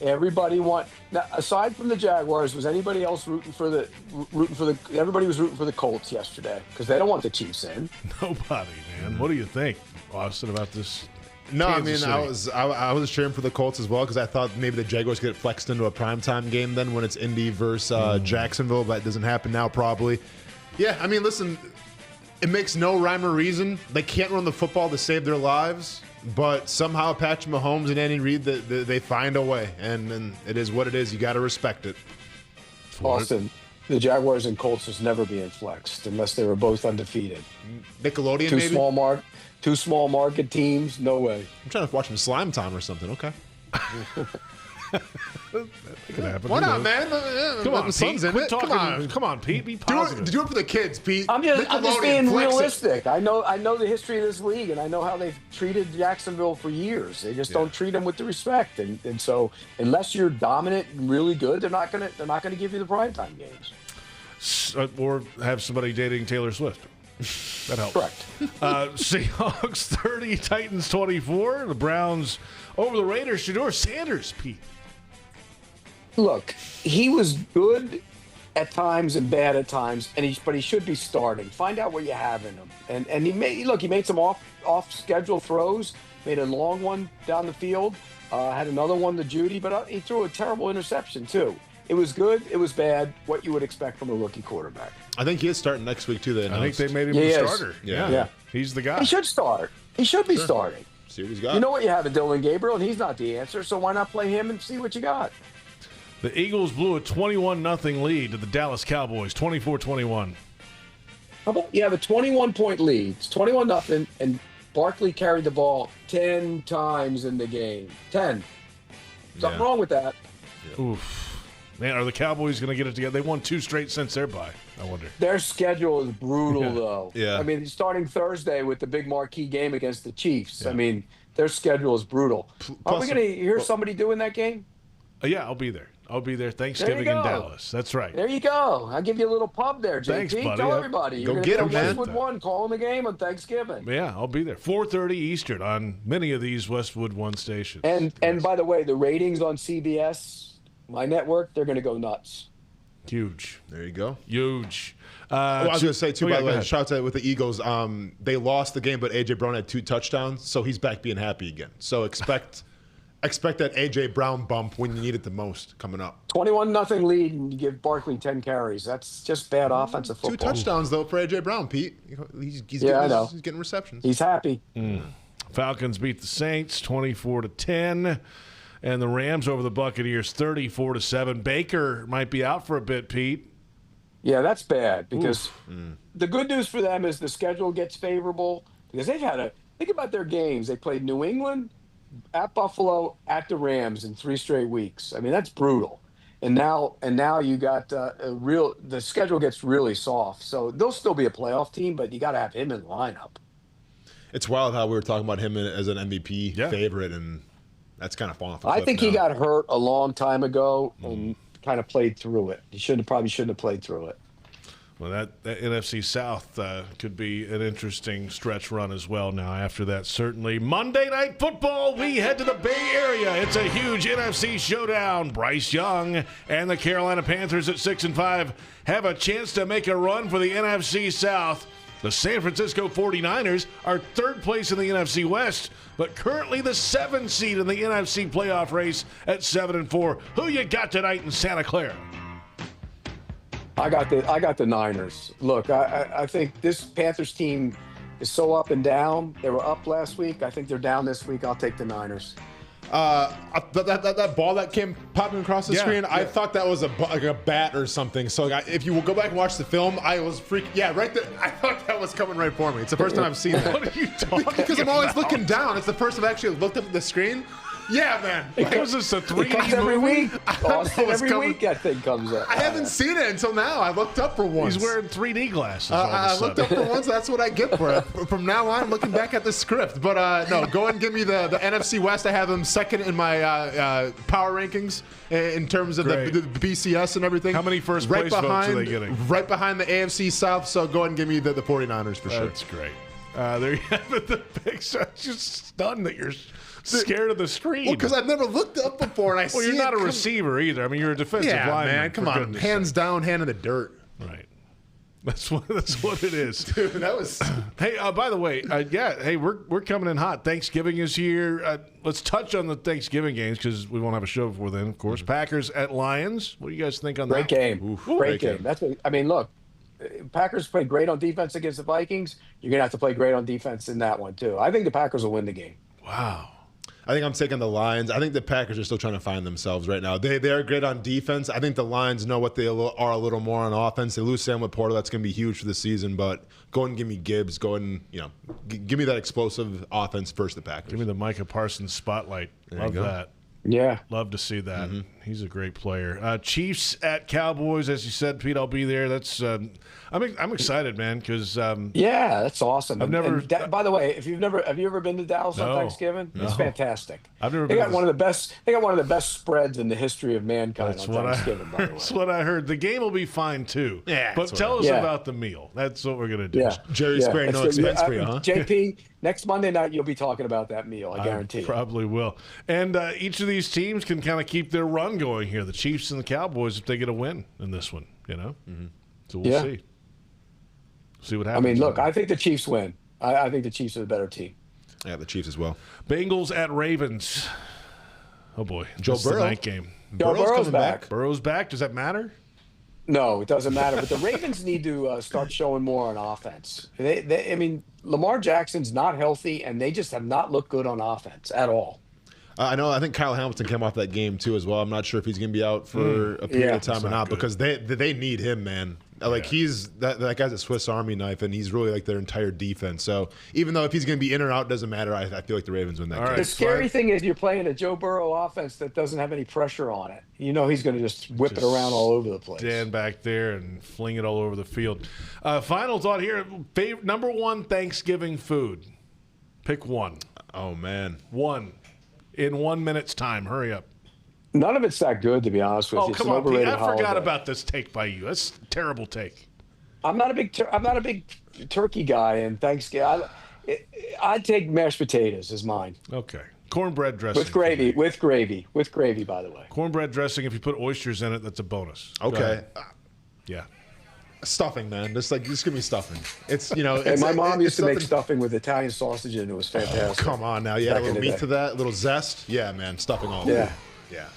Everybody now, aside from the Jaguars, was anybody else rooting for the? Everybody was rooting for the Colts yesterday because they don't want the Chiefs in. Nobody, man. What do you think, Austin, about this? No, Kansas I mean, City? I was cheering for the Colts as well because I thought maybe the Jaguars get flexed into a primetime game then when it's Indy versus Jacksonville. That doesn't happen now, probably. Yeah, I mean, listen, it makes no rhyme or reason. They can't run the football to save their lives, but somehow Patrick Mahomes and Andy Reid, they find a way, and it is what it is. You got to respect it. Austin, the Jaguars and Colts is never being flexed unless they were both undefeated. Nickelodeon, maybe? Two small market teams, no way. I'm trying to watch some Slime Time or something. Okay. That could happen. Why Who not, knows? man? Come on, The sun's Pete. in Quit it. talking. Come on, Pete. Be positive. Do it for the kids, Pete. I'm just Nickelodeon, being flex it. realistic. I know the history of this league, and I know how they've treated Jacksonville for years. They just don't treat them with the respect, and so unless you're dominant and really good, they're not gonna give you the primetime games. Or have somebody dating Taylor Swift. That helps. Correct. Seahawks 30, Titans 24. The Browns over the Raiders. Shedeur Sanders, Pete. Look, he was good at times and bad at times, but he should be starting. Find out what you have in him. And he made some off schedule throws. Made a long one down the field. Had another one to Judy, but he threw a terrible interception too. It was good. It was bad. What you would expect from a rookie quarterback. I think he is starting next week too. I think they made him the starter. Yeah. He's the guy. He should start. He should be starting. See what he's got. You know what you have in Dylan Gabriel, and he's not the answer. So why not play him and see what you got? The Eagles blew a 21-0 lead to the Dallas Cowboys, 24-21. How about you have a 21-point lead? It's 21-0, and Barkley carried the ball 10 times in the game. 10. Something wrong with that. Oof. Man, are the Cowboys going to get it together? They won 2 straight since their bye, I wonder. Their schedule is brutal, though. Yeah. I mean, starting Thursday with the big marquee game against the Chiefs. I mean, their schedule is brutal. Are we going to hear somebody doing that game? Yeah, I'll be there. I'll be there Thanksgiving in Dallas. That's right. There you go. I'll give you a little pub there, JP. Thanks, buddy. Tell everybody. Go You're get going them, man. Westwood One calling the game on Thanksgiving. Yeah, I'll be there. 4:30 Eastern on many of these Westwood One stations. And by the way, the ratings on CBS, my network, they're going to go nuts. Huge. There you go. Huge. I was going to say, too, by the way, ahead. shout out with the Eagles. They lost the game, but A.J. Brown had 2 touchdowns, so he's back being happy again. So expect that A.J. Brown bump when you need it the most coming up. 21-0 lead, and you give Barkley 10 carries. That's just bad offensive football. 2 touchdowns, though, for A.J. Brown, Pete. He's I know. He's getting receptions. He's happy. Falcons beat the Saints 24-10. And the Rams over the Buccaneers 34-7. Baker might be out for a bit, Pete. Yeah, that's bad because the good news for them is the schedule gets favorable because they've had think about their games. They played New England, at Buffalo, at the Rams in 3 straight weeks. I mean, that's brutal. And now you got the schedule gets really soft. So they'll still be a playoff team, but you got to have him in the lineup. It's wild how we were talking about him as an MVP favorite, and that's kind of falling off the cliff I think now. he got hurt a long time ago and kind of played through it. He probably shouldn't have played through it. Well, that NFC South could be an interesting stretch run as well now after that, certainly. Monday Night Football, we head to the Bay Area. It's a huge NFC showdown. Bryce Young and the Carolina Panthers at 6-5 have a chance to make a run for the NFC South. The San Francisco 49ers are 3rd place in the NFC West, but currently the 7th seed in the NFC playoff race at 7-4. Who you got tonight in Santa Clara? I got the Niners. Look, I think this Panthers team is so up and down. They were up last week. I think they're down this week. I'll take the Niners. That ball that came popping across the screen, I thought that was like a bat or something. So if you will go back and watch the film, I was freaking. Yeah, right there. I thought that was coming right for me. It's the first time I've seen that. What are you talking about? Because I'm always looking down. It's the first time I've actually looked up at the screen. Yeah, man. Because it's a 3D every movie. week. Austin, every week that thing comes up. I haven't seen it until now. I looked up for once. He's wearing 3D glasses. I looked up for once. That's what I get for it. From now on, looking back at the script. But no, go ahead and give me the NFC West. I have them 2nd in my power rankings in terms of the BCS and everything. How many first place votes are they getting? Right behind the AFC South. So go ahead and give me the 49ers for sure. That's great. There you have it. The picture. I'm just stunned that you're scared of the screen. Well, because I've never looked up before, and I see. Well, you're not a receiver either. I mean, you're a defensive lineman. Yeah, man, come on, hands down, hand in the dirt. Right. That's what it is. Dude, that was. Hey, by the way, hey, we're coming in hot. Thanksgiving is here. Let's touch on the Thanksgiving games because we won't have a show before then, of course. Packers at Lions. What do you guys think on Great that? game. Great game. That's what I mean. Look, Packers played great on defense against the Vikings. You're gonna have to play great on defense in that one too. I think the Packers will win the game. Wow. I think I'm taking the Lions. I think the Packers are still trying to find themselves right now. They are great on defense. I think the Lions know what they are a little more on offense. They lose Sam Laporta. That's going to be huge for the season. But go ahead and give me Gibbs. Go ahead and give me that explosive offense versus the Packers. Give me the Micah Parsons spotlight. Love that. Yeah. Love to see that. He's a great player. Chiefs at Cowboys, as you said, Pete, I'll be there. That's I'm excited, man, because yeah, that's awesome. I've never. By the way, have you ever been to Dallas on Thanksgiving? No. It's fantastic. I've never. They got one of the best. They got one of the best spreads in the history of mankind on Thanksgiving. By the way, that's what I heard. The game will be fine too. Yeah, but tell us about the meal. That's what we're gonna do. Yeah, Jerry sparing no expense for you, huh? JP, next Monday night you'll be talking about that meal. I guarantee you. Probably will. And each of these teams can kind of keep their run going here. The Chiefs and the Cowboys, if they get a win in this one, So we'll see. See what happens. I mean, look, I think the Chiefs win. I think the Chiefs are the better team. Yeah, the Chiefs as well. Bengals at Ravens. Oh boy, Joe Burrow. The night game. Burrow's coming back. Burrow's back. Does that matter? No, it doesn't matter. But the Ravens need to start showing more on offense. I mean, Lamar Jackson's not healthy, and they just have not looked good on offense at all. I know. I think Kyle Hamilton came off that game too as well. I'm not sure if he's going to be out for a period of time or not because they need him, man. Like he's that guy's a Swiss Army knife, and he's really like their entire defense. So even though if he's going to be in or out, doesn't matter. I feel like the Ravens win that game. The scary thing is you're playing a Joe Burrow offense that doesn't have any pressure on it. You know he's going to just whip it around all over the place. Stand back there and fling it all over the field. Final thought here: number one Thanksgiving food. Pick one. Oh man, one in 1 minute's time. Hurry up. None of it's that good, to be honest with you. Oh, It's come an on, Pete. overrated I forgot holiday. about this take by you. That's a terrible take. I'm not a big turkey guy, and Thanksgiving. I'd take mashed potatoes as mine. Okay. Cornbread dressing. With gravy, by the way. Cornbread dressing, if you put oysters in it, that's a bonus. Okay. Yeah. Stuffing, man. Just give me stuffing. It's, you know. And my mom used to make stuffing with Italian sausage, and it was fantastic. Oh, come on now. Yeah, a little meat to that, a little zest. Yeah, man. Stuffing all day. Yeah.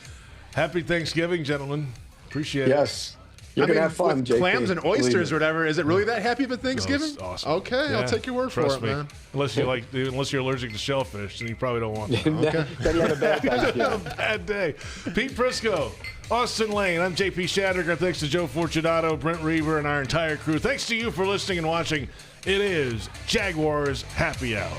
Happy Thanksgiving, gentlemen. Appreciate it. Yes. You're going to have fun, with JP. clams and oysters or whatever. Is it really that happy for Thanksgiving? It's awesome. Okay, Yeah. I'll take your word Trust for it, me. man. Unless you're allergic to shellfish, then you probably don't want that. Okay. Then you had a bad Thanksgiving. Bad day. Pete Prisco, Austin Lane. I'm JP Shattuck. Thanks to Joe Fortunato, Brent Reaver, and our entire crew. Thanks to you for listening and watching. It is Jaguars Happy Hour.